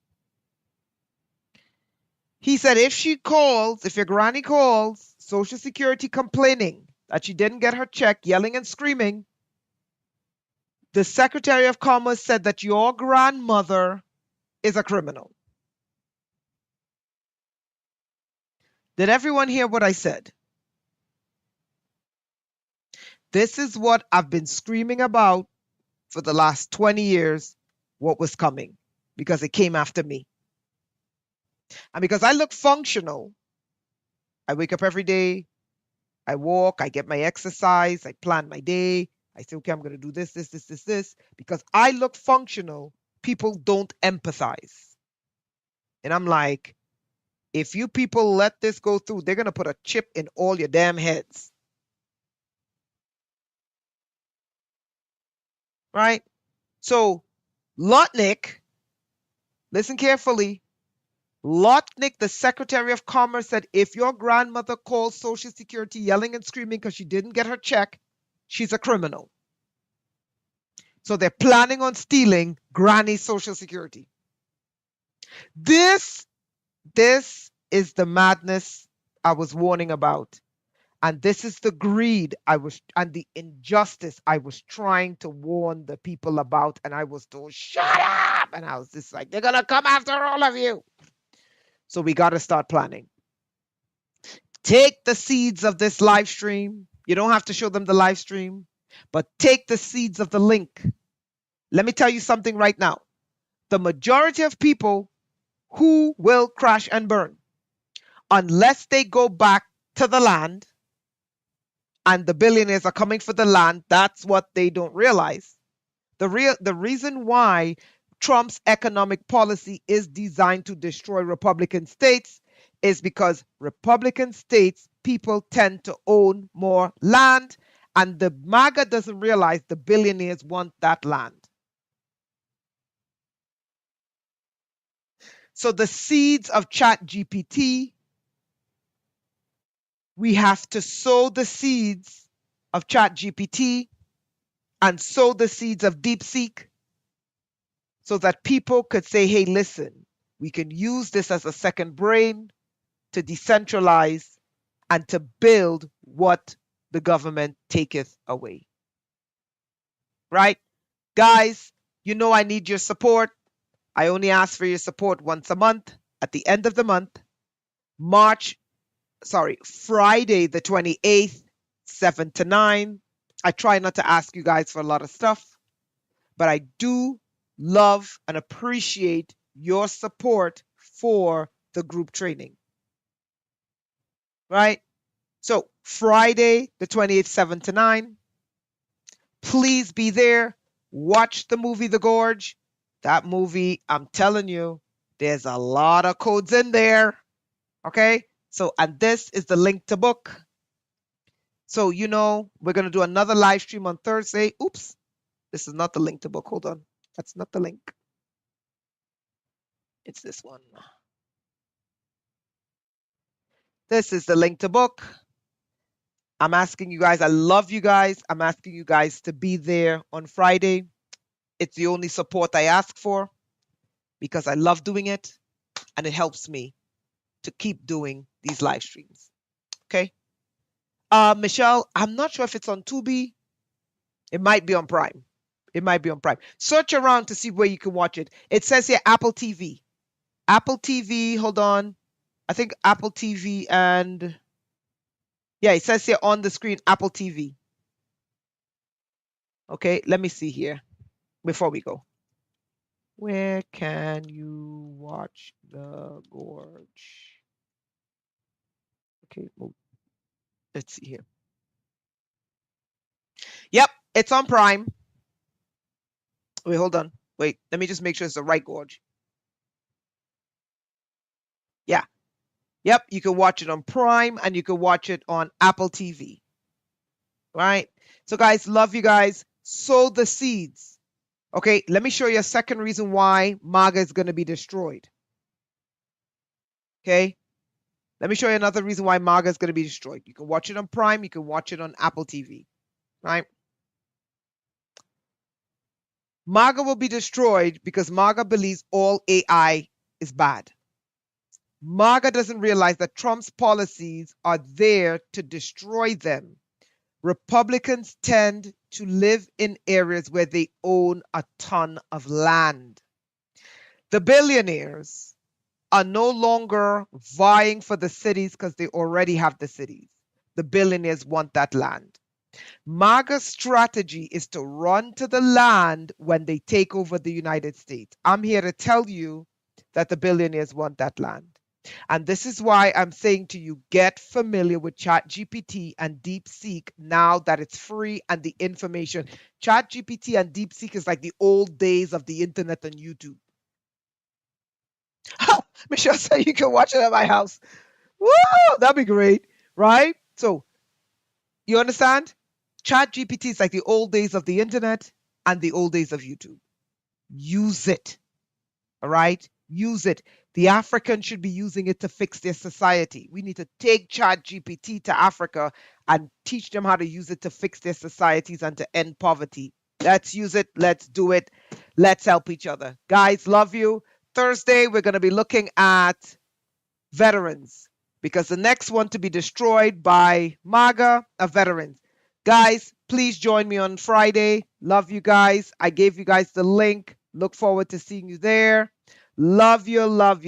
he said, if your granny calls Social Security complaining that she didn't get her check, yelling and screaming, the Secretary of Commerce said that your grandmother is a criminal. Did everyone hear what I said? This is what I've been screaming about for the last 20 years, what was coming, because it came after me. And because I look functional, I wake up every day, I walk, I get my exercise, I plan my day, I say, okay, I'm going to do this, this, this, this, this. Because I look functional, people don't empathize. And I'm like, if you people let this go through, they're going to put a chip in all your damn heads. Right? So, Lutnick, listen carefully. Lutnick, the Secretary of Commerce, said if your grandmother calls Social Security yelling and screaming because she didn't get her check, she's a criminal. So they're planning on stealing Granny's Social Security. This is the madness I was warning about. And this is the greed and the injustice I was trying to warn the people about. And I was told, shut up. And I was just like, they're going to come after all of you. So we got to start planning. Take the seeds of this live stream. You don't have to show them the live stream, but take the seeds of the link. Let me tell you something right now. The majority of people who will crash and burn, unless they go back to the land, and the billionaires are coming for the land, that's what they don't realize. The reason why Trump's economic policy is designed to destroy Republican states is because Republican states, people tend to own more land And the MAGA doesn't realize the billionaires want that land. So the seeds of ChatGPT, we have to sow the seeds of ChatGPT and sow the seeds of DeepSeek so that people could say, hey, listen, we can use this as a second brain to decentralize and to build what the government taketh away. Right? Guys, you know I need your support. I only ask for your support once a month at the end of the month. Friday the 28th, 7 to 9. I try not to ask you guys for a lot of stuff, but I do love and appreciate your support for the group training. Right? So Friday the 28th, 7 to 9. Please be there. Watch the movie The Gorge. That movie, I'm telling you, there's a lot of codes in there. Okay? So, and this is the link to book. So, you know, we're going to do another live stream on Thursday. Oops, this is not the link to book. Hold on. That's not the link. It's this one. This is the link to book. I'm asking you guys, I love you guys. I'm asking you guys to be there on Friday. It's the only support I ask for because I love doing it and it helps me to keep doing these live streams. Okay. Michelle, I'm not sure if it's on Tubi. It might be on Prime. It might be on Prime. Search around to see where you can watch it. It says here Apple TV. Apple TV, hold on. I think Apple TV and yeah, it says here on the screen Apple TV. Okay, let me see here before we go. Where can you watch The Gorge? Okay, well, let's see here. Yep, it's on Prime. Wait, hold on. Wait, let me just make sure it's the right gorge. Yeah. Yep, you can watch it on Prime and you can watch it on Apple TV. Right? So guys, love you guys. Sow the seeds. Okay, let me show you a second reason why MAGA is going to be destroyed. Okay? Let me show you another reason why MAGA is going to be destroyed. You can watch it on Prime, you can watch it on Apple TV. Right? MAGA will be destroyed because MAGA believes all AI is bad. MAGA doesn't realize that Trump's policies are there to destroy them. Republicans tend to live in areas where they own a ton of land. The billionaires are no longer vying for the cities because they already have the cities. The billionaires want that land. MAGA's strategy is to run to the land when they take over the United States. I'm here to tell you that the billionaires want that land. And this is why I'm saying to you, get familiar with ChatGPT and DeepSeek now that it's free and the information. ChatGPT and DeepSeek is like the old days of the internet and YouTube. Michelle said you can watch it at my house. Woo! That'd be great, right? So, you understand? ChatGPT is like the old days of the internet and the old days of YouTube. Use it. All right? Use it. The Africans should be using it to fix their society. We need to take ChatGPT to Africa and teach them how to use it to fix their societies and to end poverty. Let's use it. Let's do it. Let's help each other. Guys, love you. Thursday, we're going to be looking at veterans because the next one to be destroyed by MAGA are veterans. Guys, please join me on Friday. Love you guys. I gave you guys the link. Look forward to seeing you there. Love you. Love you.